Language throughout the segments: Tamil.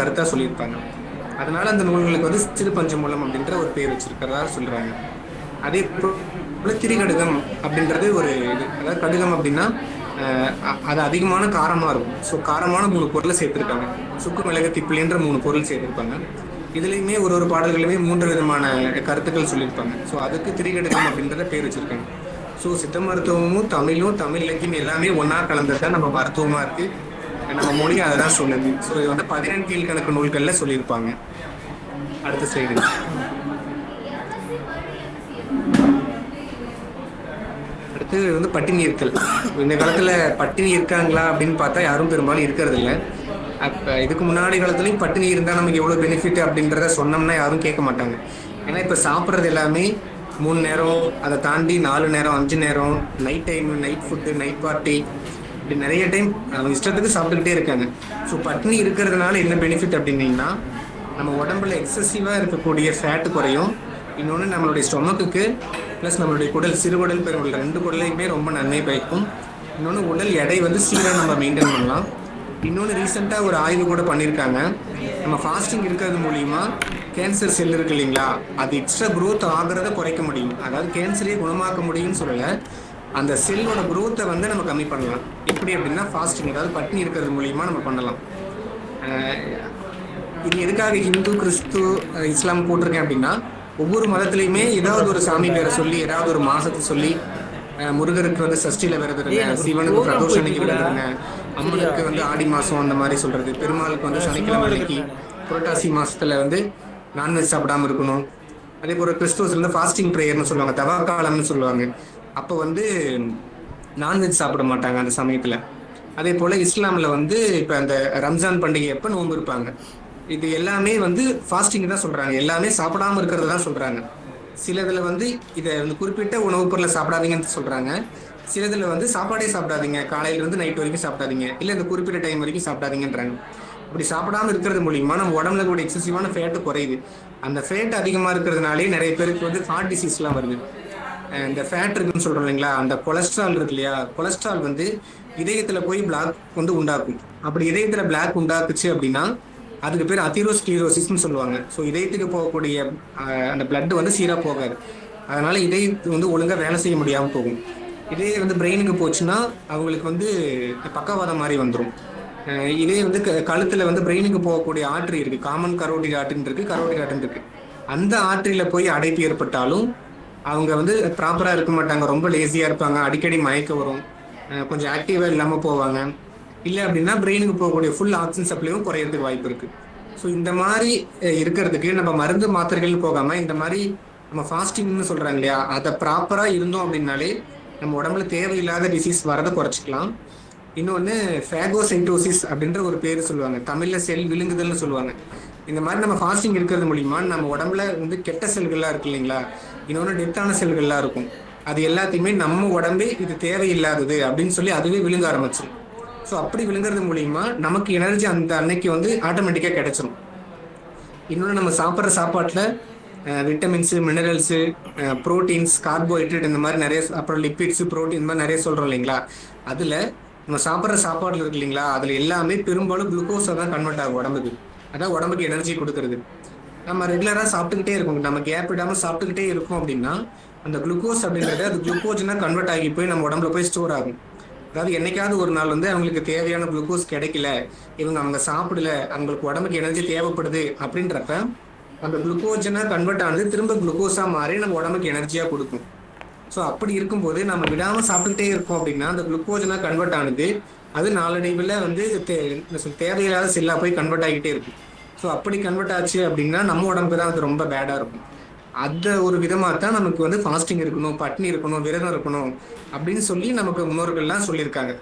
கருத்தா சொல்லியிருப்பாங்க. அதனால அந்த நூல்களுக்கு வந்து சிறு பஞ்சமூலம் அப்படின்ற ஒரு பேர் வச்சிருக்கிறதா சொல்றாங்க. அதே போல திரிகடுகம் அப்படின்றது ஒரு இது. அதாவது கடுகம் அப்படின்னா அது அதிகமான காரமா இருக்கும். ஸோ காரமான 3 பொருளை சேர்த்திருக்காங்க. சுக்கு, மிளகு, திப்பிலின்ற 3 பொருள் சேர்த்திருப்பாங்க. இதுலயுமே ஒரு ஒரு பாடல்களுமே 3 விதமான கருத்துக்கள் சொல்லியிருப்பாங்க. ஸோ அதுக்கு திரிகடுகம் அப்படின்றத பேர் வச்சிருக்காங்க. ஸோ சித்த மருத்துவமும் தமிழும், தமிழ் இலக்கியம் எல்லாமே ஒன்னா கலந்ததுதான் நம்ம மருத்துவமா இருக்கு. நம்ம மொழி அதை தான் சொல்லுது. ஸோ இது வந்து 14 கீழ்கணக்கு நூல்கள்ல சொல்லியிருப்பாங்க. அடுத்த ஸ்லைடு. அடுத்து வந்து பட்டினி இருக்கல். இந்த காலத்துல பட்டினி இருக்காங்களா அப்படின்னு பார்த்தா யாரும் பெரும்பாலும் இருக்கிறது இல்லை. அப்ப இதுக்கு முன்னாடி காலத்துலயும் பட்டினி இருந்தா நமக்கு எவ்வளவு பெனிஃபிட் அப்படின்றத சொன்னோம்னா யாரும் கேட்க மாட்டாங்க. ஏன்னா இப்ப சாப்பிட்றது எல்லாமே 3 நேரம், அதை தாண்டி 4 நேரம், 5 நேரம், night time, night food, night party, இப்படி நிறைய டைம் அவங்க இஷ்டத்துக்கு சாப்பிட்டுக்கிட்டே இருக்காங்க. ஸோ பட்டினி இருக்கிறதுனால என்ன பெனிஃபிட் அப்படின்னீங்கன்னா, நம்ம உடம்புல எக்ஸசிவா இருக்கக்கூடிய ஃபேட்டு குறையும். இன்னொன்று நம்மளுடைய ஸ்டொமக்குக்கு ப்ளஸ் நம்மளுடைய குடல், சிறுகுடல், பெருங்குடல் 2 குடலையுமே ரொம்ப நன்மை பயக்கும். இன்னொன்று உடல் எடை வந்து சீராக நம்ம மெயின்டைன் பண்ணலாம். இன்னொன்று ரீசெண்டாக ஒரு ஆய்வு கூட பண்ணியிருக்காங்க. நம்ம ஃபாஸ்டிங் இருக்கிறது மூலியமா கேன்சர் செல் இருக்கு இல்லைங்களா, அது எக்ஸ்ட்ரா க்ரோத் ஆகிறத குறைக்க முடியும். அதாவது கேன்சரையே குணமாக்க முடியும்னு சொல்லலை, அந்த செல்லோட குரோத்தை வந்து நம்ம கம்மி பண்ணலாம். எப்படி அப்படின்னா ஃபாஸ்டிங், அதாவது பட்டினி இருக்கிறது மூலியமா நம்ம பண்ணலாம். இது எதுக்காக ஹிந்து, கிறிஸ்து, இஸ்லாம் போட்டிருக்கேன் அப்படின்னா, ஒவ்வொரு மதத்திலையுமே ஏதாவது ஒரு சாமி பேரை சொல்லி, ஏதாவது ஒரு மாசத்தை சொல்லி, முருகருக்கு வந்து சஷ்டியில விரதுருங்க, சிவனுக்கு பிரதோஷனைக்கு விரதுருங்க, அம்மனுக்கு வந்து ஆடி மாசம் அந்த மாதிரி சொல்றது, பெருமாளுக்கு வந்து சனிக்கிழமை அன்னைக்கு புரட்டாசி மாசத்துல வந்து நான்வெஜ் சாப்பிடாம இருக்கணும். அதே போல கிறிஸ்துவஸ்ல இருந்து ஃபாஸ்டிங் ப்ரேயர்னு சொல்லுவாங்க, தவா காலம்னு சொல்லுவாங்க. அப்போ வந்து நான்வெஜ் சாப்பிட மாட்டாங்க அந்த சமயத்துல. அதே போல இஸ்லாம்ல வந்து இப்ப அந்த ரம்ஜான் பண்டிகை எப்ப நோன்பு இருப்பாங்க. இது எல்லாமே வந்து ஃபாஸ்டிங் தான் சொல்றாங்க, எல்லாமே சாப்பிடாம இருக்கிறது தான் சொல்றாங்க. சிலதுல வந்து இதை வந்து குறிப்பிட்ட உணவுப் பொருளை சாப்பிடாதீங்கன்னு சொல்றாங்க. சிலதுல வந்து சாப்பாடே சாப்பிடாதீங்க, காலையில இருந்து நைட் வரைக்கும் சாப்பிடாதீங்க, இல்ல இந்த குறிப்பிட்ட டைம் வரைக்கும் சாப்பிடாதீங்கன்றாங்க. அப்படி சாப்பிடாம இருக்கிறது மூலியமா நம்ம உடம்புல கூட எக்ஸசிவான ஃபேட்டு குறையுது. அந்த ஃபேட் அதிகமா இருக்கிறதுனாலே நிறைய பேருக்கு வந்து ஹார்ட் டிசீஸ்லாம் வருது. இந்த ஃபேட் இருக்குன்னு சொல்றோம் இல்லைங்களா, அந்த கொலஸ்ட்ரால் இருக்கு இல்லையா, கொலஸ்ட்ரால் வந்து இதயத்துல போய் பிளாக் வந்து உண்டாக்கும். அப்படி இதயத்துல பிளாக் உண்டாக்குச்சு அப்படின்னா அதுக்கு பேர் அதிரோஸ்க்ளீரோசிஸ்ன்னு சொல்லுவாங்க. ஸோ இதயத்துக்கு போகக்கூடிய அந்த பிளட் வந்து சீராக போகாது. அதனால இதயத்து வந்து ஒழுங்காக வேலை செய்ய முடியாமல் போகும். இதே வந்து பிரெயினுக்கு போச்சுன்னா அவங்களுக்கு வந்து பக்கவாதம் மாதிரி வந்துடும். இதே வந்து கழுத்தில் வந்து பிரெயினுக்கு போகக்கூடிய ஆர்டரி இருக்குது, காமன் கரோட்டிட் ஆர்டரின்னு இருக்குது, கரோட்டிட் ஆர்டரின்னு இருக்குது. அந்த ஆர்டரியில் போய் அடைப்பு ஏற்பட்டாலும் அவங்க வந்து ப்ராப்பராக இருக்க மாட்டாங்க, ரொம்ப லேசியாக இருப்பாங்க, அடிக்கடி மயக்க வரும், கொஞ்சம் ஆக்டிவாக இல்லாமல் போவாங்க. இல்லை அப்படின்னா பிரெயினுக்கு போகக்கூடிய ஃபுல் ஆக்சிஜன் சப்ளையும் குறையறதுக்கு வாய்ப்பு இருக்கு. ஸோ இந்த மாதிரி இருக்கிறதுக்கு நம்ம மருந்து மாத்திரைகள் போகாமல் இந்த மாதிரி நம்ம ஃபாஸ்டிங்னு சொல்றாங்க இல்லையா, அதை ப்ராப்பராக இருந்தோம் அப்படின்னாலே நம்ம உடம்புல தேவையில்லாத டிசீஸ் வரதை குறைச்சிக்கலாம். இன்னொன்று ஃபேகோசைட்டோசிஸ் அப்படின்ற ஒரு பேர் சொல்லுவாங்க, தமிழில் செல் விழுங்குதல்னு சொல்லுவாங்க. இந்த மாதிரி நம்ம ஃபாஸ்டிங் இருக்கிறது மூலிமா நம்ம உடம்புல வந்து கெட்ட செல்கள்லாம் இருக்கு இல்லைங்களா, இன்னொன்று டெத்தான செல்கள்லாம் இருக்கும், அது எல்லாத்தையுமே நம்ம உடம்பே இது தேவையில்லாதது அப்படின்னு சொல்லி அதுவே விழுங்க ஆரம்பிச்சிடும். ஸோ அப்படி விழுங்குறது மூலியமா நமக்கு எனர்ஜி அந்த அன்னைக்கு வந்து ஆட்டோமேட்டிக்காக கிடைச்சிரும். இன்னொன்று நம்ம சாப்பிட்ற சாப்பாட்டில் விட்டமின்ஸு, மினரல்ஸு, ப்ரோட்டீன்ஸ், கார்போஹைட்ரேட் இந்த மாதிரி நிறைய, அப்புறம் லிப்பிட்ஸு, ப்ரோட்டீன் இந்த மாதிரி நிறைய சொல்கிறோம் இல்லைங்களா, அதில் நம்ம சாப்பிட்ற சாப்பாட்டில் இருக்கு இல்லைங்களா, அதில் எல்லாமே பெரும்பாலும் குளுக்கோஸாக தான் கன்வெர்ட் ஆகும் உடம்புக்கு. அதான் உடம்புக்கு எனர்ஜி கொடுக்கறது. நம்ம ரெகுலராக சாப்பிட்டுக்கிட்டே இருக்கோம், நம்ம கேப் விடாமல் சாப்பிட்டுக்கிட்டே இருக்கோம் அப்படின்னா அந்த குளுக்கோஸ் அப்படின்றது அது குளுக்கோஜனாக கன்வெர்ட் ஆகி போய் நம்ம உடம்புல போய் ஸ்டோர் ஆகும். அதாவது என்னைக்காவது ஒரு நாள் வந்து அவங்களுக்கு தேவையான குளுக்கோஸ் கிடைக்கல, அவங்க சாப்பிடல, அவங்களுக்கு உடம்புக்கு எனர்ஜி தேவைப்படுது அப்படின்றப்ப அந்த குளுக்கோஜனா கன்வெர்ட் ஆனது திரும்ப குளுக்கோஸா மாறி நம்ம உடம்புக்கு எனர்ஜியா கொடுக்கும். ஸோ அப்படி இருக்கும்போது நம்ம விடாம சாப்பிட்டுக்கிட்டே இருக்கோம் அப்படின்னா அந்த குளுக்கோஜனா கன்வெர்ட் ஆனது அது நாளடைவில் வந்து தேவையில்லாத செல்லா போய் கன்வெர்ட் ஆகிட்டே இருக்கும். ஸோ அப்படி கன்வெர்ட் ஆச்சு அப்படின்னா நம்ம உடம்புக்கு தான் அது ரொம்ப பேடா இருக்கும். அந்த ஒரு விதமாக தான் நமக்கு வந்து ஃபாஸ்டிங் இருக்கணும், பட்னி இருக்கணும், விரதம் இருக்கணும் அப்படின்னு சொல்லி நமக்கு முன்னோர்கள்லாம் சொல்லியிருக்காங்க.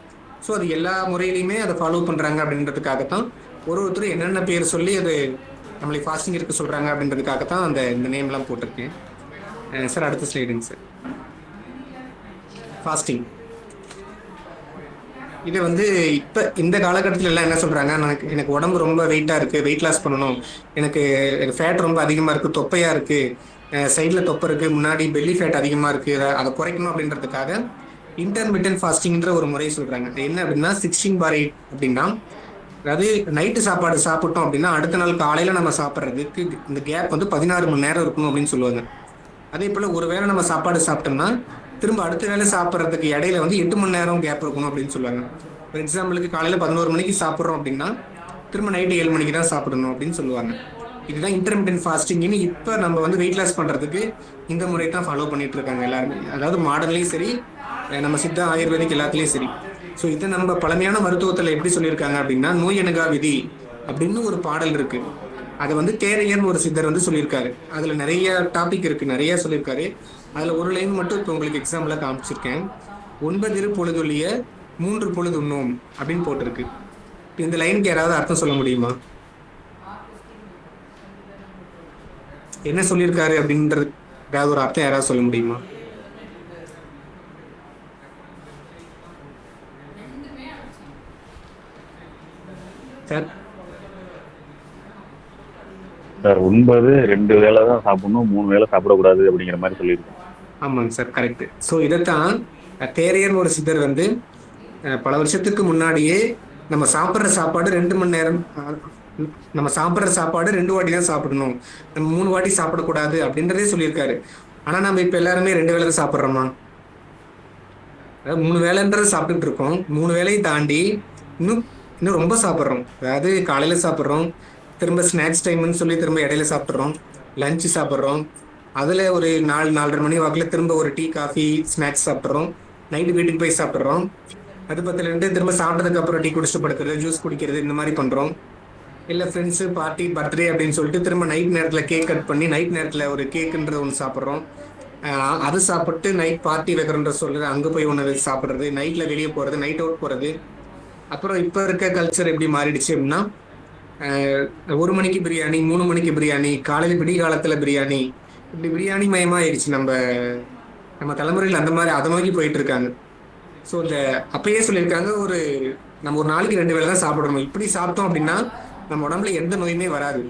ஸோ அது எல்லா முறையிலையுமே அதை ஃபாலோ பண்ணுறாங்க அப்படின்றதுக்காகத்தான் ஒருத்தரும் என்னென்ன பேர் சொல்லி அது நம்மளை ஃபாஸ்டிங் இருக்க சொல்கிறாங்க அப்படின்றதுக்காகத்தான் இந்த நேம்லாம் போட்டிருக்கேன். சார் அடுத்த ஸ்லைடுங்க சார். ஃபாஸ்டிங் இதை வந்து இப்போ இந்த காலகட்டத்தில் எல்லாம் என்ன சொல்கிறாங்க, எனக்கு உடம்பு ரொம்ப வெயிட்டாக இருக்குது, வெயிட் லாஸ் பண்ணணும், எனக்கு ஃபேட் ரொம்ப அதிகமாக இருக்குது, தொப்பையாக இருக்குது, சைடில் தொப்பை இருக்குது, முன்னாடி பெல்லி ஃபேட் அதிகமாக இருக்குது, அதை குறைக்கணும் அப்படின்றதுக்காக இன்டர்மிட்டன்ட் ஃபாஸ்டிங்ன்ற ஒரு முறை சொல்கிறாங்க. என்ன அப்படின்னா 16/8 அப்படின்னா அதாவது நைட்டு சாப்பாடு சாப்பிட்டோம் அப்படின்னா அடுத்த நாள் காலையில் நம்ம சாப்பிட்றதுக்கு இந்த கேப் வந்து 16 மணி நேரம் இருக்கணும் அப்படின்னு சொல்லுவாங்க. அதே போல் ஒரு வேளை நம்ம சாப்பாடு சாப்பிட்டோம்னா திரும்ப அடுத்த வேளை சாப்பிட்றதுக்கு இடையில வந்து 8 மணி நேரம் கேப் இருக்கணும் அப்படின்னு சொல்லுவாங்க. ஃபார் எக்ஸாம்பிளுக்கு காலையில் 11 மணிக்கு சாப்பிட்றோம் அப்படின்னா திரும்ப நைட்டு 7 மணிக்கு தான் சாப்பிடணும் அப்படின்னு சொல்லுவாங்க. இதுதான் இன்டர்மீடியன்ட் ஃபாஸ்டிங்னு இப்போ நம்ம வந்து வெயிட் லாஸ் பண்ணுறதுக்கு இந்த முறை தான் ஃபாலோ பண்ணிட்டு இருக்காங்க எல்லாருமே. அதாவது மாடர்ன்லேயும் சரி, நம்ம சித்தா ஆயுர்வேதிக் எல்லாத்துலேயும் சரி. ஸோ இதை நம்ம பழமையான மருத்துவத்தில் எப்படி சொல்லியிருக்காங்க அப்படின்னா நோய் அணுகா விதி அப்படின்னு ஒரு பாடல் இருக்கு. அதை வந்து தேரையர்னு ஒரு சித்தர் வந்து சொல்லியிருக்காரு. அதில் நிறைய டாபிக் இருக்கு, நிறைய சொல்லியிருக்காரு. அதில் ஒரு லைன் மட்டும் இப்போ உங்களுக்கு எக்ஸாம்பிளாக காமிச்சிருக்கேன். 9 பொழுதொழிய 3 பொழுது உண்ணோம் அப்படின்னு போட்டிருக்கு. இந்த லைனுக்கு யாராவது அர்த்தம் சொல்ல முடியுமா? என்ன சொல்லியிருக்காரு அப்படின்றது ஏதாவது ஒரு அர்த்தம் யாராவது சொல்ல முடியுமா? சார் சார் 9 2 வேளை தான் சாப்பிடணும், 3 வேளை சாப்பிடக்கூடாது அப்படிங்கிற மாதிரி சொல்லியிருக்கேன். ஆமாங்க சார், கரெக்ட். ஸோ இதைத்தான் தேரையர்னு ஒரு சித்தர் வந்து பல வருஷத்துக்கு முன்னாடியே நம்ம சாப்பிட்ற சாப்பாடு 2 மணி நேரம், நம்ம சாப்பிட்ற சாப்பாடு 2 வாட்டி தான் சாப்பிடணும், நம்ம 3 வாட்டி சாப்பிடக்கூடாது அப்படின்றதே சொல்லியிருக்காரு. ஆனால் நம்ம இப்போ எல்லாருமே 2 வேளை தான் சாப்பிட்றோமா? அதாவது 3 வேளைன்றது சாப்பிட்டுட்டு இருக்கோம். 3 வேளையும் தாண்டி இன்னும் இன்னும் ரொம்ப சாப்பிட்றோம். அதாவது காலையில் சாப்பிட்றோம், திரும்ப ஸ்நாக்ஸ் டைம்னு சொல்லி திரும்ப இடையில சாப்பிட்றோம், லஞ்சு சாப்பிட்றோம், அதில் ஒரு 4-4:30 மணி வாக்கில் திரும்ப ஒரு டீ காஃபி ஸ்நாக்ஸ் சாப்பிட்றோம், நைட்டு வீட்டுக்கு போய் சாப்பிட்றோம், அது பத்திலேருந்து திரும்ப சாப்பிட்டதுக்கு அப்புறம் டீ குடிச்சிட்டு படுக்கிறது, ஜூஸ் குடிக்கிறது, இந்த மாதிரி பண்ணுறோம். இல்லை ஃப்ரெண்ட்ஸு பார்ட்டி பர்த்டே அப்படின்னு சொல்லிட்டு திரும்ப நைட் நேரத்தில் கேக் கட் பண்ணி நைட் நேரத்தில் ஒரு கேக்குன்ற ஒன்று சாப்பிட்றோம். அது சாப்பிட்டு நைட் பார்ட்டி வைக்கிறோன்ற சொல்கிறது, அங்கே போய் ஒன்று சாப்பிட்றது, நைட்டில் வெளியே போகிறது, நைட் அவுட் போகிறது. அப்புறம் இப்போ இருக்க கல்ச்சர் எப்படி மாறிடுச்சு அப்படின்னா 1 மணிக்கு பிரியாணி, 3 மணிக்கு பிரியாணி, காலையில் விடிய காலத்தில் பிரியாணி, இப்படி பிரியாணி மயமாயிடுச்சு. நம்ம தலைமுறையில் அந்த மாதிரி அதை நோக்கி போயிட்டு இருக்காங்க. ஸோ இந்த அப்பயே சொல்லியிருக்காங்க, நம்ம ஒரு நாளைக்கு 2 வேளை தான் சாப்பிடணும். இப்படி சாப்பிட்டோம் அப்படின்னா நம்ம உடம்புல எந்த நோயுமே வராது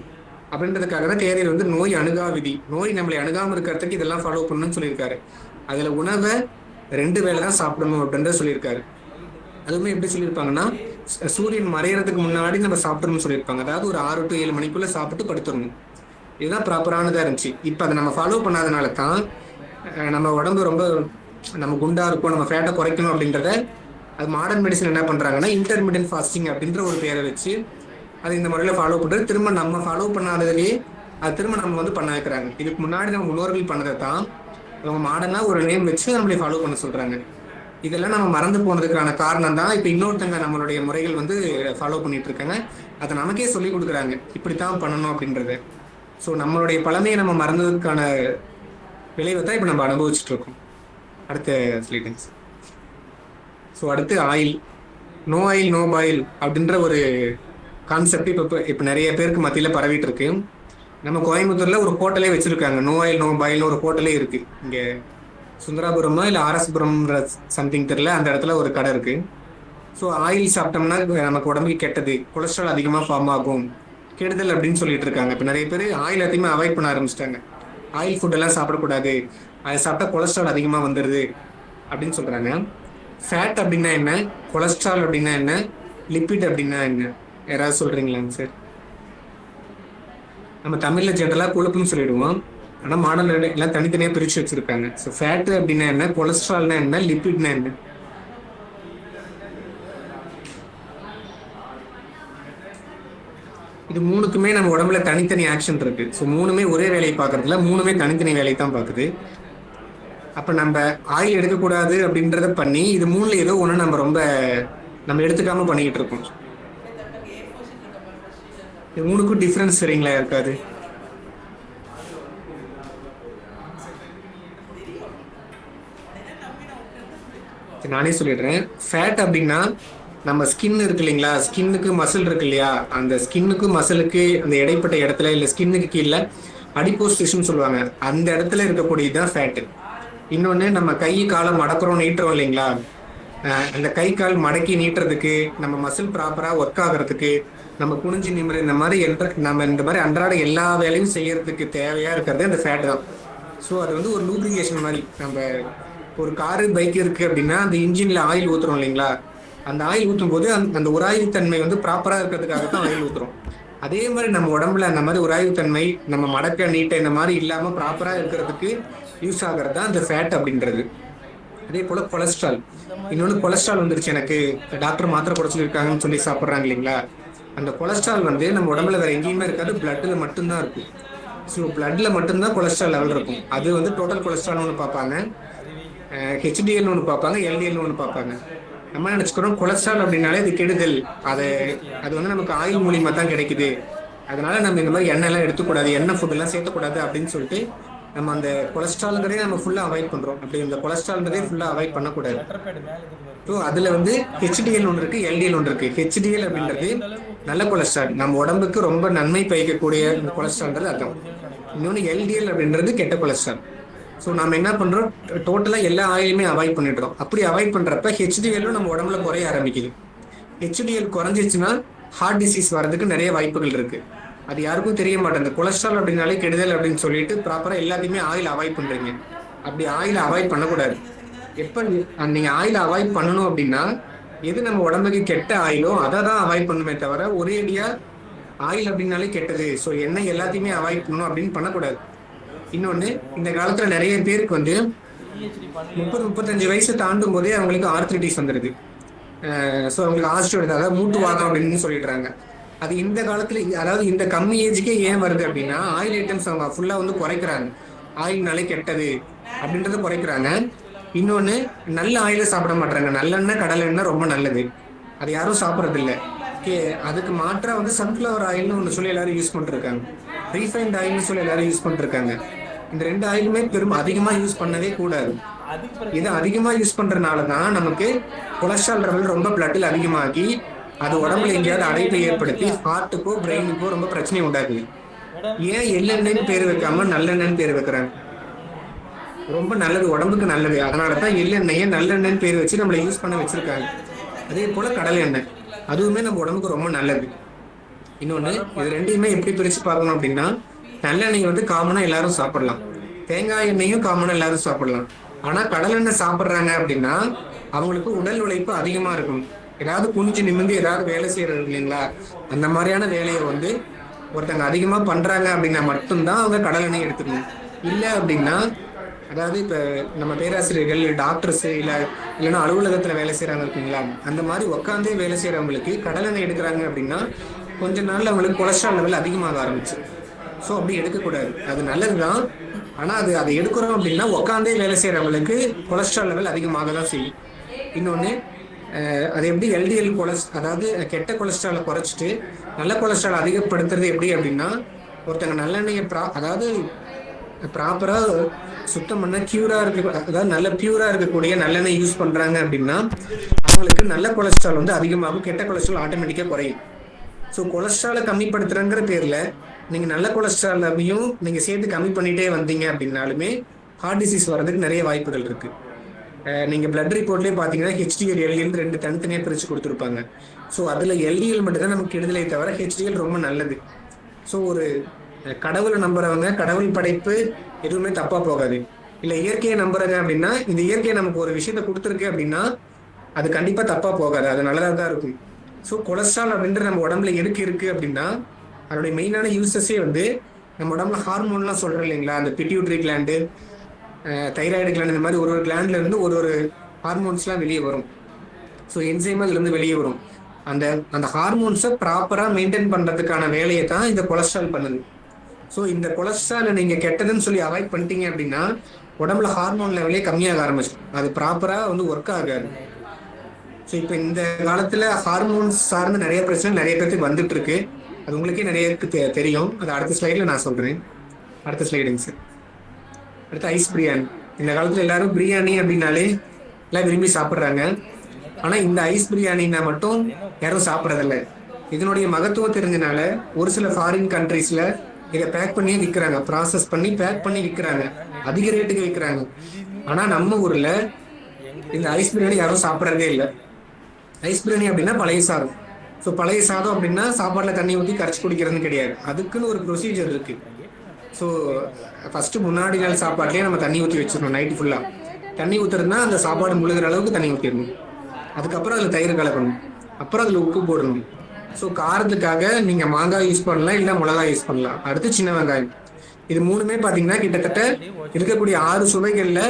அப்படின்றதுக்காக தான் தேரையர் வந்து நோய் அணுகா விதி, நோய் நம்மளை அணுகாமல் இருக்கிறதுக்கு இதெல்லாம் ஃபாலோ பண்ணணும்னு சொல்லியிருக்காரு. அதில் உணவை 2 வேளை தான் சாப்பிடணும் அப்படின்றத சொல்லியிருக்காரு. அதுவுமே எப்படி சொல்லியிருப்பாங்கன்னா சூரியன் மறையறதுக்கு முன்னாடி நம்ம சாப்பிடணும்னு சொல்லியிருப்பாங்க. அதாவது ஒரு 6 to 7 மணிக்குள்ளே சாப்பிட்டு படுத்துடணும். இதுதான் ப்ராப்பரானதாக இருந்துச்சு. இப்போ அதை நம்ம ஃபாலோ பண்ணாதனால தான் நம்ம உடம்பு ரொம்ப நம்ம குண்டா இருக்கும், நம்ம ஃபேட்டை குறைக்கணும் அப்படின்றத அது மாடர்ன் மெடிசன் என்ன பண்ணுறாங்கன்னா இன்டர்மீடியன்ட் ஃபாஸ்டிங் அப்படின்ற ஒரு பேரை வச்சு அது இந்த முறையில் ஃபாலோ பண்ணுறது. திரும்ப நம்ம ஃபாலோ பண்ணாததுலேயே அது திரும்ப நம்ம வந்து பண்ண வைக்கிறாங்க. இதுக்கு முன்னாடி நம்ம முன்னோர்கள் பண்ணதை தான் அவங்க மாடர்னாக ஒரு நேம் வச்சு நம்மளை ஃபாலோ பண்ண சொல்கிறாங்க. இதெல்லாம் நம்ம மறந்து போனதுக்கான காரணம் தான் இப்போ இன்னொருத்தங்க நம்மளுடைய முறைகள் வந்து ஃபாலோ பண்ணிட்டு இருக்காங்க. அதை நமக்கே சொல்லி கொடுக்குறாங்க இப்படித்தான் பண்ணணும் அப்படின்றது. ஸோ நம்மளுடைய பழமையை நம்ம மறந்ததுக்கான விளைவை தான் இப்போ நம்ம அனுபவிச்சுட்டு இருக்கோம். அடுத்த ஸ்லீடன்ஸ். ஸோ அடுத்து oil, no oil no boil அப்படின்ற ஒரு கான்செப்ட் இப்போ நிறைய பேருக்கு மத்தியில் பரவிட்டு இருக்கு. நம்ம கோயம்புத்தூரில் ஒரு ஹோட்டலே வச்சுருக்காங்க, நோ ஆயில் நோ பாயில்னு ஒரு ஹோட்டலே இருக்குது. இங்கே சுந்தராபுரமா இல்லை ஆர்எஸ்புரம்ன்ற சம்திங் தெரியல, அந்த இடத்துல ஒரு கடை இருக்குது. ஸோ ஆயில் சாப்பிட்டோம்னா நமக்கு உடம்புக்கு கெட்டது, கொலஸ்ட்ரால் அதிகமாக ஃபார்ம் ஆகும், கெடுதல் அப்படின்னு சொல்லிட்டு இருக்காங்க. இப்போ நிறைய பேர் ஆயில் எல்லாத்தையுமே அவாய்ட் பண்ண ஆரம்பிச்சிட்டாங்க. ஆயில் ஃபுட்டெல்லாம் சாப்பிடக்கூடாது, அதை சாப்பிட்டா கொலஸ்ட்ரால் அதிகமாக வந்துடுது அப்படின்னு சொல்கிறாங்க. ஃபேட் அப்படின்னா என்ன, கொலஸ்ட்ரால் அப்படின்னா என்ன, லிப்பிட் அப்படின்னா என்ன, யாராவது சொல்கிறீங்களாங்க சார்? நம்ம தமிழில் ஜென்ரலாக கொழுப்புன்னு சொல்லிடுவோம், ஆனால் மாடல் எல்லாம் தனித்தனியாக பிரித்து வச்சுருக்காங்க. ஸோ ஃபேட்டு அப்படின்னா என்ன, கொலஸ்ட்ரால்னா என்ன, லிப்பிட்னா என்ன? இது மூணுக்குமே நம்ம உடம்புல தனித்தனி ஆக்ஷன் இருக்குது. ஸோ மூணுமே ஒரே வேலையை பார்க்குறதுல மூணுமே தனித்தனி வேலையை தான் பார்க்குது. அப்போ நம்ம ஆயில் எடுக்கக்கூடாது அப்படின்றத பண்ணி இது மூணுல ஏதோ ஒன்று நம்ம எடுத்துக்காம பண்ணிக்கிட்டு இருக்கோம். இது மூணுக்கும் டிஃப்ரென்ஸ் சரிங்களா இருக்காது? நானே சொல்லிடுறேன். ஃபேட் அப்படின்னா நம்ம ஸ்கின் இருக்கு இல்லைங்களா, ஸ்கின்னுக்கு மசில் இருக்கு இல்லையா, அந்த ஸ்கின்னுக்கு மசிலுக்கு அந்த இடைப்பட்ட இடத்துல இல்லை ஸ்கின்னுக்கு கீழே அடிப்போஸ் டிஷ்யூன்னு சொல்லுவாங்க, அந்த இடத்துல இருக்கக்கூடியது தான் ஃபேட்டு. இன்னொன்று நம்ம கை காலை மடக்கிறோம் நீட்டுறோம் இல்லைங்களா, அந்த கை கால் மடக்கி நீட்டுறதுக்கு நம்ம மசில் ப்ராப்பராக ஒர்க் ஆகிறதுக்கு நம்ம குனிஞ்சு நிமிர இந்த மாதிரி நம்ம இந்த மாதிரி அன்றாட எல்லா வேலையும் செய்யறதுக்கு தேவையாக இருக்கிறது அந்த ஃபேட்டு தான். ஸோ அது வந்து ஒரு லூப்ரிகேஷன் மாதிரி. நம்ம ஒரு காரு பைக் இருக்குது அப்படின்னா அந்த இன்ஜினில் ஆயில் ஊற்றுறோம் இல்லைங்களா, அந்த ஆயில் ஊற்றும் போது அந்த உராய்வுத்தன்மை வந்து ப்ராப்பராக இருக்கிறதுக்காக தான் ஆயில் ஊற்றுறோம். அதே மாதிரி நம்ம உடம்புல அந்த மாதிரி உராய்வுத்தன்மை நம்ம மடக்க நீட்டை இந்த மாதிரி இல்லாமல் ப்ராப்பராக இருக்கிறதுக்கு யூஸ் ஆகிறது தான் அந்த ஃபேட் அப்படின்றது. அதே போல் கொலஸ்ட்ரால், இன்னொன்று கொலஸ்ட்ரால் வந்துருச்சு எனக்கு, டாக்டர் மாத்திரை கூட சொல்லியிருக்காங்கன்னு சொல்லி சாப்பிட்றாங்க இல்லைங்களா. அந்த கொலஸ்ட்ரால் வந்து நம்ம உடம்புல வேற எங்கேயுமே இருக்காது, பிளட்டில் மட்டும்தான் இருக்கும். ஸோ பிளட்ல மட்டும்தான் கொலஸ்ட்ரால் லெவல் இருக்கும். அது வந்து டோட்டல் கொலஸ்ட்ரால் ஒன்று பார்ப்பாங்க, ஹெச்டிஎல் ஒன்று பார்ப்பாங்க, எல்டிஎல் ஒன்று பார்ப்பாங்க. நம்ம நினச்சிக்கிறோம் கொலஸ்ட்ரால் அப்படின்னாலே அது கெடுதல், அது வந்து நமக்கு ஆயில் மூலியமாக தான் கிடைக்குது, அதனால நம்ம இந்த மாதிரி எண்ணெய்லாம் எடுத்துக்கூடாது, எண்ணெய் ஃபுட்டெல்லாம் சேர்த்தக்கூடாது அப்படின்னு சொல்லிட்டு நம்ம அந்த கொலஸ்ட்ரால்ங்கிறதே நம்ம ஃபுல்லாக அவாய்ட் பண்ணுறோம். அப்படி இந்த கொலஸ்ட்ரால்ங்கிறதே ஃபுல்லாக அவாய்ட் பண்ணக்கூடாது. ஸோ அதில் வந்து ஹெச்டிஎல் ஒன்று இருக்குது, எல்டிஎல் ஒன்று இருக்குது. ஹெச்டிஎல் அப்படின்றது நல்ல கொலஸ்ட்ரால், நம்ம உடம்புக்கு ரொம்ப நன்மை பயக்கக்கூடிய இந்த கொலஸ்ட்ரால்ன்றது அர்த்தம். இன்னொன்று எல்டிஎல் அப்படின்றது கெட்ட கொலஸ்ட்ரால். ஸோ நம்ம என்ன பண்ணுறோம், டோட்டலாக எல்லா ஆயிலுமே அவாய்ட் பண்ணிடுறோம். அப்படி அவாய்ட் பண்ணுறப்ப ஹெச்டிஎல்லும் நம்ம உடம்புல குறைய ஆரம்பிக்குது. ஹெச்டிஎல் குறைஞ்சிச்சுன்னா ஹார்ட் டிசீஸ் வர்றதுக்கு நிறைய வாய்ப்புகள் இருக்குது. அது யாருக்கும் தெரிய மாட்டேங்குது. கொலஸ்ட்ரால் அப்படின்னாலே கெடுதல் அப்படின்னு சொல்லிட்டு ப்ராப்பராக எல்லாத்தையுமே ஆயில் அவாய்ட் பண்ணுறீங்க. அப்படி ஆயில் அவாய்ட் பண்ணக்கூடாது. எப்போ நீங்கள் ஆயில் அவாய்ட் பண்ணணும் அப்படின்னா எது நம்ம உடம்புக்கு கெட்ட ஆயிலோ அதை தான் அவாய்ட் பண்ணுமே தவிர ஒரேடியாக ஆயில் அப்படின்னாலே கெட்டது, ஸோ எண்ணெய் எல்லாத்தையுமே அவாய்ட் பண்ணணும் அப்படின்னு பண்ணக்கூடாது. இன்னொன்று, இந்த காலத்தில் நிறைய பேருக்கு வந்து 30-35 வயசு தாண்டும் போதே அவங்களுக்கு ஆர்த்ரைட்டிஸ் வந்துடுது. ஸோ அவங்களுக்கு ஆஸ்ட்ரோயிட், அதாவது மூட்டு வாதம் அப்படின்னு சொல்லிடுறாங்க. அது இந்த காலத்தில், அதாவது இந்த கம்மி ஏஜுக்கே ஏன் வருது அப்படின்னா ஆயில் ஐட்டம்ஸ் அவங்க ஃபுல்லாக வந்து குறைக்கிறாங்க. ஆயில்னாலே கெட்டது அப்படின்றத குறைக்கிறாங்க. இன்னொன்று, நல்ல ஆயிலை சாப்பிட மாட்டாங்க. நல்லெண்ணெய், கடலெண்ணெய் ரொம்ப நல்லது, அது யாரும் சாப்பிட்றது இல்லை. அதுக்கு மாற்றாக வந்து சன்ஃப்ளவர் ஆயில்னு ஒன்று சொல்லி எல்லாரும் யூஸ் பண்ணிருக்காங்க, ரீஃபைண்ட் ஆயில்னு சொல்லி எல்லாரும் யூஸ் பண்ணிருக்காங்க. இந்த 2 ஆயிலுமே அதிகமாக யூஸ் பண்ணவே கூடாது. இதை அதிகமாக யூஸ் பண்ணுறதுனால தான் நமக்கு கொலஸ்ட்ரால் லெவல் ரொம்ப பிளட்டில் அதிகமாகி அது உடம்புல எங்கேயாவது அடைப்பை ஏற்படுத்தி ஹார்ட்டுக்கோ பிரெயினுக்கோ ரொம்ப பிரச்சனை உண்டாக்குது. ஏன் எள்ளெண்ணெய்னு பேர் வைக்காம நல்லெண்ணெய்னு பேர் வைக்கிறாங்க? ரொம்ப நல்லது, உடம்புக்கு நல்லது, அதனால தான் எள்ளெண்ணெயை நல்லெண்ணெய்னு பேர் வச்சு நம்மளை யூஸ் பண்ண வச்சிருக்காங்க. அதே போல கடலை எண்ணெய், அதுவுமே நம்ம உடம்புக்கு ரொம்ப நல்லது. இன்னொன்று, இது ரெண்டையுமே எப்படி பிரித்து பார்க்கணும் அப்படின்னா, நல்லெண்ணெய் வந்து காமனாக எல்லாரும் சாப்பிடலாம், தேங்காய் எண்ணெயும் காமனாக எல்லாரும் சாப்பிடலாம். ஆனால் கடலெண்ணெய் சாப்பிட்றாங்க அப்படின்னா அவங்களுக்கு உடல் உழைப்பு அதிகமாக இருக்கும். ஏதாவது குனிஞ்சு நிமிந்து ஏதாவது வேலை செய்யறது இல்லைங்களா, அந்த மாதிரியான வேலையை வந்து ஒருத்தங்க அதிகமாக பண்ணுறாங்க அப்படின்னா மட்டும்தான் அவங்க கடலெண்ணெய் எடுத்துக்கணும். இல்லை அப்படின்னா, அதாவது இப்போ நம்ம பேராசிரியர்கள், டாக்டர்ஸு, இல்லைன்னா அலுவலகத்தில் வேலை செய்கிறாங்க இருக்குங்களா, அந்த மாதிரி உட்காந்தே வேலை செய்கிறவங்களுக்கு கடலெண்ணெய் எடுக்கிறாங்க அப்படின்னா கொஞ்ச நாளில் அவங்களுக்கு கொலஸ்ட்ரால் லெவல் அதிகமாக ஆரம்பிச்சு. ஸோ அப்படி எடுக்கக்கூடாது, அது நல்லது தான். ஆனால் அதை எடுக்கிறோம் அப்படின்னா உட்காந்தே வேலை செய்கிறவங்களுக்கு கொலஸ்ட்ரால் லெவல் அதிகமாக தான் செய்யும். இன்னொன்று, அது எப்படி எல்டிஎல் அதாவது கெட்ட கொலஸ்ட்ராலை குறைச்சிட்டு நல்ல கொலஸ்ட்ரால் அதிகப்படுத்துறது எப்படி அப்படின்னா, ஒருத்தங்க நல்லெண்ணெயை அதாவது ப்ராப்பராக சுத்தம் பண்ண கியூராக அதாவது நல்ல பியூராக இருக்கக்கூடிய நல்லெண்ணெய் யூஸ் பண்ணுறாங்க அப்படின்னா அவங்களுக்கு நல்ல கொலஸ்ட்ரால் வந்து அதிகமாகும், கெட்ட கொலஸ்ட்ரால் ஆட்டோமேட்டிக்காக குறையும். ஸோ கொலஸ்ட்ராலை கம்மிப்படுத்துறங்கிற பேரில் நீங்கள் நல்ல கொலஸ்ட்ராலையும் நீங்கள் சேர்த்து கம்மி பண்ணிகிட்டே வந்தீங்க அப்படின்னாலுமே ஹார்ட் டிசீஸ் வர்றதுக்கு நிறைய வாய்ப்புகள் இருக்குது. நீங்கள் பிளட் ரிப்போர்ட்லேயே பார்த்தீங்கன்னா ஹெச்டிஎல், எல்டிஎல் 2 தனித்தனியாக பிரித்து கொடுத்துருப்பாங்க. ஸோ அதில் எல்டிஎல் மட்டும் தான் நமக்கு கெடுதலை தவிர ஹெச்டிஎல் ரொம்ப நல்லது. ஸோ ஒரு கடவுளை நம்புறவங்க, கடவுள் படைப்பு எதுவுமே தப்பாக போகாது. இல்லை இயற்கையை நம்புறாங்க அப்படின்னா, இந்த இயற்கையை நமக்கு ஒரு விஷயத்த கொடுத்துருக்கு அப்படின்னா அது கண்டிப்பாக தப்பாக போகாது, அது நல்லதாக தான் இருக்கும். ஸோ கொலஸ்ட்ரால் அப்படின்ற நம்ம உடம்புல எதுக்கு இருக்குது அப்படின்னா, அதோடைய மெயினான யூசஸே வந்து நம்ம உடம்புல ஹார்மோன்லாம் சொல்கிறோம் இல்லைங்களா, அந்த பிட்யூட்ரி கிளாண்டு, தைராய்டு கிளாண்ட், இந்த மாதிரி ஒரு கிளாண்ட்லேருந்து ஒரு ஹார்மோன்ஸ்லாம் வெளியே வரும். ஸோ என்சைம் அதுலேருந்து வெளியே வரும். அந்த ஹார்மோன்ஸை ப்ராப்பராக மெயின்டைன் பண்ணுறதுக்கான வேலையை தான் இந்த கொலஸ்ட்ரால் பண்ணுது. ஸோ இந்த கொலஸ்ட்ராலை நீங்கள் கெட்டதுன்னு சொல்லி அவாய்ட் பண்ணிட்டீங்க அப்படின்னா உடம்புல ஹார்மோன் லெவலே கம்மியாக ஆரம்பிச்சிடும், அது ப்ராப்பராக வந்து ஒர்க் ஆகாது. ஸோ இப்போ இந்த காலத்தில் ஹார்மோன்ஸ் சார்ந்து நிறைய பிரச்சனை நிறைய பேருக்கு வந்துட்டு இருக்கு, அது உங்களுக்கே நிறைய தெரியும். அது அடுத்த ஸ்லைடில் நான் சொல்கிறேன். அடுத்த ஸ்லைடுங்க சார். அடுத்து ஐஸ் பிரியாணி. இந்த காலத்தில் எல்லாரும் பிரியாணி அப்படின்னாலே எல்லாம் விரும்பி சாப்பிட்றாங்க. ஆனால் இந்த ஐஸ் பிரியாணினா மட்டும் யாரும் சாப்பிட்றதில்ல. இதனுடைய மகத்துவம் தெரிஞ்சனால ஒரு சில ஃபாரின் கண்ட்ரீஸில் இதை பேக் பண்ணி விற்கிறாங்க, ப்ராசஸ் பண்ணி பேக் பண்ணி விற்கிறாங்க, அதிக ரேட்டுக்கு விற்கிறாங்க. ஆனால் நம்ம ஊரில் இந்த ஐஸ் பிரியாணி யாரும் சாப்பிட்றதே இல்லை. ஐஸ் பிரியாணி அப்படின்னா பழைய சாதம். ஸோ பழைய சாதம் அப்படின்னா சாப்பாட்டில் தண்ணி ஊற்றி கரைச்சி குடிக்கிறதுன்னு கிடையாது, அதுக்குன்னு ஒரு ப்ரொசீஜர் இருக்குது. ஸோ ஃபஸ்ட்டு முன்னாடி நாள் சாப்பாட்லேயே நம்ம தண்ணி ஊற்றி வச்சிடணும். நைட்டு ஃபுல்லாக தண்ணி ஊற்றுறதுனா அந்த சாப்பாடு முழுகிற அளவுக்கு தண்ணி ஊற்றிடணும். அதுக்கப்புறம் அதில் தயிர் கலக்கணும், அப்புறம் அதில் உப்பு போடணும். ஸோ காரத்துக்காக நீங்கள் மாங்காய் யூஸ் பண்ணலாம், இல்லை மிளகாய் யூஸ் பண்ணலாம். அடுத்து சின்ன வெங்காயம். இது மூணுமே பார்த்தீங்கன்னா கிட்டத்தட்ட இருக்கக்கூடிய 6 சுவைகளில்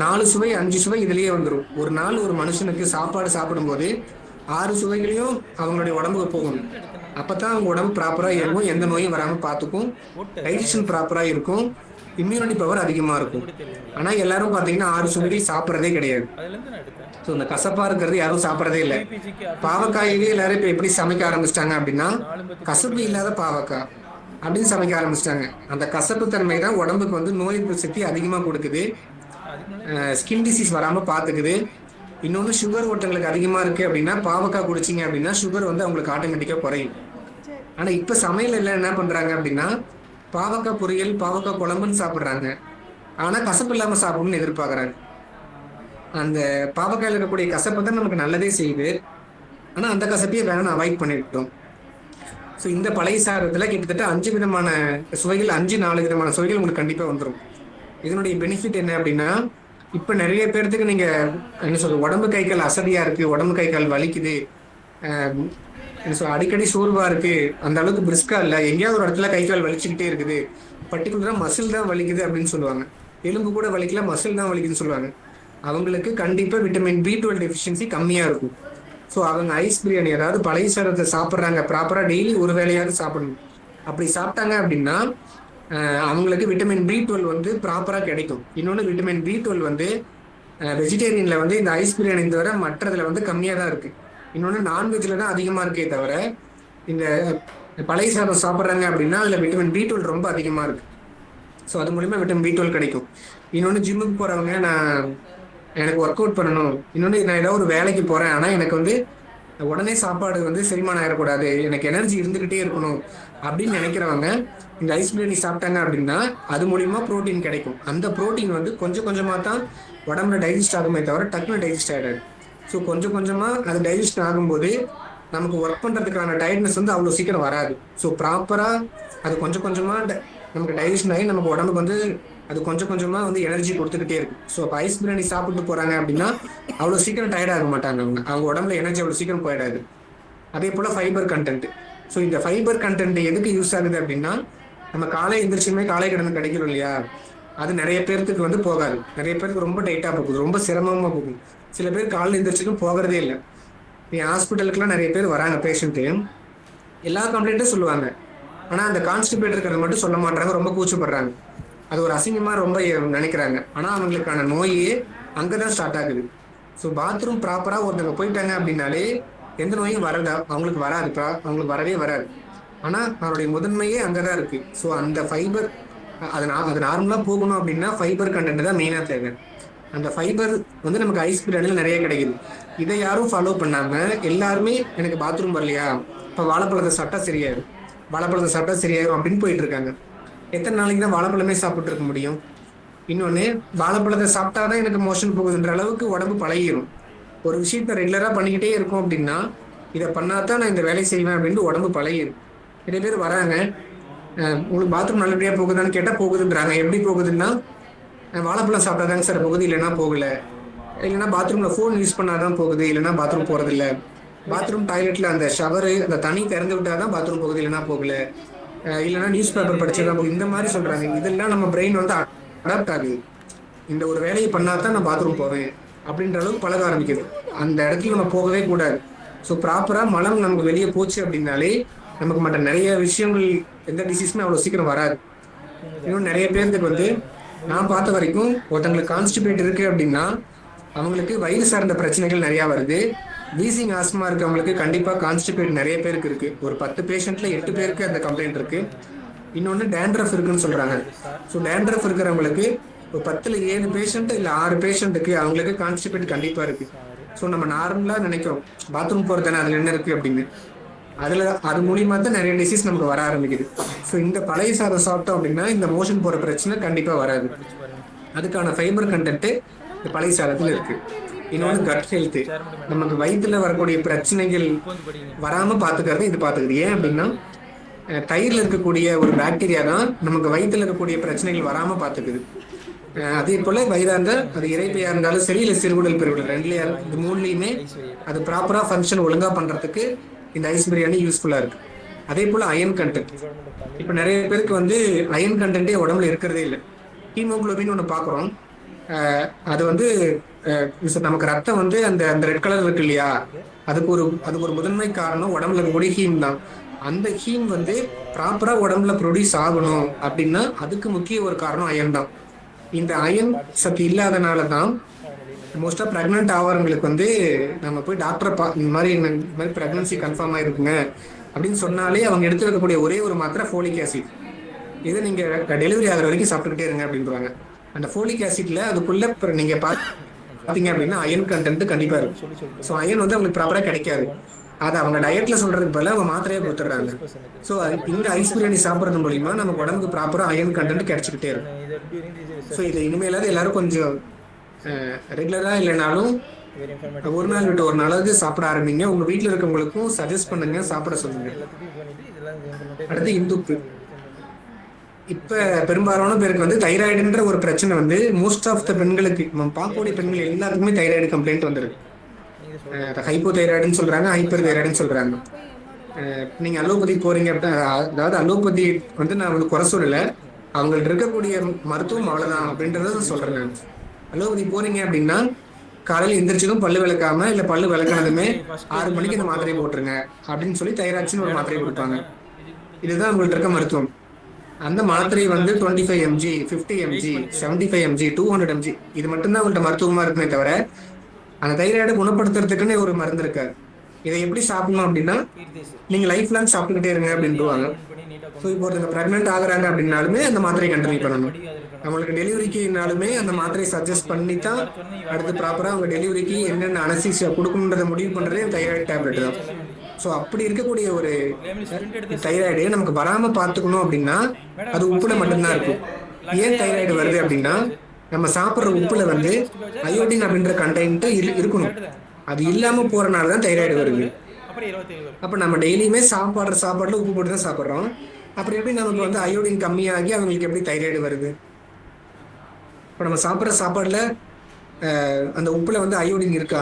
4 சுவை 5 சுவை இதுலேயே வந்துடும். ஒரு நாள் ஒரு மனுஷனுக்கு சாப்பாடு சாப்பிடும்போது 6 சுவைகளையும் அவங்களுடைய உடம்புக்கு போகணும். அப்போ தான் அவங்க உடம்பு ப்ராப்பராக இருக்கும், எந்த நோயும் வராமல் பார்த்துக்கும், டைஜஷன் ப்ராப்பராக இருக்கும், இம்யூனிட்டி பவர் அதிகமாக இருக்கும். ஆனால் எல்லாரும் பார்த்தீங்கன்னா 6 சுவைகள் சாப்பிட்றதே கிடையாது. ஸோ இந்த கசப்பாக இருக்கிறது யாரும் சாப்பிட்றதே இல்லை. பாவக்காயவே எல்லாரும் இப்போ எப்படி சமைக்க ஆரம்பிச்சிட்டாங்க அப்படின்னா, கசப்பு இல்லாத பாவக்காய் அப்படின்னு சமைக்க ஆரம்பிச்சிட்டாங்க. அந்த கசப்பு தன்மை தான் உடம்புக்கு வந்து நோய் எதிர்ப்பு சக்தி அதிகமாக கொடுக்குது, ஸ்கின் டிசீஸ் வராமல் பார்த்துக்குது. இன்னொன்று சுகர் ஓட்டங்களுக்கு அதிகமாக இருக்குது அப்படின்னா பாவக்காய் குடிச்சிங்க அப்படின்னா சுகர் வந்து அவங்களுக்கு ஆட்டோமேட்டிக்காக குறையும். ஆனால் இப்போ சமையல் எல்லாம் என்ன பண்ணுறாங்க அப்படின்னா, பாவக்காய் பொரியல் பாவக்காய் குழம்புன்னு சாப்பிட்றாங்க, ஆனால் கசப்பு இல்லாமல் சாப்பிடணும்னு எதிர்பார்க்குறாங்க. அந்த பாவக்காயில் இருக்கக்கூடிய கசப்பு தான் நமக்கு நல்லதே செய்யுது, ஆனால் அந்த கசப்பையே வேணும்னு அவாய்ட் பண்ணிட்டோம். ஸோ இந்த பழைய சாதத்தில் கிட்டத்தட்ட 5 விதமான சுவைகள், 4 விதமான சுவைகள் உங்களுக்கு கண்டிப்பாக வந்துடும். இதனுடைய பெனிஃபிட் என்ன அப்படின்னா, இப்போ நிறைய பேர்த்துக்கு நீங்கள் என்ன சொல்றது, உடம்பு கை கால் அசதியாக இருக்குது, உடம்பு கை கால் வலிக்குது, என்ன சொல்ற அடிக்கடி சோர்வாக இருக்குது, அந்த அளவுக்கு பிரிஸ்காக இல்லை, எங்கேயாவது ஒரு இடத்துல கை கால் வலிச்சுக்கிட்டே இருக்குது, பர்டிகுலராக மசில் தான் வலிக்குது அப்படின்னு சொல்லுவாங்க, எலும்பு கூட வலிக்கல மசில் தான் வலிக்குதுன்னு சொல்லுவாங்க. அவங்களுக்கு கண்டிப்பாக விட்டமின் B12 டெஃபிஷியன்சி கம்மியாக இருக்கும். ஸோ அவங்க ஐஸ் பிரியாணி, அதாவது பழைய சாதத்தை சாப்பிட்றாங்க, ப்ராப்பராக டெய்லி ஒரு வேளையாவது சாப்பிடணும். அப்படி சாப்பிட்டாங்க அப்படின்னா அவங்களுக்கு விட்டமின் B12 வந்து ப்ராப்பராக கிடைக்கும். இன்னொன்று விட்டமின் B12 வந்து வெஜிடேரியனில் வந்து இந்த ஐஸ் பிரியாணி தவிர மற்றதில் வந்து கம்மியாக தான் இருக்குது. இன்னொன்று நான்வெஜ்ஜில் தான் அதிகமாக இருக்கே தவிர, இந்த பழைய சாதம் சாப்பிட்றாங்க அப்படின்னா அதில் விட்டமின் B12 ரொம்ப அதிகமாக இருக்குது. ஸோ அது மூலிமா விட்டமின் B12 கிடைக்கும். இன்னொன்று ஜிம்முக்கு போகிறவங்க, எனக்கு ஒர்க் அவுட் பண்ணணும், இன்னொன்று நான் ஏதாவது ஒரு வேலைக்கு போகிறேன், ஆனால் எனக்கு வந்து உடனே சாப்பாடு வந்து செரிமானம் ஆகிடக்கூடாது, எனக்கு எனர்ஜி இருந்துக்கிட்டே இருக்கணும் அப்படின்னு நினைக்கிறவங்க இந்த ஐஸ் பிரியாணி சாப்பிட்டாங்க அப்படின்னா அது மூலிமா ப்ரோட்டீன் கிடைக்கும். அந்த ப்ரோட்டீன் வந்து கொஞ்சம் கொஞ்சமாக தான் உடம்புல டைஜஸ்ட் ஆகுமே தவிர டக்குன்னு டைஜஸ்ட் ஆகிடாது. ஸோ கொஞ்சம் கொஞ்சமாக அது டைஜஸ்ட் ஆகும்போது நமக்கு ஒர்க் பண்ணுறதுக்கான டயர்ட்னஸ் வந்து அவ்வளோ சீக்கிரம் வராது. ஸோ ப்ராப்பராக அது கொஞ்சம் கொஞ்சமாக நமக்கு டைஜஷன் ஆகி நமக்கு உடம்புக்கு வந்து அது கொஞ்சம் கொஞ்சமாக வந்து எனர்ஜி கொடுத்துக்கிட்டே இருக்கு. ஸோ இப்போ ஐஸ் பிரியாணி சாப்பிட்டு போகிறாங்க அப்படின்னா அவ்வளோ சீக்கிரம் டயர்ட் ஆக மாட்டாங்க, அவங்க உடம்புல எனர்ஜி அவ்வளோ சீக்கிரம் போயிடாது. அதே போல் ஃபைபர் கண்டென்ட். ஸோ இந்த ஃபைபர் கண்டென்ட் எதுக்கு யூஸ் ஆகுது அப்படின்னா, நம்ம காலை எந்திரிச்சுமே காலை கிடந்து கிடைக்கிறோம் இல்லையா, அது நிறைய பேர்த்துக்கு வந்து போகாது. நிறைய பேருக்கு ரொம்ப டைட்டாக போகுது, ரொம்ப சிரமமாக போகும். சில பேர் காலையில் எந்திரிச்சுக்கும் போகிறதே இல்லை. என் ஹாஸ்பிட்டலுக்குலாம் நிறைய பேர் வராங்க பேஷண்ட்டு, எல்லா கம்ப்ளைண்ட்டும் சொல்லுவாங்க, ஆனால் அந்த கான்ஸ்டிபேட் இருக்கிறத மட்டும் சொல்ல மாட்டாங்க, ரொம்ப கூச்சப்படுறாங்க, அது ஒரு அசிங்கமாக ரொம்ப நினைக்கிறாங்க. ஆனால் அவங்களுக்கான நோயே அங்கே தான் ஸ்டார்ட் ஆகுது. ஸோ பாத்ரூம் ப்ராப்பராக ஒருத்தவங்க போயிட்டாங்க அப்படின்னாலே எந்த நோயும் வரதா அவங்களுக்கு வராது, அவங்களுக்கு வரவே வராது. ஆனால் அவருடைய முதன்மையே அங்கே தான் இருக்குது. ஸோ அந்த ஃபைபர் அது நார்மலாக போகணும் அப்படின்னா ஃபைபர் கண்டென்ட் தான் மெயினாக தேவை. அந்த ஃபைபர் வந்து நமக்கு ஐஸ் பிரியாணியில் நிறைய கிடைக்குது. இதை யாரும் ஃபாலோ பண்ணாமல் எல்லாருமே எனக்கு பாத்ரூம் வரலையா, இப்போ வாழைப்பழத்தை சாப்பிட்டா சரியாயிடும், வாழைப்பழத்தை சாப்பிட்டா சரியாயிடும் அப்படின்னு போயிட்டு இருக்காங்க. எத்தனை நாளைக்கு தான் வாழைப்பழமே சாப்பிட்டு இருக்க முடியும்? இன்னொன்று, வாழைப்பழத்தை சாப்பிட்டா தான் எனக்கு மோஷன் போகுதுன்ற அளவுக்கு உடம்பு பழகிடும். ஒரு விஷயத்த ரெகுலராக பண்ணிக்கிட்டே இருக்கும் அப்படின்னா, இதை பண்ணாதான் நான் இந்த வேலையை செய்வேன் அப்படின்ட்டு உடம்பு பழகிடும். நிறைய பேர் வராங்க, உங்களுக்கு பாத்ரூம் நல்லபடியாக போகுதான்னு கேட்டால் போகுதுன்றாங்க. எப்படி போகுதுன்னா, வாழைப்பழம் சாப்பிட்டாதாங்க சார் போகுது, இல்லைன்னா போகலை, இல்லைன்னா பாத்ரூமில் ஃபோன் யூஸ் பண்ணாதான் போகுது, இல்லைன்னா பாத்ரூம் போகிறதில்ல, பாத்ரூம் டாய்லெட்டில் அந்த ஷவரு அந்த தண்ணி திறந்து விட்டால் தான் பாத்ரூம் போகுது, இல்லைன்னா போகலை, இல்லைன்னா நியூஸ் பேப்பர் படிச்சதான் போகுது, இந்த மாதிரி சொல்கிறாங்க. இதெல்லாம் நம்ம பிரெயின் வந்து அடாப்ட் ஆகுது. இந்த ஒரு வேலையை பண்ணால் தான் நான் பாத்ரூம் போவேன் அப்படின்ற அளவுக்கு பழக ஆரம்பிக்குது. அந்த இடத்துல நம்ம போகவே கூடாது. ஸோ ப்ராப்பராக மலம் நமக்கு வெளியே போச்சு அப்படின்னாலே நமக்கு மற்ற நிறைய விஷயங்கள், எந்த டிசீஸுமே அவ்வளோ சீக்கிரம் வராது. இன்னும் நிறைய பேருக்கு வந்து நான் பார்த்த வரைக்கும் ஒருத்தங்களுக்கு கான்ஸ்டிபேட் இருக்குது அப்படின்னா அவங்களுக்கு வயிறு சார்ந்த பிரச்சனைகள் நிறையா வருது. வீசிங் ஆஸ்மா இருக்கவங்களுக்கு கண்டிப்பாக கான்ஸ்டிபேட் நிறைய பேருக்கு இருக்குது. ஒரு 10 பேஷண்ட்டில் 8 பேருக்கு அந்த கம்ப்ளைண்ட் இருக்குது. இன்னொன்று டேண்ட்ரஃப் இருக்குன்னு சொல்கிறாங்க. ஸோ டேண்ட்ரஃப் இருக்கிறவங்களுக்கு ஒரு 10ல் 7 பேஷண்ட் இல்லை 6 பேஷண்ட்டுக்கு அவங்களுக்கு கான்ஸ்டிபேட் கண்டிப்பாக இருக்குது. ஸோ நம்ம நார்மலாக நினைக்கிறோம் பாத்ரூம் போகிறதானே அதில் என்ன இருக்குது அப்படின்னு, அது மூலியமாக தான் நிறைய டிசீஸ் நமக்கு வர ஆரம்பிக்குது. ஸோ இந்த பழைய சாதம் சாப்பிட்டோம் அப்படின்னா இந்த மோஷன் போகிற பிரச்சனை கண்டிப்பாக வராது. அதுக்கான ஃபைபர் கண்டென்ட்டு இந்த பழைய சாதத்தில் இருக்குது. இன்னொன்று கட் ஹெல்த்து, நமக்கு வயிற்றில் வரக்கூடிய பிரச்சனைகள் வராமல் பார்த்துக்கிறது இது பார்த்துக்குது. ஏன் அப்படின்னா தயிரில் இருக்கக்கூடிய ஒரு பாக்டீரியா தான் நமக்கு வயிற்றில் இருக்கக்கூடிய பிரச்சனைகள் வராமல் பார்த்துக்குது. அதே போல வயிறாந்த அது இறைப்பையா இருந்தாலும் சரி, இல்லை சிறுகுடல் பெருகுடல் ரெண்டுலையா இது மூணுலையுமே அது ப்ராப்பரா ஃபங்க்ஷன் ஒழுங்கா பண்றதுக்கு இந்த ஐஸ் பிரியாணி யூஸ்ஃபுல்லா இருக்கு. அதே போல அயன் கண்டென்ட். இப்ப நிறைய பேருக்கு வந்து அயன் கண்டென்ட்டே உடம்புல இருக்கிறதே இல்லை. ஹீமோகுளோபின் ஒன்று பார்க்குறோம். அது வந்து நமக்கு ரத்தம் வந்து அந்த அந்த ரெட் கலர் இருக்கு இல்லையா, அதுக்கு ஒரு முதன்மை காரணம் உடம்புல இருக்கக்கூடிய ஹீம் தான். அந்த ஹீம் வந்து ப்ராப்பரா உடம்புல ப்ரொடியூஸ் ஆகணும் அப்படின்னா அதுக்கு முக்கிய ஒரு காரணம் அயன் தான். இந்த அயன் சக்தி இல்லாதனால தான் மோஸ்டா பிரெக்னென்ட் ஆகிறவங்களுக்கு வந்து நம்ம போய் டாக்டரை இந்த மாதிரி பிரெக்னன்சி கன்ஃபார்ம் ஆயிருக்குங்க அப்படின்னு சொன்னாலே அவங்க எடுத்து வைக்கக்கூடிய ஒரே ஒரு மாத்திரை ஃபோலிக் ஆசிட். இதை நீங்க டெலிவரி ஆகிற வரைக்கும் சாப்பிட்டுக்கிட்டே இருங்க அப்படின்றாங்க. அந்த ஃபோலிக் ஆசிட்ல அதுக்குள்ள நீங்க பாத்தீங்க அப்படின்னா அயன் கண்டென்ட் கண்டிப்பா இருக்கும். ஸோ அயன் வந்து அவங்களுக்கு ப்ராப்பரா கிடைக்காது. அதை அவங்க டயட்ல சொல்றதுக்கு பதிலாக அவங்க மாத்திரையே கொடுத்துட்றாங்க. ஸோ இந்த ஐஸ் பிரியாணி சாப்பிட்றது மூலியமா நமக்கு உடம்புக்கு ப்ராப்பரா அயன் கண்டென்ட் கிடைச்சிக்கிட்டே இருக்கும். ஸோ இதை இனிமேலாவது எல்லாரும் கொஞ்சம் ரெகுலரா இல்லைனாலும் ஒரு நாள் விட்டு ஒரு நாளாவது சாப்பிட ஆரம்பிங்க. உங்க வீட்டில் இருக்கவங்களுக்கும் சஜஸ்ட் பண்ணுங்க, சாப்பிட சொல்லுங்க. அடுத்து இந்துப்பு. இப்ப பெரும்பாலான பேருக்கு வந்து தைராய்டுன்ற ஒரு பிரச்சனை வந்து மோஸ்ட் ஆஃப் த பெண்களுக்கு, நம்ம பார்க்கக்கூடிய பெண்கள் எல்லாத்துக்குமே தைராய்டு கம்ப்ளைண்ட் வந்துருக்கு. ஹைப்போ தைராய்டுன்னு சொல்றாங்க, ஹைப்பர் தைராய்டுன்னு சொல்றாங்க. நீங்க அலோபதி போறீங்க அப்படின்னா, அதாவது அலோபதி வந்து நான் வந்து குறை சொல்லல, அவங்கள்ட்ட இருக்கக்கூடிய மருத்துவம் அவ்வளவுதான் அப்படின்றத சொல்றேன் நான். அலோபதி போறீங்க அப்படின்னா காலையில் எந்திரிச்சதும் பல்லு விளக்காம இல்லை பல்லு விளக்கானதுமே 6 மணிக்கு இந்த மாத்திரையை போட்டுருங்க அப்படின்னு சொல்லி தைராக்சின் ஒரு மாத்திரையை கொடுப்பாங்க. இதுதான் உங்கள்ட்ட இருக்க மருத்துவம். அந்த மாத்திரை வந்து 25 mg, 50 mg, 75 mg, 200 mg இது மட்டும்தான் உங்கள்ட்ட மருத்துவமா இருக்குமே தவிர அந்த தைராய்டை குணப்படுத்துறதுக்குன்னு ஒரு மருந்து இருக்காது. இதை எப்படி சாப்பிடணும் அப்படின்னா நீங்க லைஃப் லாங் சாப்பிட்டுக்கிட்டே இருங்க அப்படின்ட்டுவாங்க. ஸோ இப்போ ஒருத்தங்க ப்ரெக்னென்ட் ஆகுறாங்க அப்படின்னாலுமே அந்த மாத்திரையை கண்டினியூ பண்ணணும். நம்மளுக்கு டெலிவரிக்குனாலுமே அந்த மாத்திரையை சஜஸ்ட் பண்ணி தான் அடுத்து ப்ராப்பராக அவங்க டெலிவரிக்கு என்னென்ன அனஸ்தீசியா கொடுக்கணுன்றதை முடிவு பண்ணுறதே தைராய்டு டேப்லெட் தான். ஸோ அப்படி இருக்கக்கூடிய ஒரு தைராய்டு நமக்கு வராமல் பார்த்துக்கணும் அப்படின்னா அது உப்புல மட்டும்தான் இருக்கும். ஏன் தைராய்டு வருது அப்படின்னா நம்ம சாப்பிட்ற உப்புல வந்து அயோடின் அப்படின்ற கண்டென்ட் இருக்கணும். அது இல்லாம போறனால தான் தைராய்டு வருது. அப்ப நம்ம டெய்லியுமே சாப்பாடுல உப்பு போட்டு தான் சாப்பிட்றோம். அப்புறம் எப்படி நமக்கு வந்து அயோடின் கம்மியாகி அவங்களுக்கு எப்படி தைராய்டு வருது? இப்போ நம்ம சாப்பிட்ற சாப்பாடுல அந்த உப்புல வந்து அயோடின் இருக்கா?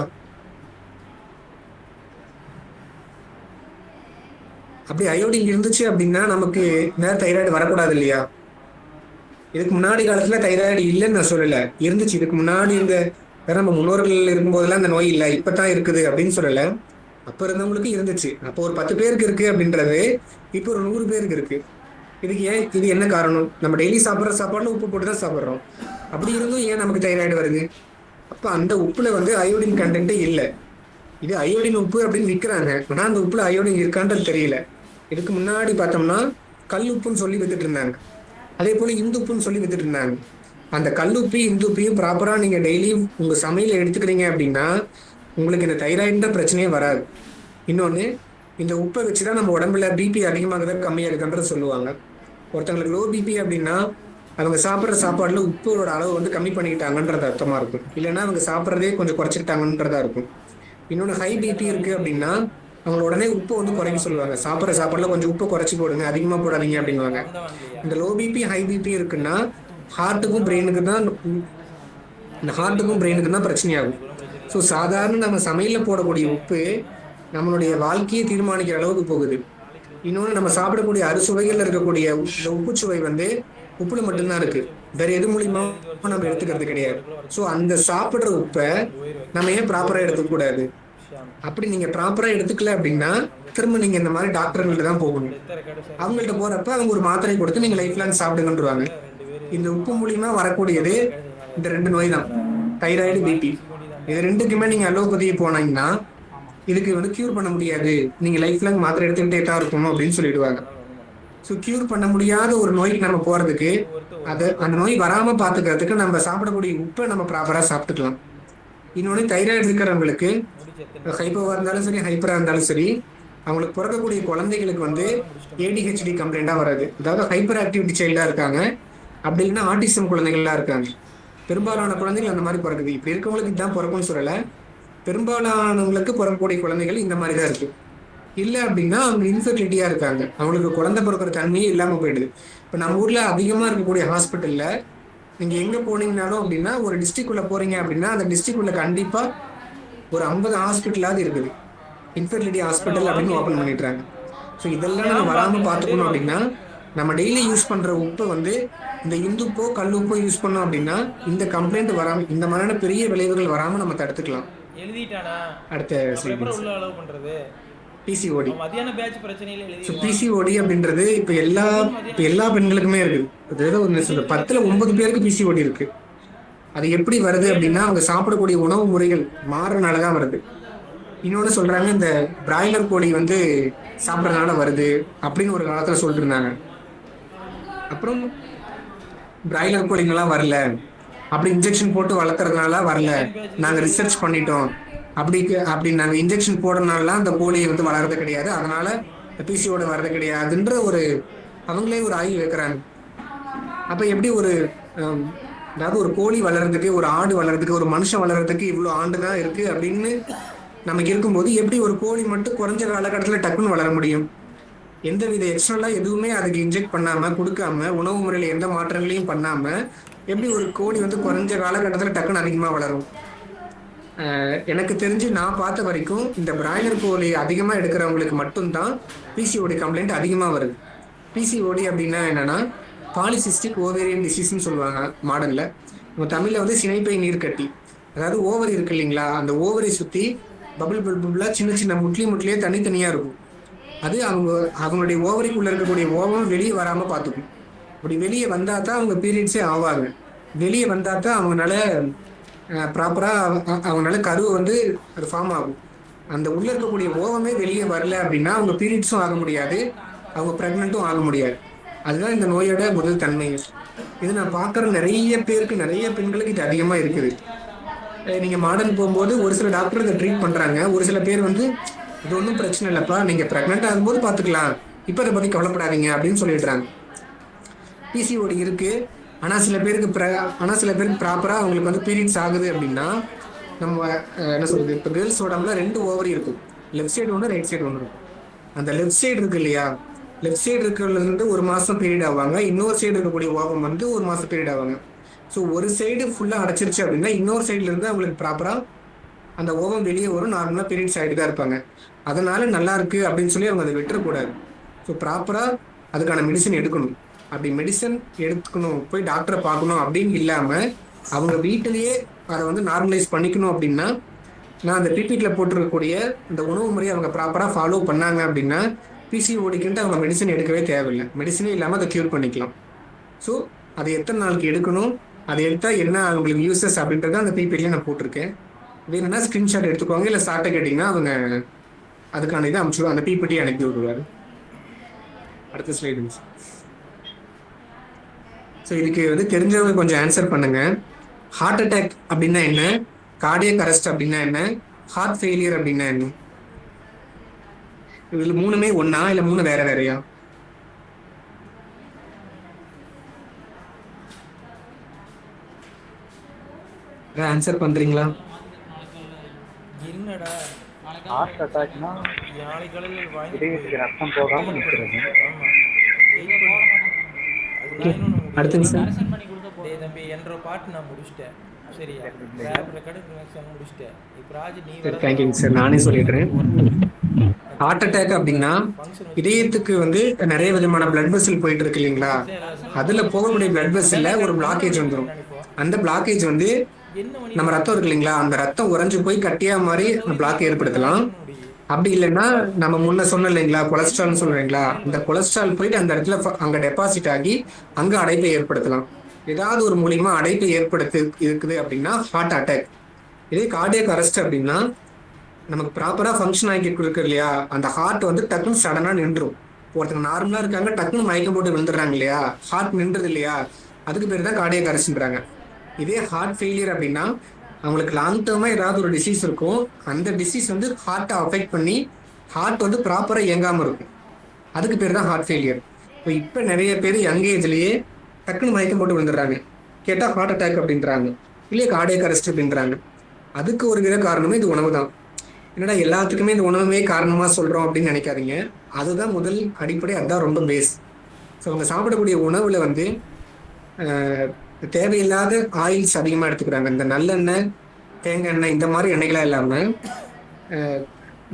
அப்படி அயோடின் இருந்துச்சு அப்படின்னா நமக்கு நேரம் தைராய்டு வரக்கூடாது இல்லையா? இதுக்கு முன்னாடி காலத்துல தைராய்டு இல்லைன்னு நான் சொல்லல, இருந்துச்சு. இதுக்கு முன்னாடி இந்த நம்ம முன்னோர்கள் இருக்கும்போதெல்லாம் இந்த நோய் இல்லை, இப்பதான் இருக்குது அப்படின்னு சொல்லல. அப்ப இருந்தவங்களுக்கு இருந்துச்சு. அப்போ ஒரு 10 பேருக்கு இருக்கு அப்படின்றது இப்போ ஒரு 100 பேருக்கு இருக்கு. இது என்ன காரணம்? நம்ம டெய்லி சாப்பிட்ற சாப்பாடுல உப்பு போட்டு தான் சாப்பிட்றோம். அப்படி இருந்தும் ஏன் நமக்கு தைராய்டு வருது? அப்ப அந்த உப்புல வந்து அயோடின் கண்டென்ட்டே இல்லை. இது அயோடின் உப்பு அப்படின்னு விற்கிறாங்க, ஆனா அந்த உப்புல அயோடின் இருக்கான்றது தெரியல. இதுக்கு முன்னாடி பார்த்தோம்னா கல் உப்புன்னு சொல்லி வித்துட்டு இருந்தாங்க. அதே போல இந்துப்புன்னு சொல்லி வித்துட்டு இருந்தாங்க. அந்த கல்லுப்பி இந்துப்பியும் ப்ராப்பரா நீங்க டெய்லி உங்க சமையல எடுத்துக்கிறீங்க அப்படின்னா உங்களுக்கு இந்த தைராய்டுன்ற பிரச்சனையே வராது. இன்னொன்னு, இந்த உப்பை வச்சுதான் நம்ம உடம்புல பிபி அதிகமாகுது கம்மியா இருக்குன்றது சொல்லுவாங்க. ஒருத்தவங்களுக்கு லோ பிபி அப்படின்னா அவங்க சாப்பிட்ற சாப்பாடுல உப்போட அளவு வந்து கம்மி பண்ணிக்கிட்டாங்கன்றது அர்த்தமா இருக்கும். இல்லைன்னா அவங்க சாப்பிட்றதே கொஞ்சம் குறைச்சிக்கிட்டாங்கன்றதா இருக்கும். இன்னொன்று, ஹை பிபி இருக்கு அப்படின்னா அவங்க உடனே உப்பை வந்து குறைக்க சொல்லுவாங்க. சாப்பிட்ற சாப்பாடுல கொஞ்சம் உப்பை குறைச்சி போடுங்க, அதிகமாக போடாதீங்க அப்படின்வாங்க. இந்த லோ பிபி ஹை பிபி இருக்குன்னா ஹார்ட்டுக்கும் பிரெயினுக்கு தான் பிரச்சனையாகும். ஸோ சாதாரண நம்ம சமையலில் போடக்கூடிய உப்பு நம்மளுடைய வாழ்க்கையை தீர்மானிக்கிற அளவுக்கு போகுது. இன்னொன்று, நம்ம சாப்பிடக்கூடிய அறுசுவைகள் இருக்கக்கூடிய இந்த உப்புச்சுவை வந்து உப்புல மட்டும்தான் இருக்கு, வேற எது மூலியமா நம்ம எடுத்துக்கிறது கிடையாது. ஸோ அந்த சாப்பிட்ற உப்பை நம்ம ஏன் ப்ராப்பரா எடுத்துக்கூடாது? அப்படி நீங்க ப்ராப்பரா எடுத்துக்கல அப்படின்னா திரும்ப நீங்க இந்த மாதிரி டாக்டர்கள்ட்ட தான் போகணும். அவங்கள்ட்ட போறப்ப அவங்க ஒரு மாத்திரை கொடுத்து நீங்க லைஃப் லாங் சாப்பிடுங்கன்றாங்க. இந்த உப்பு மூலியமா வரக்கூடியது இந்த 2 நோய் தான், தைராய்டு, பிபி. இது 2க்குமே நீங்க அலோபதி போனீங்கன்னா இதுக்கு வந்து கியூர் பண்ண முடியாது, நீங்க லைஃப் லாங் மாத்திரை எடுத்துக்கிட்டே தான் இருக்கணும் அப்படின்னு சொல்லிடுவாங்க. ஸோ கியூர் பண்ண முடியாத ஒரு நோய்க்கு நம்ம போறதுக்கு அந்த நோய் வராம பாத்துக்கிறதுக்கு நம்ம சாப்பிடக்கூடிய உப்பை நம்ம ப்ராப்பரா சாப்பிட்டுக்கலாம். இன்னொன்று, தைராய்டு இருக்கிறவங்களுக்கு ஹைப்போவா இருந்தாலும் சரி, ஹைப்பரா இருந்தாலும் சரி, அவங்களுக்கு பிறக்கக்கூடிய குழந்தைகளுக்கு வந்து ஏடிஹெச்டி கம்ப்ளைண்டா வராது. அதாவது ஹைப்பர் ஆக்டிவிட்டி சைல்டா இருக்காங்க, அப்படி இல்லைன்னா ஆட்டிசம் குழந்தைகளா இருக்காங்க. பெரும்பாலான குழந்தைகள் அந்த மாதிரி பிறக்குது. இப்படி இருக்கவங்களுக்கு இதுதான் பிறக்கும்னு சொல்லல, பெரும்பாலானவங்களுக்கு பிறக்கக்கூடிய குழந்தைகள் இந்த மாதிரி தான் இருக்கு. இல்லை அப்படின்னா அவங்க இன்ஃபெர்டிலிட்டியா இருக்காங்க, அவங்களுக்கு குழந்தை பிறக்கிற தன்மையே இல்லாம போயிடுது. இப்போ நம்ம ஊர்ல அதிகமா இருக்கக்கூடிய ஹாஸ்பிட்டல்ல நீங்கள் எங்கே போனீங்கனாலும் அப்படின்னா ஒரு டிஸ்ட்ரிக்ட் உள்ள போகிறீங்க அப்படின்னா அந்த டிஸ்ட்ரிக்ட் உள்ள கண்டிப்பாக ஒரு 50 ஹாஸ்பிட்டலாவது இருக்குது. இன்ஃபெர்டிலிட்டி ஹாஸ்பிட்டல் அப்படின்னு ஓப்பன் பண்ணிடுறாங்க. ஸோ இதெல்லாம் நம்ம வராமல் பார்த்துக்கணும் அப்படின்னா நம்ம டெய்லி யூஸ் பண்ணுற உப்பை வந்து இந்த இந்துப்போ கல்லுப்போ யூஸ் பண்ணோம் அப்படின்னா இந்த கம்ப்ளைண்ட் வராமல், இந்த மாதிரியான பெரிய விளைவுகள் வராமல் நம்ம தடுத்துக்கலாம். அடுத்த பிசிஓடி. ஸோ பிசிஓடி அப்படின்றது இப்போ எல்லா பெண்களுக்குமே இருக்குது. அதாவது ஒன்று சொல்ல 10ல் 9 பேருக்கு பிசிஓடி இருக்கு. அது எப்படி வருது அப்படின்னா அவங்க சாப்பிடக்கூடிய உணவு முறைகள் மாறுறதுனால தான் வருது. இன்னொன்று சொல்றாங்க, இந்த பிராய்லர் கோழி வந்து சாப்பிட்றதுனால வருது அப்படின்னு ஒரு காலத்தில் சொல்லிட்டு இருந்தாங்க. அப்புறம் பிராய்லர் கோழிங்கெல்லாம் வரல, அப்படி இன்ஜெக்ஷன் போட்டு வளர்த்துறதுனால வரல, நாங்கள் ரிசர்ச் பண்ணிட்டோம், அப்படி நாங்கள் இன்ஜெக்ஷன் போடுறதுனால அந்த கோழியை வந்து வளர்றது கிடையாது, அதனால பிசிஓட வர்றது கிடையாதுன்ற ஒரு அவங்களே ஒரு ஆய்வு வைக்கிறாங்க. அப்போ எப்படி ஒரு அதாவது ஒரு கோழி வளர்றதுக்கு, ஒரு ஆடு வளர்றதுக்கு, ஒரு மனுஷன் வளர்றதுக்கு இவ்வளோ ஆண்டு தான் இருக்கு அப்படின்னு நமக்கு இருக்கும்போது எப்படி ஒரு கோழி மட்டும் குறைஞ்ச காலகட்டத்தில் டக்குன்னு வளர முடியும்? எந்தவித எக்ஸ்ட்ரலாக எதுவுமே அதுக்கு இன்ஜெக்ட் பண்ணாமல் கொடுக்காம உணவு முறையில் எந்த மாற்றங்களையும் பண்ணாமல் எப்படி ஒரு கோழி வந்து குறைஞ்ச காலகட்டத்தில் டக்குன்னு அதிகமாக வளரும்? எனக்கு தெரிஞ்சு நான் பார்த்த வரைக்கும் இந்த பிராய்லர் கோழி அதிகமாக எடுக்கிறவங்களுக்கு மட்டும்தான் பிசிஓடி கம்ப்ளைண்ட் அதிகமாக வருது. பிசிஓடி அப்படின்னா என்னன்னா பாலிசிஸ்டிக் ஓவேரியன் டிசீஸ்ன்னு சொல்லுவாங்க மாடலில். நம்ம தமிழில் வந்து சினைப்பை நீர்க்கட்டி. அதாவது ஓவரி இருக்கு இல்லைங்களா, அந்த ஓவரி சுற்றி பபுளாக சின்ன சின்ன முட்லியே தனித்தனியாக இருக்கும். அது அவங்களுடைய ஓவரிக்குள்ளே இருக்கக்கூடிய ஓவம் வெளியே வராமல் பார்த்துக்கும். அப்படி வெளியே வந்தால் தான் அவங்க பீரியட்ஸே ஆவாங்க. வெளியே வந்தால் தான் அவங்களால ப்ராப்பராக அவங்களால கருவை வந்து அது ஃபார்ம் ஆகும். அந்த உள்ளே இருக்கக்கூடிய ஓவமே வெளியே வரல அப்படின்னா அவங்க பீரியட்ஸும் ஆக முடியாது, அவங்க ப்ரெக்னெண்ட்டும் ஆக முடியாது. அதுதான் இந்த நோயோட முதல் தன்மை. இது நான் பார்க்குற நிறைய பேருக்கு, நிறைய பெண்களுக்கு இது அதிகமாக இருக்குது. நீங்கள் மாடர்ன் போகும்போது ஒரு சில டாக்டர் இதை ட்ரீட் பண்ணுறாங்க. ஒரு சில பேர் வந்து இது ஒன்றும் பிரச்சனை இல்லைப்பா, நீங்கள் ப்ரெக்னென்ட் ஆகும்போது பார்த்துக்கலாம், இப்போ அதை பற்றி கவலைப்படாதீங்க அப்படின்னு சொல்லிடுறாங்க. பிசிஓடி இருக்குது, ஆனால் சில பேருக்கு ப்ராப்பராக அவங்களுக்கு வந்து பீரியட்ஸ் ஆகுது அப்படின்னா நம்ம என்ன சொல்கிறது, இப்போ கேர்ள்ஸ் உடம்புல 2 ஓவரி இருக்கும். லெஃப்ட் சைடு ஒன்று, ரைட் சைடு ஒன்று இருக்கும். அந்த லெஃப்ட் சைடு இருக்கு இல்லையா, லெஃப்ட் சைடு இருக்கிறதுலேருந்து 1 மாதம் பீரியட் ஆவாங்க, இன்னொரு சைடு இருக்கக்கூடிய ஓவம் வந்து 1 மாதம் பீரியட் ஆவாங்க. ஸோ ஒரு சைடு ஃபுல்லாக அடைச்சிருச்சு அப்படின்னா இன்னொரு சைட்லேருந்து அவங்களுக்கு ப்ராப்பராக அந்த ஓவம் வெளியே வரும், நார்மலாக பீரியட்ஸ் ஆகிட்டு தான் இருப்பாங்க. அதனால நல்லா இருக்குது அப்படின்னு சொல்லி அவங்க அதை விட்டுறக்கூடாது. ஸோ ப்ராப்பராக அதுக்கான மெடிசன் எடுக்கணும். அப்படி மெடிசன் எடுத்துக்கணும், போய் டாக்டரை பார்க்கணும் அப்படின்னு இல்லாமல் அவங்க வீட்டிலேயே அதை வந்து நார்மலைஸ் பண்ணிக்கணும் அப்படின்னா நான் அந்த பிபிடியில் போட்டிருக்கக்கூடிய இந்த உணவு முறையை அவங்க ப்ராப்பராக ஃபாலோ பண்ணாங்க அப்படின்னா பிசிஓடிக்குன்ட்டு அவங்க மெடிசன் எடுக்கவே தேவையில்லை. மெடிசனே இல்லாமல் அதை க்யூர் பண்ணிக்கலாம். ஸோ அதை எத்தனை நாளைக்கு எடுக்கணும், அதை எடுத்தால் என்ன அவங்களுக்கு யூசஸ் அப்படின்றத அந்த பிபிடியில் நான் போட்டிருக்கேன். வேணும்னா ஸ்க்ரீன்ஷாட் எடுத்துக்கோங்க, இல்லை சார்ட்டை கேட்டிங்கன்னா அவங்க அதுக்கான இதை அனுப்பிச்சுடுவோம், அந்த பிபிடி அனுப்பி விடுவார். அடுத்த ஸ்லைடு. ஸோ இதுக்கு வந்து தெரிஞ்சவங்க கொஞ்சம் ஆன்சர் பண்ணுங்க. ஹார்ட் அட்டாக் அப்படின்னா என்ன, கார்டியக் அரெஸ்ட் அப்படின்னா என்ன, ஹார்ட் ஃபெயிலியர் அப்படின்னா என்ன? இதில் 3மே ஒன்றா இல்லை 3 வேற வேறையா? ஆன்சர் பண்றீங்களா? ஹார்ட் அட்டாக்னா இதயத்துக்கு ரத்தம் போகாம நிற்கிறது. அடுத்த நிமிஷம் தம்பி என்ற பாட்டு நான் முடிச்சிட்டேன். சரியா, ரெக்கார்டு முடிச்சிட்டேன். இப்போ ராஜ் நீ தேங்க்யூங்க சார், நானே சொல்லிடுறேன். ஹார்ட் அட்டாக் அப்படின்னா இதயத்துக்கு வந்து நிறைய விதமான பிளட் வெசல் போயிட்டு இருக்கு இல்லைங்களா, அதுல போகக்கூடிய பிளட் வெசல்ல ஒரு பிளாக்கேஜ் வந்துடும். அந்த பிளாக்கேஜ் வந்து நம்ம ரத்தம் இருக்கு இல்லைங்களா, அந்த ரத்தம் உறைஞ்சு போய் கட்டியா மாதிரி பிளாக் ஏற்படுத்தலாம். அப்படி இல்லைன்னா நம்ம முன்ன சொன்ன இல்லைங்களா கொலஸ்ட்ரால்னு சொல்றீங்களா, அந்த கொலஸ்ட்ரால் போயிட்டு அந்த இடத்துல அங்க டெபாசிட் ஆகி அங்க அடைப்பை ஏற்படுத்தலாம். ஏதாவது ஒரு மூலியமா அடைப்பை ஏற்படுத்தி இருக்குது அப்படின்னா ஹார்ட் அட்டாக். இதே கார்டியக் அரெஸ்ட் அப்படின்னா நமக்கு ப்ராப்பரா ஃபங்க்ஷன் ஆகிட்டு இருக்கு இல்லையா, அந்த ஹார்ட் வந்து டக்குன்னு சடனா நின்றும். ஒருத்தங்க நார்மலா இருக்காங்க, டக்குன்னு மயக்கம் போட்டு விழுந்துடுறாங்க இல்லையா, ஹார்ட் நின்றது இல்லையா, அதுக்கு பேர் தான் கார்டியக் அரெஸ்ட்ன்றாங்க. இதே ஹார்ட் ஃபெயிலியர் அப்படின்னா அவங்களுக்கு லாங் டேர்மா ஏதாவது ஒரு டிசீஸ் இருக்கும், அந்த டிசீஸ் வந்து ஹார்ட்டை அஃபெக்ட் பண்ணி ஹார்ட் வந்து ப்ராப்பரா இயங்காம இருக்கும், அதுக்கு பேர் தான் ஹார்ட் ஃபெயிலியர். இப்போ நிறைய பேர் யங் ஏஜ்லயே டக்குன்னு மயக்கம் போட்டு விழுந்துடுறாங்க, கேட்டால் ஹார்ட் அட்டாக் அப்படின்றாங்க, இல்லையே கார்டியக் அரெஸ்ட் அப்படின்றாங்க. அதுக்கு ஒரு வித காரணமே இது உணவு தான். என்னடா எல்லாத்துக்குமே இந்த உணவுமே காரணமாக சொல்கிறோம் அப்படின்னு நினைக்காதீங்க, அதுதான் முதல் அடிப்படை, அதுதான் ரொம்ப பேஸ். ஸோ அவங்க சாப்பிடக்கூடிய உணவில் வந்து தேவையில்லாத ஆயில்ஸ் அதிகமாக எடுத்துக்கிறாங்க. இந்த நல்லெண்ணெய், தேங்காய் எண்ணெய் இந்த மாதிரி எண்ணெய்களா இல்லாமல்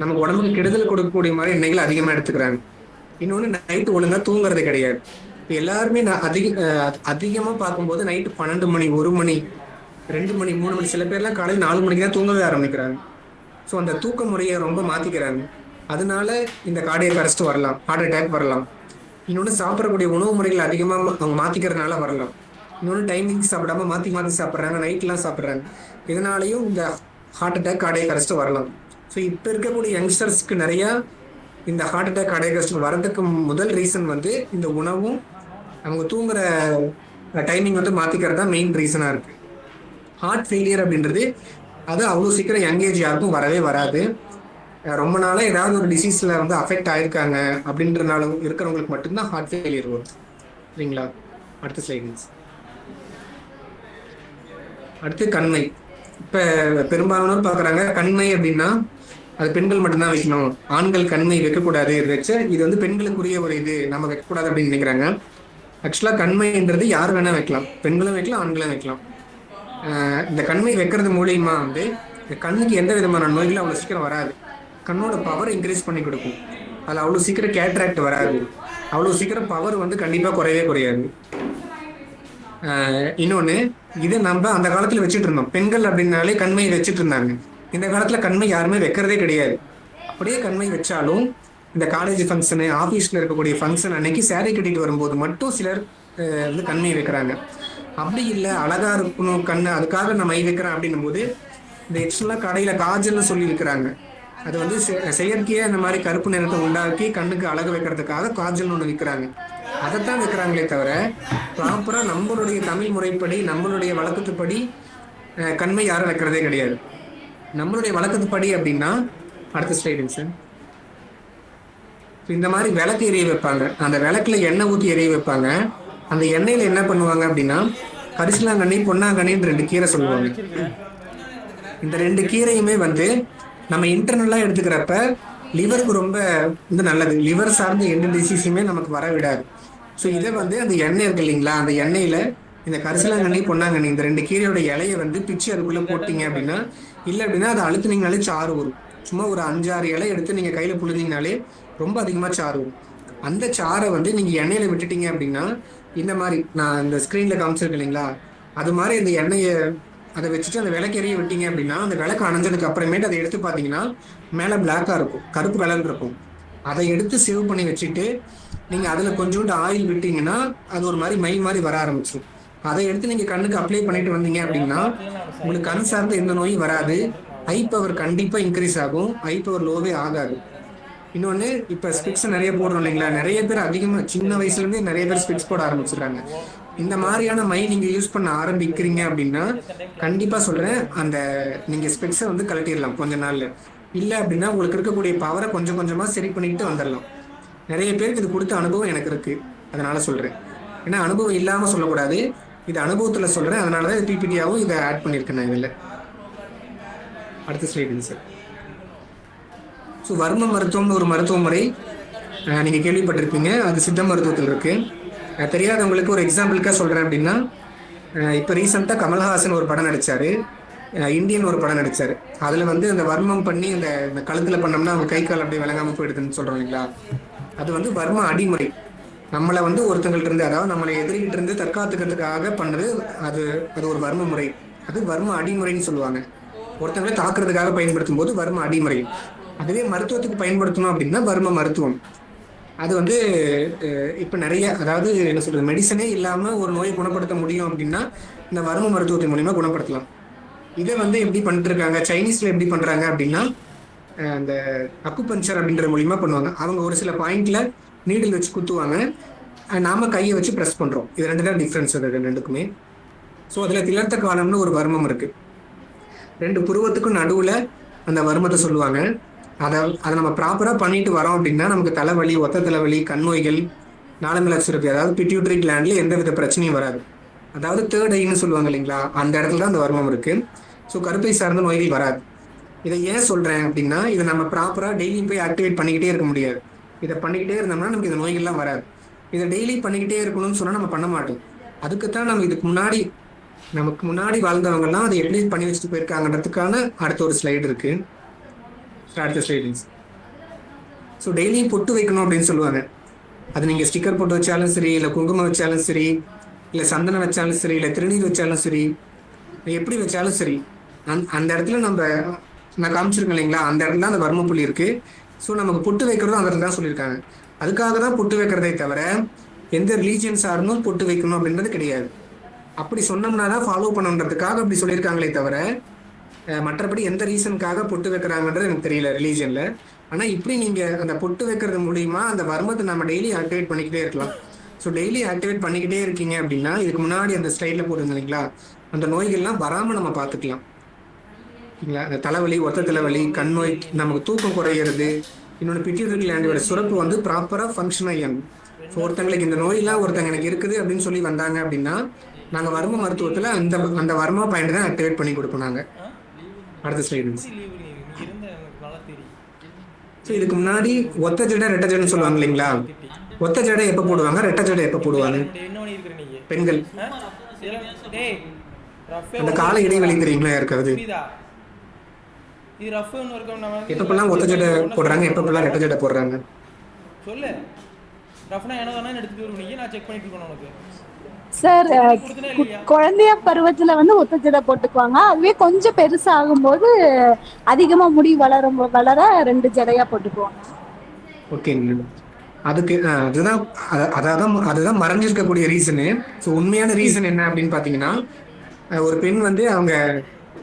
நமக்கு உடம்புக்கு கெடுதல் கொடுக்கக்கூடிய மாதிரி எண்ணெய்கள் அதிகமாக எடுத்துக்கிறாங்க. இன்னொன்று, நைட்டு ஒழுங்காக தூங்குறது கிடையாது. இப்போ எல்லாருமே நான் அதிகமாக பார்க்கும்போது நைட்டு 12 மணி, 1 மணி, 2 மணி, 3 மணி, சில பேர்லாம் காலையில் 4 மணிக்கு தான் தூங்கவே ஆரம்பிக்கிறாங்க. ஸோ அந்த தூக்க முறையை ரொம்ப மாற்றிக்கிறாங்க. அதனால இந்த கார்டியக் அரெஸ்ட் வரலாம், ஹார்ட் அட்டாக் வரலாம். இன்னொன்று, சாப்பிடக்கூடிய உணவு முறைகள் அதிகமாக அவங்க மாற்றிக்கிறதுனால வரலாம். இன்னொன்று, டைமிங் சாப்பிடாம மாற்றி மாற்றி சாப்பிட்றாங்க, நைட்லாம் சாப்பிட்றாங்க. இதனாலையும் இந்த ஹார்ட் அட்டாக், கார்டியக் அரெஸ்ட் வரலாம். ஸோ இப்போ இருக்கக்கூடிய யங்ஸ்டர்ஸ்க்கு நிறையா இந்த ஹார்ட் அட்டாக், கார்டியக் அரெஸ்ட் வரதுக்கு முதல் ரீசன் வந்து இந்த உணவும் அவங்க தூங்குற டைமிங் வந்து மாற்றிக்கிறது தான் மெயின் ரீசனாக இருக்குது. ஹார்ட் ஃபெயிலியர் அப்படின்றது அது அவ்வளோ சீக்கிரம் யங் ஏஜ் யாருக்கும் வரவே வராது. ரொம்ப நாளாக ஏதாவது ஒரு டிசீஸில் வந்து அஃபெக்ட் ஆயிருக்காங்க அப்படின்றனால இருக்கிறவங்களுக்கு மட்டும்தான் ஹார்ட் ஃபெயிலியர் வரும். சரிங்களா? அடுத்த ஸ்லைட்ஸ். அடுத்து கண்மை. இப்போ பெரும்பாலானோர் பார்க்குறாங்க கண்மை அப்படின்னா அது பெண்கள் மட்டும்தான் வைக்கணும், ஆண்கள் கண்மை வைக்கக்கூடாது, இது வந்து பெண்களுக்குரிய ஒரு இது, நம்ம வைக்கக்கூடாது அப்படின்னு நினைக்கிறாங்க. ஆக்சுவலாக கண்மைன்றது யார் வேணால் வைக்கலாம், பெண்களும் வைக்கலாம், ஆண்களும் வைக்கலாம். இந்த கண்மை வைக்கிறது மூலியமாக வந்து கண்ணுக்கு எந்த விதமான நோய்களும் அவ்வளோ சீக்கிரம் வராது. கண்ணோட பவர் இன்க்ரீஸ் பண்ணி கொடுக்கும். அதில் அவ்வளோ சீக்கிரம் கேட்ராக்ட் வராது, அவ்வளோ சீக்கிரம் பவர் வந்து கண்டிப்பாக குறையவே குறையாது. இன்னொன்று, இதை நம்ம அந்த காலத்தில் வச்சுட்டு இருந்தோம். பெண்கள் அப்படின்னாலே கண்மை வச்சுட்டு இருந்தாங்க. இந்த காலத்தில் கண்மை யாருமே வைக்கிறதே கிடையாது. அப்படியே கண்மை வச்சாலும் இந்த காலேஜ் ஃபங்க்ஷனு, ஆஃபீஸில் இருக்கக்கூடிய ஃபங்க்ஷன் அன்னைக்கு சேரீ கட்டிட்டு வரும்போது மட்டும் சிலர் வந்து கண்மை வைக்கிறாங்க. அப்படி இல்லை, அழகாக இருக்கணும் கண்ணு, அதுக்காக நான் மை வைக்கிறேன் அப்படின்னும் போது இந்த எக்ஸ்ட்ரலாக கடையில் காஜல்னு சொல்லி இருக்கிறாங்க. அது வந்து செயற்கையாக இந்த மாதிரி கருப்பு நிறத்தை உண்டாக்கி கண்ணுக்கு அழகு வைக்கிறதுக்காக காஜல்னு ஒன்று விற்கிறாங்க. அதைத்தான் வைக்கிறாங்களே தவிர ப்ராப்பராக நம்மளுடைய தமிழ் முறைப்படி, நம்மளுடைய வழக்கத்துப்படி கண்மை யாரும் வைக்கிறதே கிடையாது. நம்மளுடைய வழக்கத்துப்படி அப்படின்னா அடுத்த ஸ்லைடுங்க சார். இந்த மாதிரி விளக்கு எரிய வைப்பாங்க. அந்த விளக்குல எண்ணெய் ஊற்றி எரிய வைப்பாங்க. அந்த எண்ணெயில் என்ன பண்ணுவாங்க அப்படின்னா கரிசலாங்கண்ணி, பொன்னாங்கண்ணின்னு 2 கீரை சொல்லுவாங்க. இந்த 2 கீரையுமே வந்து நம்ம இன்டர்னலாக எடுத்துக்கிறப்ப லிவருக்கு ரொம்ப வந்து நல்லது. லிவர் சார்ந்த எந்த டிசீஸுமே நமக்கு வர விடாது. ஸோ இதை வந்து அந்த எண்ணெய் இருக்கு இல்லைங்களா, அந்த எண்ணெயில் இந்த கரிசலாங்கண்ணி, பொன்னாங்கண்ணி இந்த 2 கீரையோட இலையை வந்து பிச்சு அதுக்குள்ளே போட்டிங்க அப்படின்னா, இல்லை அப்படின்னா அதை அழுத்துனீங்கனாலே சாறு வரும். சும்மா ஒரு 5-6 இலை எடுத்து நீங்கள் கையில் புழிஞ்சிங்கனாலே ரொம்ப அதிகமாக சாறு வரும். அந்த சாரை வந்து நீங்கள் எண்ணெயில் விட்டுட்டீங்க அப்படின்னா, இந்த மாதிரி நான் இந்த ஸ்க்ரீனில் காமிச்சிருக்கேன் இல்லைங்களா, அது மாதிரி இந்த எண்ணெயை அதை வச்சுட்டு அந்த விளக்கெரிய விட்டீங்க அப்படின்னா, அந்த விளக்கு அணைஞ்சதுக்கு அப்புறமேட்டு அதை எடுத்து பார்த்தீங்கன்னா மேலே பிளாக்காக இருக்கும், கருப்பு கலர் இருக்கும். அதை எடுத்து சேவ் பண்ணி வச்சுட்டு நீங்கள் அதில் கொஞ்சோண்டு ஆயில் விட்டீங்கன்னா அது ஒரு மாதிரி மை மாதிரி வர ஆரம்பிச்சிடும். அதை எடுத்து நீங்கள் கண்ணுக்கு அப்ளை பண்ணிட்டு வந்தீங்க அப்படின்னா உங்களுக்கு கண் சார்ந்த எந்த நோயும் வராது. ஐ பவர் கண்டிப்பாக இன்க்ரீஸ் ஆகும், ஐ பவர் லோவே ஆகாது. இன்னொன்று, இப்போ ஸ்பெக்ஸ் நிறைய போடுறோம் இல்லைங்களா, நிறைய பேர் அதிகமாக சின்ன வயசுலேருந்தே நிறைய பேர் ஸ்பெக்ஸ் போட ஆரம்பிச்சிடுறாங்க. இந்த மாதிரியான மை நீங்கள் யூஸ் பண்ண ஆரம்பிக்கிறீங்க அப்படின்னா கண்டிப்பாக சொல்கிறேன், அந்த நீங்கள் ஸ்பெக்ஸை வந்து கழட்டிடலாம் கொஞ்ச நாளில். இல்லை அப்படின்னா உங்களுக்கு இருக்கக்கூடிய பவரை கொஞ்சம் கொஞ்சமாக சரி பண்ணிக்கிட்டு வந்துடலாம். நிறைய பேருக்கு இது கொடுத்த அனுபவம் எனக்கு இருக்குது, அதனால் சொல்கிறேன். ஏன்னா அனுபவம் இல்லாமல் சொல்லக்கூடாது, இது அனுபவத்தில் சொல்கிறேன். அதனால தான் பிபிடியாகவும் இதை ஆட் பண்ணியிருக்கேன் நான் இதில். அடுத்த ஸ்லைடுங்க சார். ஸோ வர்ம மருத்துவம்னு ஒரு மருத்துவ முறை நீங்கள் கேள்விப்பட்டிருப்பீங்க, அது சித்த மருத்துவத்தில் இருக்குது. தெரியாதவங்களுக்கு ஒரு எக்ஸாம்பிளுக்காக சொல்கிறேன் அப்படின்னா, இப்போ ரீசெண்டாக கமல்ஹாசன் ஒரு படம் நடித்தார், இந்தியன் ஒரு படம் நடித்தார். அதில் வந்து அந்த வர்மம் பண்ணி இந்த கழுத்தில் பண்ணோம்னா அவங்க கை கால் அப்படியே விளங்காமல் போயிடுதுன்னு சொல்கிறோம் இல்லைங்களா, அது வந்து வர்ம அடிமுறை. நம்மளை வந்து ஒருத்தங்கள்ட்ட இருந்து, அதாவது நம்மளை எதிரிகிட்ட இருந்து தற்காத்துக்கிறதுக்காக பண்ணுறது, அது ஒரு வர்ம முறை. அது வர்ம அடிமுறைன்னு சொல்லுவாங்க. ஒருத்தங்களை தாக்குறதுக்காக பயன்படுத்தும் போது வர்ம அடிமுறை. அதுவே மருத்துவத்துக்கு பயன்படுத்தணும் அப்படின்னா வர்ம மருத்துவம். அது வந்து இப்போ நிறைய, அதாவது என்ன சொல்கிறது, மெடிசனே இல்லாமல் ஒரு நோயை குணப்படுத்த முடியும் அப்படின்னா இந்த வர்ம மருத்துவத்தின் மூலிமா குணப்படுத்தலாம். இதை வந்து எப்படி பண்ணிட்டுருக்காங்க, சைனீஸில் எப்படி பண்ணுறாங்க அப்படின்னா அந்த அக்குபஞ்சர் அப்படின்ற மூலிமா பண்ணுவாங்க. அவங்க ஒரு சில பாயிண்டில் நீடில் வச்சு குத்துவாங்க, நாம் கையை வச்சு ப்ரெஸ் பண்ணுறோம். இது 2 தான் டிஃப்ரென்ஸ் அது 2க்குமே. ஸோ அதில் திலர்த்த காலம்னு ஒரு வர்மம் இருக்குது. 2 புருவத்துக்கும் நடுவில் அந்த வர்மத்தை சொல்லுவாங்க. அதை நம்ம ப்ராப்பராக பண்ணிட்டு வரோம் அப்படின்னா நமக்கு தலைவலி, ஒத்த தலைவலி, கண் நோய்கள், நாளமில்லா சுரப்பி, அதாவது பிட்யூட்டரி கிளாண்டில் எந்த வித பிரச்சனையும் வராது. அதாவது 3rd ஐன்னு சொல்லுவாங்க இல்லைங்களா, அந்த இடத்துல தான் அந்த வர்மம் இருக்குது. ஸோ கருப்பை சார்ந்த நோய்கள் வராது. இதை ஏன் சொல்கிறேன் அப்படின்னா, இதை நம்ம ப்ராப்பராக டெய்லியும் போய் ஆக்டிவேட் பண்ணிக்கிட்டே இருக்க முடியாது. இதை பண்ணிக்கிட்டே இருந்தோம்னா நமக்கு இந்த நோய்கள்லாம் வராது. இதை டெய்லி பண்ணிக்கிட்டே இருக்கணும்னு சொன்னால் நம்ம பண்ண மாட்டோம். அதுக்குத்தான் நம்ம இதுக்கு முன்னாடி நமக்கு முன்னாடி வாழ்ந்தவங்கலாம் அதை எப்படி பண்ணி வச்சுட்டு போயிருக்காங்கன்றதுக்கான அடுத்த ஒரு ஸ்லைடு இருக்கு. அடுத்த ஸ்லைடு. ஸோ டெய்லியும் பொட்டு வைக்கணும் அப்படின்னு சொல்லுவாங்க. அது நீங்கள் ஸ்டிக்கர் போட்டு வச்சாலும் சரி, இல்லை குங்குமம் வச்சாலும் சரி, இல்லை சந்தனம் வச்சாலும் சரி, இல்லை திருநீர் வச்சாலும் சரி, எப்படி வச்சாலும் சரி, அந்த இடத்துல நான் காமிச்சிருக்கேன் இல்லைங்களா, அந்த இடத்துல அந்த வர்ம புள்ளி இருக்கு. ஸோ நமக்கு பொட்டு வைக்கிறதும் அந்த இடத்துல தான் சொல்லியிருக்காங்க. அதுக்காக தான் பொட்டு வைக்கிறதே தவிர எந்த ரிலீஜியன் சார்ந்தும் பொட்டு வைக்கணும் அப்படின்றது கிடையாது. அப்படி சொன்னோம்னா தான் ஃபாலோ பண்ணணுன்றதுக்காக அப்படி சொல்லியிருக்காங்களே தவிர மற்றபடி எந்த ரீசனுக்காக பொட்டு வைக்கிறாங்கன்றது எனக்கு தெரியல ரிலீஜியன்ல. ஆனால் இப்படி நீங்கள் அந்த பொட்டு வைக்கிறது மூலியமா அந்த வர்மத்தை நம்ம டெய்லி ஆக்டிவேட் பண்ணிக்கிட்டே இருக்கலாம். ஸோ டெய்லி ஆக்டிவேட் பண்ணிக்கிட்டே இருக்கீங்க அப்படின்னா இதுக்கு முன்னாடி அந்த ஸ்லைடில் போட்டுருந்தோம் இல்லைங்களா, அந்த நோய்கள்லாம் வராமல் நம்ம பார்த்துக்கலாம். சரிங்களா? அந்த தலைவலி, ஒத்த தலைவலி, கண் நோய், நமக்கு தூக்கம் குறையிறது, இன்னொன்று பிட்யூட்டரி கிளாண்டோட சுரப்பு வந்து ப்ராப்பராக ஃபங்க்ஷன் ஆகியும். ஸோ ஒருத்தங்களுக்கு இந்த நோயெல்லாம் ஒருத்தங்க எனக்கு இருக்குது அப்படின்னு சொல்லி வந்தாங்க அப்படின்னா நாங்கள் வர்ம மருத்துவத்தில் அந்த வர்மா பாயிண்ட் தான் ஆக்டிவேட் பண்ணி கொடுப்போம் நாங்கள். அடுத்த ஸ்லைடு. ஸோ இதுக்கு முன்னாடி ஒத்த ஜடை ரெட்ட ஜடைன்னு சொல்லுவாங்க இல்லைங்களா, ஒத்த ஜடை எப்போ போடுவாங்க, ரெட்ட ஜடை எப்போ போடுவாங்க பெண்கள்? அந்த கால இடைவெளி தெரியுங்களா யாருக்காவது? எப்பப்பெல்லாம் ஒத்த ஜடை போடுறாங்க, எப்பப்பெல்லாம் ரெட்ட ஜடை போடுறாங்க? சொல்லு. ரஃப்னா என்ன எடுத்துட்டு வருவீங்க, நான் செக் பண்ணிட்டு இருக்கேன் உனக்கு. சார் குழந்தைய பருவத்துல வந்து ஒத்த ஜடை போட்டுக்குவாங்க. அதுவே கொஞ்சம் பெருசாகும் போது அதிகமா முடி வளர 2 ஜடையா போட்டுக்குவாங்க. ஓகேங்க. அதுக்கு அதுதான் மறைஞ்சிருக்கக்கூடிய ரீசனு. ஸோ உண்மையான ரீசன் என்ன அப்படின்னு பார்த்தீங்கன்னா, ஒரு பெண் வந்து அவங்க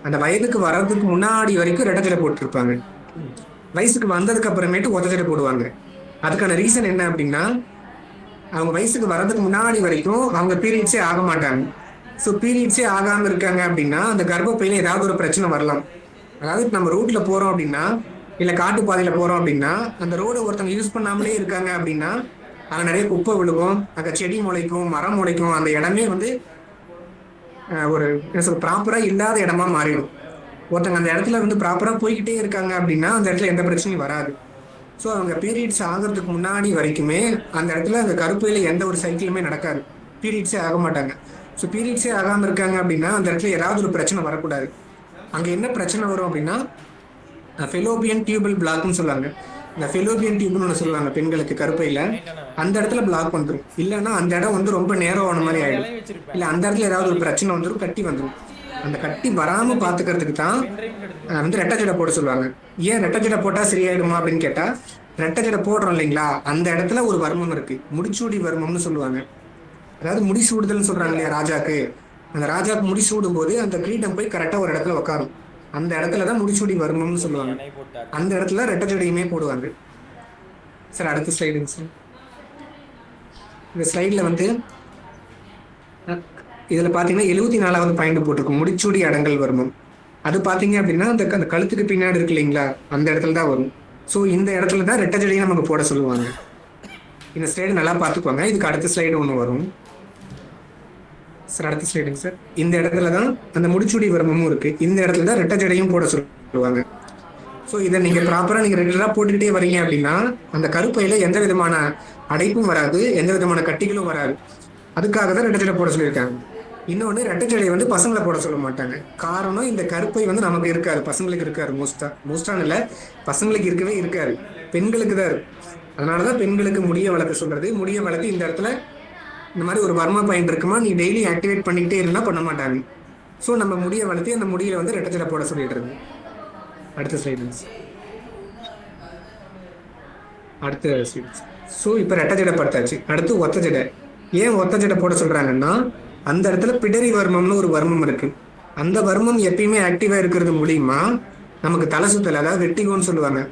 அந்த வயதுக்கு வர்றதுக்கு முன்னாடி வரைக்கும் ரெட்டை ஜடை போட்டுருப்பாங்க. வயசுக்கு வந்ததுக்கு அப்புறமேட்டு ஒத்த ஜடை போடுவாங்க. அதுக்கான ரீசன் என்ன அப்படின்னா, அவங்க வயசுக்கு வர்றதுக்கு முன்னாடி வரைக்கும் அவங்க பீரியட்ஸே ஆக மாட்டாங்க. ஸோ பீரியட்ஸே ஆகாமல் இருக்காங்க அப்படின்னா அந்த கர்ப்பப்பையில ஏதாவது ஒரு பிரச்சனை வரலாம். அதாவது நம்ம ரோட்ல போறோம் அப்படின்னா, இல்லை காட்டு பாதையில போறோம் அப்படின்னா, அந்த ரோடை ஒருத்தவங்க யூஸ் பண்ணாமலே இருக்காங்க அப்படின்னா அங்கே நிறைய குப்பை விழுகும், அங்கே செடி முளைக்கும், மரம் முளைக்கும். அந்த இடமே வந்து ஒரு ப்ராப்பராக இல்லாத இடமா மாறிடும். ஒருத்தவங்க அந்த இடத்துல வந்து ப்ராப்பராக போய்கிட்டே இருக்காங்க அப்படின்னா அந்த இடத்துல எந்த பிரச்சனையும் வராது. ஸோ அவங்க பீரியட்ஸ் ஆகிறதுக்கு முன்னாடி வரைக்குமே அந்த இடத்துல அந்த கருப்பையில் எந்த ஒரு சைக்கிளுமே நடக்காது, பீரியட்ஸே ஆக மாட்டாங்க. ஸோ பீரியட்ஸே ஆகாமல் இருக்காங்க அப்படின்னா அந்த இடத்துல ஏதாவது ஒரு பிரச்சனை வரக்கூடாது. அங்கே என்ன பிரச்சனை வரும் அப்படின்னா ஃபெலோபியன் டியூபல் பிளாக்னு சொல்லுவாங்க. இந்த ஃபெலோபியன் டியூப்னு ஒன்று சொல்லுவாங்க பெண்களுக்கு கருப்பையில். அந்த இடத்துல பிளாக் வந்துடும், இல்லைன்னா அந்த இடம் வந்து ரொம்ப நேரம் ஆன மாதிரி ஆகிடும், இல்லை அந்த இடத்துல ஏதாவது ஒரு பிரச்சனை வந்துடும், கட்டி வந்துடும். அந்த கட்டி வராமல் பார்த்துக்கிறதுக்கு தான் வந்து ரெட்டை ஜடை போட சொல்லுவாங்க. ஏன் ரெட்டை ஜடை போட்டால் சரியாயிடுமா அப்படின்னு கேட்டால், ரெட்டை ஜடை போடுறோம் இல்லைங்களா, அந்த இடத்துல ஒரு வர்மம் இருக்கு, முடிச்சூடி வர்மம்னு சொல்லுவாங்க. அதாவது முடிசூடுதல்னு சொல்றாங்க இல்லையா ராஜாக்கு, அந்த ராஜாக்கு முடிசூடும் போது அந்த கிரீடம் போய் கரெக்டாக ஒரு இடத்துல உட்காரும். அந்த இடத்துல தான் முடிச்சூடி வர்மம்னு சொல்லுவாங்க. அந்த இடத்துல ரெட்டை ஜடையுமே போடுவாங்க. சார் அடுத்த ஸ்லைடுங்க சார். இந்த ஸ்லைடில் வந்து இதில் பார்த்தீங்கன்னா 74வது பாயிண்ட் போட்டிருக்கும், முடிச்சூடி அடங்கல் வர்மம். அது பார்த்தீங்க அப்படின்னா அந்த கழுத்துக்கு பின்னாடி இருக்கு இல்லைங்களா, அந்த இடத்துல தான் வரும். ஸோ இந்த இடத்துல தான் ரெட்டை ஜடையை நமக்கு போட சொல்லுவாங்க. இந்த ஸ்லைடு நல்லா பார்த்துக்குவாங்க. இதுக்கு அடுத்த ஸ்லைடு ஒன்று வரும் சார். அடுத்த ஸ்லைடுங்க சார். இந்த இடத்துல தான் அந்த முடிச்சூடி வர்மமும் இருக்கு, இந்த இடத்துல தான் ரெட்டை ஜடையும் போட சொல்லுவாங்க. ஸோ இதை நீங்கள் ப்ராப்பராக நீங்கள் ரெகுலராக போட்டுக்கிட்டே வரீங்க அப்படின்னா அந்த கருப்பையில் எந்த விதமான அடைப்பும் வராது, எந்த விதமான கட்டிகளும் வராது. அதுக்காக தான் ரெட்டை ஜடை போட சொல்லியிருக்காங்க. இன்னொன்று, ரெட்டை ஜடையை வந்து பசங்களை போட சொல்ல மாட்டாங்க. காரணம், இந்த கருப்பை வந்து நமக்கு இருக்காது, பசங்களுக்கு இருக்காது. மோஸ்டான இல்லை, பசங்களுக்கு இருக்கவே இருக்காது, பெண்களுக்கு தான் இருக்கு. அதனால தான் பெண்களுக்கு முடிய வளர்க்க சொல்றது. முடிய வளர்த்து இந்த இடத்துல இந்த மாதிரி ஒரு வர்மா பாயிண்ட் இருக்குமா, நீ டெய்லி ஆக்டிவேட் பண்ணிக்கிட்டே இருந்தால் பண்ண மாட்டாங்க. ஸோ நம்ம முடிய வளர்த்து அந்த முடியில வந்து ரெட்டை ஜடை போட சொல்லிடுறது. அடுத்த ஸ்லைடு. அடுத்த ஸ்லைடு. ஸோ இப்போ ரெட்டை ஜடை படுத்தாச்சு. அடுத்து ஒத்த ஜடை. ஏன் ஒத்த ஜடை போட சொல்றாங்கன்னா, அந்த இடத்துல பிடரி வர்மம்னு ஒரு வர்மம் இருக்கு. அந்த வர்மம் எப்பயுமே ஆக்டிவா இருக்கிறது மூலியமா நமக்கு தலை சுத்தல், அதாவது வெட்டிகோன்னு சொல்லுவாங்க.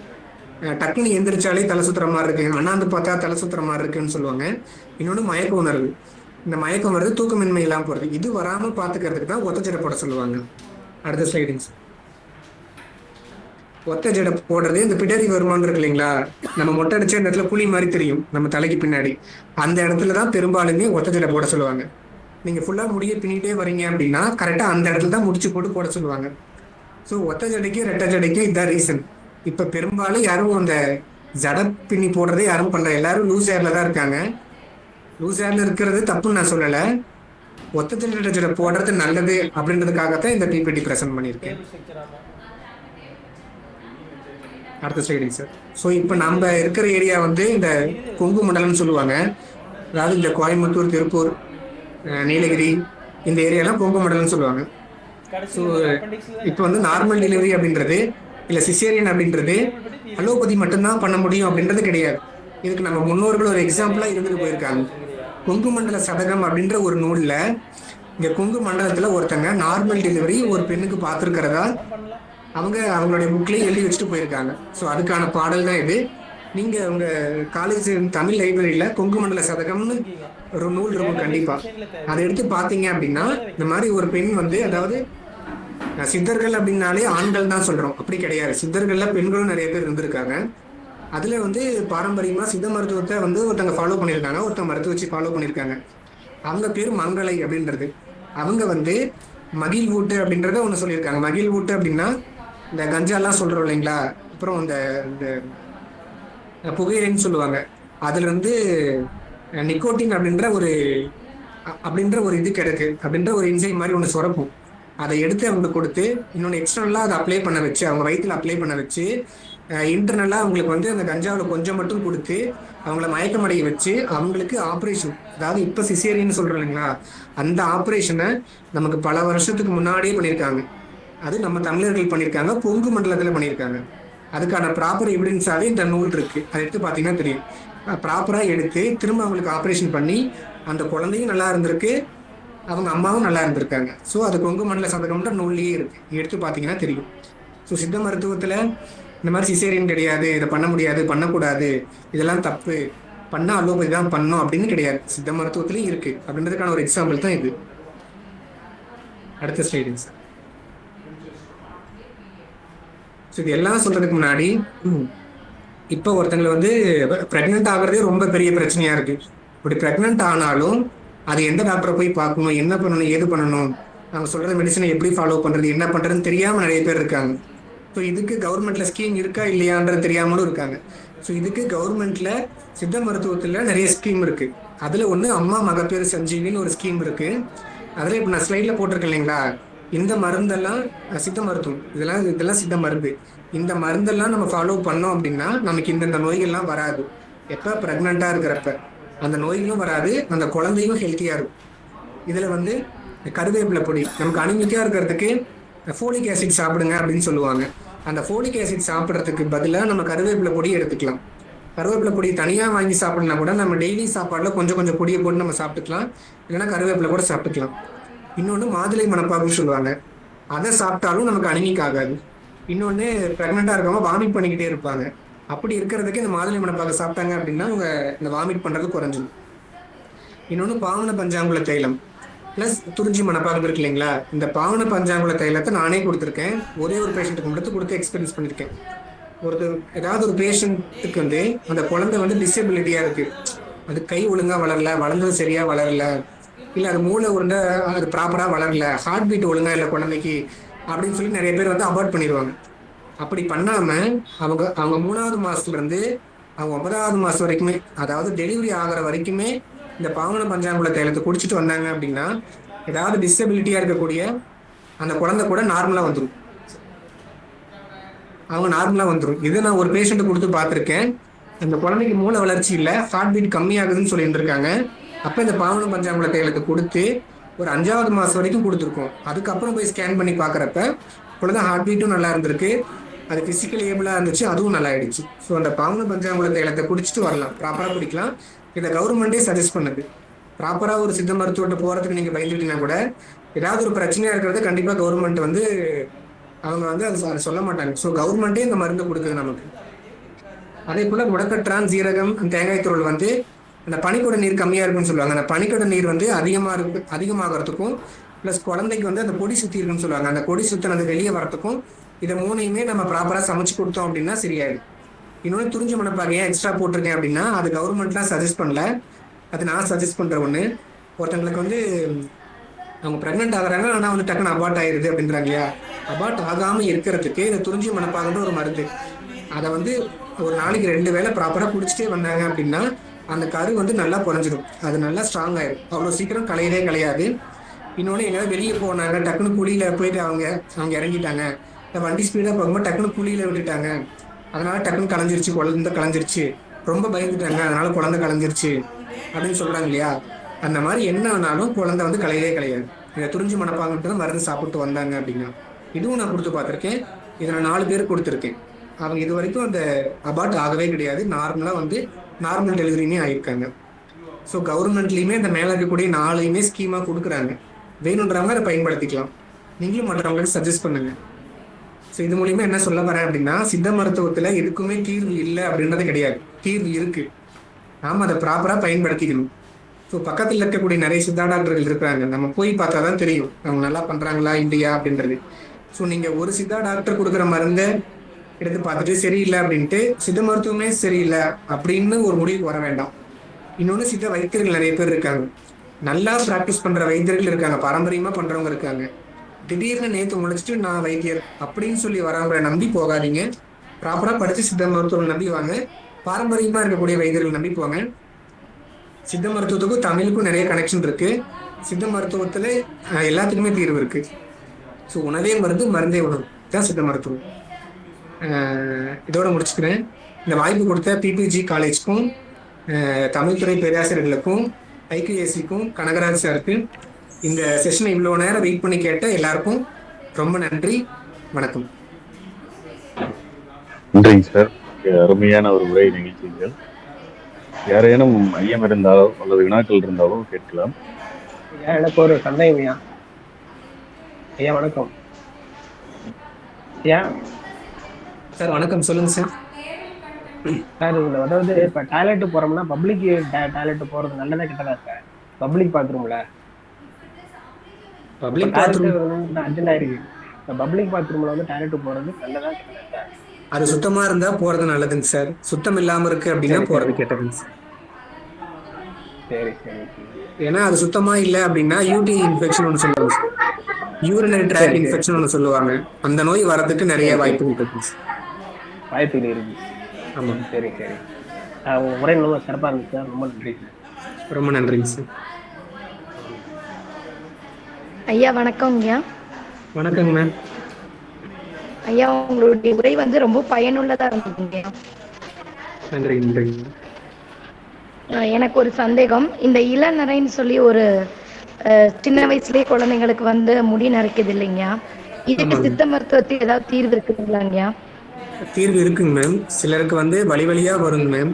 டக்குன்னு எந்திரிச்சாலே தலை சுத்துற மாதிரி இருக்கு, அண்ணாந்து பார்த்தா தலை சுத்துற மாதிரி இருக்குன்னு சொல்லுவாங்க. இன்னொன்று மயக்க உணர்வு. இந்த மயக்கம் வருது, தூக்கமின்மை இல்லாமல் போகிறது. இது வராமல் பார்த்துக்கிறதுக்கு தான் ஒத்த ஜடை போட சொல்லுவாங்க. அடுத்த ஸ்லைடிங்ஸ். ஒத்த ஜடை போடுறது இந்த பிடரி வருமானம் இருக்கு இல்லைங்களா, நம்ம மொட்டை அடிச்ச இந்த இடத்துல புளி மாதிரி தெரியும் நம்ம தலைக்கு பின்னாடி, அந்த இடத்துல தான் பெரும்பாலுமே ஒத்த ஜடை போட சொல்லுவாங்க. நீங்கள் ஃபுல்லாக முடிய பின்னிட்டே வரீங்க அப்படின்னா கரெக்டாக அந்த இடத்துல தான் முடிச்சு போட்டு போட சொல்லுவாங்க. ஸோ ஒத்த ஜடைக்கும் ரெட்டை ஜடைக்கும் இதுதான் ரீசன். இப்போ பெரும்பாலும் யாரும் அந்த ஜடை பின்னி போடுறதே யாரும் பண்ணுற, எல்லாரும் லூஸ் ஹேரில் தான் இருக்காங்க. லூஸ் ஹேரில் இருக்கிறது தப்புன்னு நான் சொல்லலை, ஒத்த லிட்டரேச்சரை போடுறது நல்லது அப்படின்றதுக்காகத்தான் இந்த பிபிடி ப்ரெசென்ட் பண்ணியிருக்கேன். டேபிள் ஸ்ட்ரக்சர் ஆமாம். அடுத்த ஸ்லைடிங் சார். ஸோ இப்போ நம்ம இருக்கிற ஏரியா வந்து இந்த கொங்கு மண்டலம்னு சொல்லுவாங்க. அதாவது இந்த கோயம்புத்தூர், திருப்பூர், நீலகிரி இந்த ஏரியாலாம் கொங்கு மண்டலம்னு சொல்லுவாங்க. ஸோ இப்போ வந்து நார்மல் டெலிவரி அப்படின்றது இல்லை சிசேரியன் அப்படின்றது அலோபதி மட்டும்தான் பண்ண முடியும் அப்படின்றது கிடையாது. இதுக்கு நம்ம முன்னோர்கள் ஒரு எக்ஸாம்பிளாக இருந்துட்டு போயிருக்காங்க. கொங்கு மண்டல சதகம் அப்படின்ற ஒரு நூலில் இங்கே கொங்கு மண்டலத்தில் ஒருத்தங்க நார்மல் டெலிவரி ஒரு பெண்ணுக்கு பார்த்துருக்கிறதா அவங்களுடைய புக்லேயே எழுதி வச்சுட்டு போயிருக்காங்க. ஸோ அதுக்கான பாடல் தான் இது. நீங்கள் உங்கள் காலேஜ் தமிழ் லைப்ரரியில் கொங்கு மண்டல சதகம்னு ஒரு நூல் இருக்கும் கண்டிப்பாக. அதை எடுத்து பார்த்தீங்க அப்படின்னா இந்த மாதிரி ஒரு பெண் வந்து, அதாவது சித்தர்கள் அப்படின்னாலே ஆண்கள் தான் சொல்கிறோம், அப்படி கிடையாது. சித்தர்களில் பெண்களும் நிறைய பேர் இருந்திருக்காங்க. அதில் வந்து பாரம்பரியமாக சித்த மருத்துவத்தை வந்து ஒருத்தங்க ஃபாலோ பண்ணியிருக்காங்க, ஒருத்தங்க மருத்துவ வச்சு ஃபாலோ பண்ணியிருக்காங்க. அவங்க பேர் மங்களை அப்படின்றது. அவங்க வந்து மகிழ் ஊட்டு அப்படின்றத ஒன்று சொல்லியிருக்காங்க. மகிழ் ஊட்டு அப்படின்னா இந்த கஞ்சாலாம் சொல்கிறோம் இல்லைங்களா, அப்புறம் இந்த புகையிலைன்னு சொல்லுவாங்க. அதில் வந்து நிக்கோட்டின் அப்படின்ற ஒரு இது கிடைக்கு, அப்படின்ற ஒரு என்சைம் மாதிரி ஒன்று சுரக்கும். அதை எடுத்து அவங்களுக்கு கொடுத்து இன்னொன்று எக்ஸ்டர்னலாக அதை அப்ளை பண்ண வச்சு, அவங்க வயிற்றில் அப்ளை பண்ண வச்சு, இன்டர்னலாக அவங்களுக்கு வந்து அந்த கஞ்சாவில் கொஞ்சம் மட்டும் கொடுத்து அவங்கள மயக்கமடைய வச்சு அவங்களுக்கு ஆப்ரேஷன், அதாவது இப்போ சிசேரியன்னு சொல்கிறோம் இல்லைங்களா, அந்த ஆப்ரேஷனை நமக்கு பல வருஷத்துக்கு முன்னாடியே பண்ணியிருக்காங்க. அது நம்ம தமிழர்கள் பண்ணியிருக்காங்க, கொங்கு மண்டலத்தில் பண்ணியிருக்காங்க. அதுக்கான ப்ராப்பர் எவிடன்ஸாகவே இந்த நூல் இருக்குது. அதை எடுத்து பார்த்தீங்கன்னா தெரியும். ப்ராப்பராக எடுத்து திரும்ப அவங்களுக்கு ஆப்ரேஷன் பண்ணி அந்த குழந்தையும் நல்லா இருந்திருக்கு, அவங்க அம்மாவும் நல்லா இருந்திருக்காங்க. ஸோ அது கொங்கு மண்டல சதகம்ன்ற நூல்லையே இருக்குது. எடுத்து பார்த்தீங்கன்னா தெரியும். ஸோ சித்த மருத்துவத்தில் இந்த மாதிரி சிசேரியன் கிடையாது, இதை பண்ண முடியாது, பண்ணக்கூடாது, இதெல்லாம் தப்பு, பண்ணால் அலோபதி தான் பண்ணணும் அப்படின்னு கிடையாது. சித்த மருத்துவத்துலேயும் இருக்குது அப்படின்றதுக்கான ஒரு எக்ஸாம்பிள் தான் இது. அடுத்த ஸ்லைடிங் சார். ஸோ இது எல்லாம் சொல்கிறதுக்கு முன்னாடி இப்போ ஒருத்தங்களை வந்து ப்ரெக்னென்ட் ஆகிறதே ரொம்ப பெரிய பிரச்சனையாக இருக்குது. இப்படி ப்ரெக்னென்ட் ஆனாலும் அது எந்த டாக்டரை போய் பார்க்கணும், என்ன பண்ணணும், ஏது பண்ணணும், அவங்க சொல்கிற மெடிசனை எப்படி ஃபாலோ பண்ணுறது, என்ன பண்ணுறதுன்னு தெரியாமல் நிறைய பேர் இருக்காங்க. ஸோ இதுக்கு கவர்மெண்ட்டில் ஸ்கீம் இருக்கா இல்லையான்றது தெரியாமலும் இருக்காங்க. ஸோ இதுக்கு கவர்மெண்ட்டில் சித்த மருத்துவத்தில் நிறைய ஸ்கீம் இருக்குது. அதில் ஒன்று அம்மா மகப்பேறு சஞ்சீவின்னு ஒரு ஸ்கீம் இருக்குது. அதில் இப்போ நான் ஸ்லைடில் போட்டிருக்கேன் இல்லைங்களா, இந்த மருந்தெல்லாம் சித்த மருத்துவம், இதெல்லாம் சித்த மருந்து. இந்த மருந்தெல்லாம் நம்ம ஃபாலோ பண்ணோம் அப்படின்னா நமக்கு இந்த நோய்கள்லாம் வராது. எப்போ ப்ரெக்னெண்ட்டாக இருக்கிறப்ப அந்த நோய்களும் வராது, அந்த குழந்தையும் ஹெல்த்தியாக இருக்கும். இதில் வந்து கருவேப்பிலை பொடி, நமக்கு அனிமிக்காக இருக்கிறதுக்கு ஃபோலிக் ஆசிட் சாப்பிடுங்க அப்படின்னு சொல்லுவாங்க. அந்த ஃபோலிக் ஆசிட் சாப்பிட்றதுக்கு பதிலாக நம்ம கருவேப்பிலை பொடி எடுத்துக்கலாம். கருவேப்பிலை பொடி தனியாக வாங்கி சாப்பிட்னா கூட நம்ம டெய்லி சாப்பாடில் கொஞ்சம் கொஞ்சம் பொடியை போட்டு நம்ம சாப்பிட்டுக்கலாம், இல்லைன்னா கருவேப்பிலை கூட சாப்பிட்டுக்கலாம். இன்னொன்று மாதுளை மணப்பாகுன்னு சொல்லுவாங்க, அதை சாப்பிட்டாலும் நமக்கு அனிமிக் ஆகாது. இன்னொன்று ப்ரெக்னெண்ட்டாக இருக்கவங்க வாமிட் பண்ணிக்கிட்டே இருப்பாங்க. அப்படி இருக்கிறதுக்கு இந்த மாதுளை மணப்பாக சாப்பிட்டாங்க அப்படின்னா அவங்க இந்த வாமிட் பண்ணுறது குறைஞ்சிடும். இன்னொன்று பாவன பஞ்சாங்குல தைலம் ப்ளஸ் துறிஞ்சி மணப்பாகம் இருக்கு இல்லைங்களா, இந்த பாவன பஞ்சாங்குல தைலத்தை நானே கொடுத்துருக்கேன். ஒரே ஒரு பேஷண்ட்டுக்கு மட்டும் கொடுத்து எக்ஸ்பீரியன்ஸ் பண்ணியிருக்கேன். ஏதாவது ஒரு பேஷண்ட்டுக்கு வந்து அந்த குழந்தை வந்து டிசபிலிட்டியாக இருக்குது, அது கை ஒழுங்காக வளரல, வளர்ந்தது சரியாக வளரல, இல்லை அது மூளை உருண்டை அது ப்ராப்பராக வளரல, ஹார்ட் பீட் ஒழுங்காக இல்லை குழந்தைக்கு அப்படின்னு சொல்லி நிறைய பேர் வந்து அவாய்ட் பண்ணிடுவாங்க. அப்படி பண்ணாமல் அவங்க 3வது மாதத்துலேருந்து அவங்க 9வது மாதம் வரைக்குமே, அதாவது டெலிவரி ஆகிற வரைக்குமே இந்த பாவன பஞ்சாங்குல தைலத்தை குடிச்சிட்டு வந்தாங்க அப்படின்னா ஏதாவது டிசபிலிட்டியாக இருக்கக்கூடிய அந்த குழந்தை கூட நார்மலாக வந்துடும். அவங்க நார்மலாக வந்துடும். இதை நான் ஒரு பேஷண்ட்டு கொடுத்து பார்த்துருக்கேன். அந்த குழந்தைக்கு மூளை வளர்ச்சி இல்லை, ஹார்ட் பீட் கம்மியாகுதுன்னு சொல்லிட்டு இருக்காங்க. அப்போ இந்த பாவன பஞ்சாங்குல தைலத்தை கொடுத்து ஒரு 5வது மாதம் வரைக்கும் கொடுத்துருக்கோம். அதுக்கப்புறம் போய் ஸ்கேன் பண்ணி பார்க்குறப்ப குழந்தை ஹார்ட் பீட்டும் நல்லா இருந்திருக்கு, அது ஃபிசிக்கல் ஏபிளாக இருந்துச்சு, அதுவும் நல்லா ஆயிடுச்சு. ஸோ அந்த பாவன பஞ்சாங்குல தைலத்தை குடிச்சிட்டு வரலாம், ப்ராப்பராக குடிக்கலாம். இதை கவர்மெண்ட்டே சஜஸ்ட் பண்ணுது. ப்ராப்பராக ஒரு சித்த மருத்துவத்தை போகிறதுக்கு நீங்கள் பயந்துட்டீங்கன்னா கூட ஏதாவது ஒரு பிரச்சனையாக இருக்கிறத கண்டிப்பாக கவர்மெண்ட் வந்து அவங்க வந்து அதை சொல்ல மாட்டாங்க. ஸோ கவர்மெண்ட்டே இந்த மருந்து கொடுக்குது நமக்கு. அதே போல் முடக்கற்றான், சீரகம், தேங்காய் தூள் வந்து அந்த பனிக்கூட நீர் கம்மியாக இருக்குன்னு சொல்லுவாங்க. அந்த பனிக்கூட நீர் வந்து அதிகமாகறதுக்கும் ப்ளஸ் குழந்தைக்கு வந்து அந்த கொடி சுற்றி இருக்குன்னு சொல்லுவாங்க, அந்த கொடி சுற்றினது வெளியே வரத்துக்கும் இதை 3யுமே நம்ம ப்ராப்பராக சமைச்சு கொடுத்தோம் அப்படின்னா சரியாயிடும். இன்னொன்று துறிஞ்ச மணப்பாக ஏன் எக்ஸ்ட்ரா போட்டிருக்கேன் அப்படின்னா அது கவர்மெண்ட்லாம் சஜஸ்ட் பண்ணல, அது நான் சஜஸ்ட் பண்ணுற ஒன்று. ஒருத்தங்களுக்கு வந்து அவங்க ப்ரெக்னென்ட் ஆகுறாங்க, ஆனால் வந்து டக்குன்னு அபார்ட் ஆயிடுது அப்படின்றாங்க இல்லையா, அபார்ட் ஆகாமல் இருக்கிறதுக்கு இந்த துறிஞ்சி மணப்பாகன்ற ஒரு மருந்து, அதை வந்து ஒரு நாளைக்கு 2 வேளை ப்ராப்பராக குடிச்சிட்டே வந்தாங்க அப்படின்னா அந்த கரு வந்து நல்லா குறைஞ்சிடும், அது நல்லா ஸ்ட்ராங் ஆயிடும். அவ்வளோ சீக்கிரம் கலையவே கலையாது. இன்னொன்று எங்கேயாவது வெளியே போனாங்க, டக்குன்னு குழியில் போயிட்டு அவங்க இறங்கிட்டாங்க. இந்த வண்டி ஸ்பீடாக போகும்போது டக்குன்னு குழியில் விட்டுட்டாங்க, அதனால டக்குன்னு கலைஞ்சிருச்சு, குழந்தை கலைஞ்சிருச்சு, ரொம்ப பயந்துட்டாங்க அதனால குழந்தை கலைஞ்சிருச்சு அப்படின்னு சொல்கிறாங்க இல்லையா. அந்த மாதிரி என்ன ஆனாலும் குழந்தை வந்து கலையவே கிடையாது. இதை துறிஞ்சு மனப்பாங்கிட்டு தான் மருந்து சாப்பிட்டு வந்தாங்க அப்படின்னா. இதுவும் நான் கொடுத்து பார்த்துருக்கேன். இதை நான் 4 பேர் கொடுத்துருக்கேன். அவங்க இது வரைக்கும் அந்த அபார்ட் ஆகவே கிடையாது. நார்மலாக வந்து நார்மல் டெலிவரியுமே ஆகியிருக்காங்க. ஸோ கவர்மெண்ட்லேயுமே இந்த மேலே இருக்கக்கூடிய 4யுமே ஸ்கீமாக கொடுக்குறாங்க. வேணுன்றவங்க அதை பயன்படுத்திக்கலாம். நீங்களும் மற்றவங்களுக்கு சஜஸ்ட் பண்ணுங்க. ஸோ இது மூலியமா என்ன சொல்ல வரேன் அப்படின்னா, சித்த மருத்துவத்தில் எதுக்குமே தீர்வு இல்லை அப்படின்றது கிடையாது. தீர்வு இருக்கு, நாம் அதை ப்ராப்பராக பயன்படுத்திக்கணும். ஸோ பக்கத்தில் இருக்கக்கூடிய நிறைய சித்தா டாக்டர்கள் இருக்கிறாங்க, நம்ம போய் பார்த்தா தான் தெரியும் அவங்க நல்லா பண்ணுறாங்களா இல்லையா அப்படின்றது. ஸோ நீங்கள் ஒரு சித்தா டாக்டர் கொடுக்குற மருந்தை எடுத்து பார்த்துட்டு சரியில்லை அப்படின்ட்டு சித்த மருத்துவமே சரியில்லை அப்படின்னு ஒரு முடிவுக்கு வர வேண்டாம். இன்னொன்று, சித்த வைத்தியர்கள் நிறைய பேர் இருக்காங்க, நல்லா ப்ராக்டிஸ் பண்ணுற வைத்தியர்கள் இருக்காங்க, பாரம்பரியமாக பண்ணுறவங்க இருக்காங்க. திடீர்னு நேற்று முளைச்சிட்டு நான் வைத்தியர் அப்படின்னு சொல்லி வரவங்களை நம்பி போகாதீங்க. ப்ராப்பராக படித்து சித்த மருத்துவர்கள் நம்பி வாங்க. பாரம்பரியமாக இருக்கக்கூடிய வைத்தியர்கள் நம்பி போங்க. சித்த மருத்துவத்துக்கும் தமிழுக்கும் நிறைய கனெக்ஷன் இருக்கு. சித்த மருத்துவத்தில் எல்லாத்துக்குமே தீர்வு இருக்கு. ஸோ உணவே மருந்து, மருந்தே உணவு தான் சித்த மருத்துவம். இதோட முடிச்சுக்கிறேன். இந்த வாய்ப்பு கொடுத்த பிபிஜி காலேஜ்க்கும், தமிழ்துறை பேராசிரியர்களுக்கும், ஐக்கியூஏசிக்கும், கனகராஜ் சாருக்கு, இந்த செஷனை இவ்வளோ நேரம் வெயிட் பண்ணி கேட்ட எல்லாருக்கும் ரொம்ப நன்றி. வணக்கம். நன்றிங்க சார். அருமையான ஒரு உரை நிகழ்ச்சிகள். யாரேனும் ஐயம் இருந்தாலோ அல்லது வினாக்கள் இருந்தாலும் கேட்கலாம். எனக்கு ஒரு சந்தேகம் ஐயா. ஐயா வணக்கம். ஐயா சார் வணக்கம், சொல்லுங்க சார். சார், இதில் அதாவது இப்போ டாய்லெட்டு போகிறோம்னா பப்ளிக் டாய்லெட்டு போகிறது நல்லதா கெட்டதா சார்? பப்ளிக் பாத்ரூமில் பப்ளிக் பாத்ரூம் அர்ஜென்ட் ஆயிருக்கு. இப்போ பப்ளிக் பாத்ரூமில் வந்து டாய்லெட்டு போகிறது நல்லதா கெட்டதா சார்? அது சுத்தமா இருந்தா போறது நல்லதுங்க சார். சுத்தம் இல்லாம இருக்கு அப்படின்னா போறது கெட்டதுங்க சார். சரி சரி. ஏன்னா அது சுத்தமா இல்லை அப்படின்னா யூடி இன்ஃபெக்ஷன் ஒன்று சொல்லுவாங்க சார், யூரினரி ட்ராக் இன்ஃபெக்ஷன் ஒன்று சொல்லுவாங்க. அந்த நோய் வரதுக்கு நிறைய வாய்ப்புகள் இருக்கு சார். வாய்ப்புகள் இருக்கு. ஆமாம். சரி சரி. உங்க முறை ரொம்ப சிறப்பாக இருந்துச்சு சார். ரொம்ப நன்றி சார். ரொம்ப நன்றிங்க சார். ஐயா வணக்கம். ஐயா வணக்கங்க மேம். ஐயா, உங்களுடைய உரை வந்து ரொம்ப பயனுள்ளதா இருந்ததுங்க. நன்றி நன்றி. எனக்கு ஒரு சந்தேகம். இந்த இளநரைன்னு சொல்லி ஒரு சின்ன வயசுலயே குழந்தைங்களுக்கு வந்து முடி நரைக்குது இல்லைங்கய்யா, இதுக்கு சித்த மருத்துவத்தில் ஏதாவது தீர்வு இருக்குதுங்களாங்கய்யா? தீர்வு இருக்குங்க மேம். சிலருக்கு வந்து வழி வழியா வருங்க மேம்.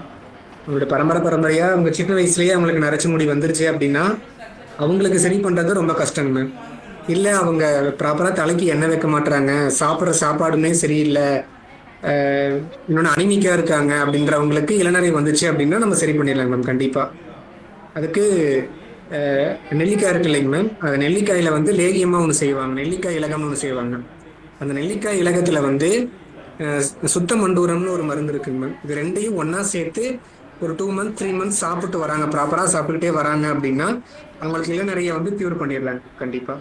அவங்களோட பரம்பரையா அவங்க சின்ன வயசுலயே அவங்களுக்கு நரைச்ச முடி வந்துருச்சு அப்படின்னா அவங்களுக்கு சரி பண்றது ரொம்ப கஷ்டங்க மேம். இல்லை அவங்க ப்ராப்பராக தலைக்கு எண்ணெய் வைக்க மாட்டுறாங்க, சாப்பிட்ற சாப்பாடுமே சரியில்லை, இன்னொன்று அனிமிக்காக இருக்காங்க அப்படின்றவங்களுக்கு இளநரை வந்துச்சு அப்படின்னா நம்ம சரி பண்ணிடலாங்க மேம். கண்டிப்பாக அதுக்கு நெல்லிக்காய் இருக்கு இல்லைங்க மேம், அது நெல்லிக்காயில் வந்து லேகியமாக ஒன்று செய்வாங்க, நெல்லிக்காய் இலகம்னு ஒன்று செய்வாங்க. அந்த நெல்லிக்காய் இலகத்தில் வந்து சுத்த மண்டூரம்னு ஒரு மருந்து இருக்குங்க மேம். இது ரெண்டையும் ஒன்றா சேர்த்து ஒரு 2 months 3 months சாப்பிட்டு வராங்க, ப்ராப்பராக சாப்பிட்டுக்கிட்டே வராங்க அப்படின்னா அவங்களுக்கு இளநரையை வந்து க்யூர் பண்ணிடலாங்க கண்டிப்பாக.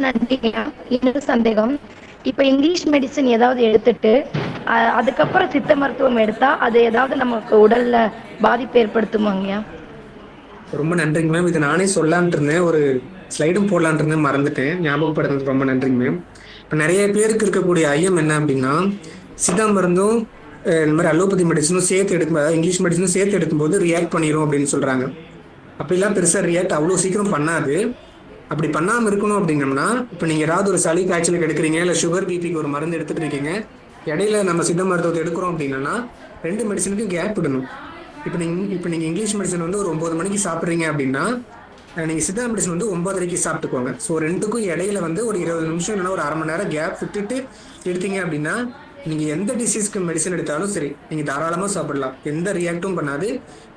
நன்றிங்கய்யா. இன்னொரு சந்தேகம், இப்போ இங்கிலீஷ் மெடிசன் ஏதாவது எடுத்துட்டு அதுக்கப்புறம் சித்த மருத்துவம் எடுத்தா அது ஏதாவது நமக்கு உடல்ல பாதிப்பு ஏற்படுத்துமாங்கய்யா? ரொம்ப நன்றிங்க மேம். இது நானே சொல்லான்ட்டு இருந்தேன், ஒரு ஸ்லைடும் போடலான்ட்டு இருந்தேன், மறந்துட்டேன். ஞாபகப்படுத்துறது ரொம்ப நன்றிங்க மேம். இப்போ நிறைய பேருக்கு இருக்கக்கூடிய ஐயம் என்ன அப்படின்னா, சித்தா மருந்தும் இந்த மாதிரி அலோபதி மெடிசனும் சேர்த்து எடுக்கும்போது, இங்கிலீஷ் மெடிசனும் சேர்த்து எடுக்கும்போது ரியாக்ட் பண்ணிடும் அப்படின்னு சொல்கிறாங்க. அப்படிலாம் பெருசாக ரியாக்ட் அவ்வளோ சீக்கிரம் பண்ணாது. அப்படி பண்ணாமல் இருக்கணும் அப்படின்னம்னா, இப்போ நீங்கள் ஏதாவது ஒரு சளி காய்ச்சலுக்கு எடுக்கிறீங்க, இல்லை சுகர் பிபிக்கு ஒரு மருந்து எடுத்துகிட்டு இருக்கீங்க, இடையில நம்ம சித்த மருத்துவத்தை எடுக்கிறோம் அப்படின்னா 2 மெடிசனுக்கு கேப் விடணும். இப்போ நீங்கள் இங்கிலீஷ் மெடிசன் வந்து ஒரு 9 மணிக்கு சாப்பிட்றீங்க அப்படின்னா நீங்கள் சித்தா மெடிசன் வந்து 9:30க்கு சாப்பிட்டுக்கோங்க. ஸோ 2க்கும் இடையில வந்து ஒரு 20 நிமிஷம் இல்லைன்னா ஒரு அரை மணி நேரம் கேப் விட்டுட்டு எடுத்தீங்க அப்படின்னா நீங்கள் எந்த டிசீஸ்க்கு மெடிசன் எடுத்தாலும் சரி நீங்கள் தாராளமாக சாப்பிடலாம். எந்த ரியாக்டும் பண்ணாது,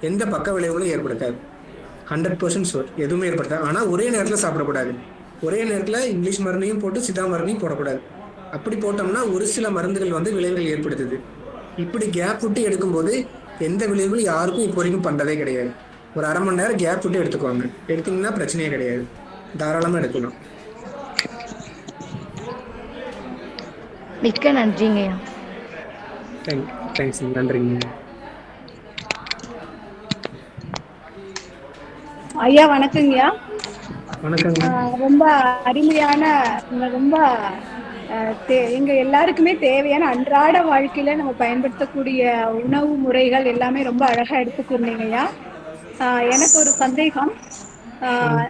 எந்த பக்க விளைவுகளும் ஏற்படுத்தாது. 100% ஷூர், எதுவுமே ஏற்படுத்தாது. ஆனால் ஒரே நேரத்தில் சாப்பிடக்கூடாது. ஒரே நேரத்தில் இங்கிலீஷ் மருந்தையும் போட்டு சித்தா மருந்தையும் போடக்கூடாது. அப்படி போட்டோம்னா ஒரு சில மருந்துகள் வந்து விளைவுகள் ஏற்படுத்துது. இப்படி கேப் விட்டு எடுக்கும்போது எந்த விளைவுகளும் யாருக்கும் இப்போ வரைக்கும் பண்ணுறதே கிடையாது. ஒரு அரை மணி நேரம் கேப் விட்டு எடுத்துக்குவாங்க, எடுத்தீங்கன்னா பிரச்சனையே கிடையாது, தாராளமாக எடுக்கணும். மிக்க நன்றிங்கய்யா. தேங்க்ஸ், நன்றிங்க. ஐயா வணக்கங்கய்யா. வணக்கங்க. ரொம்ப அருமையான ரொம்ப எங்க எல்லாருக்குமே தேவையான அன்றாட வாழ்க்கையில நம்ம பயன்படுத்தக்கூடிய உணவு முறைகள் எல்லாமே ரொம்ப அழகா எடுத்துக்கொண்டீங்கய்யா. எனக்கு ஒரு சந்தேகம்.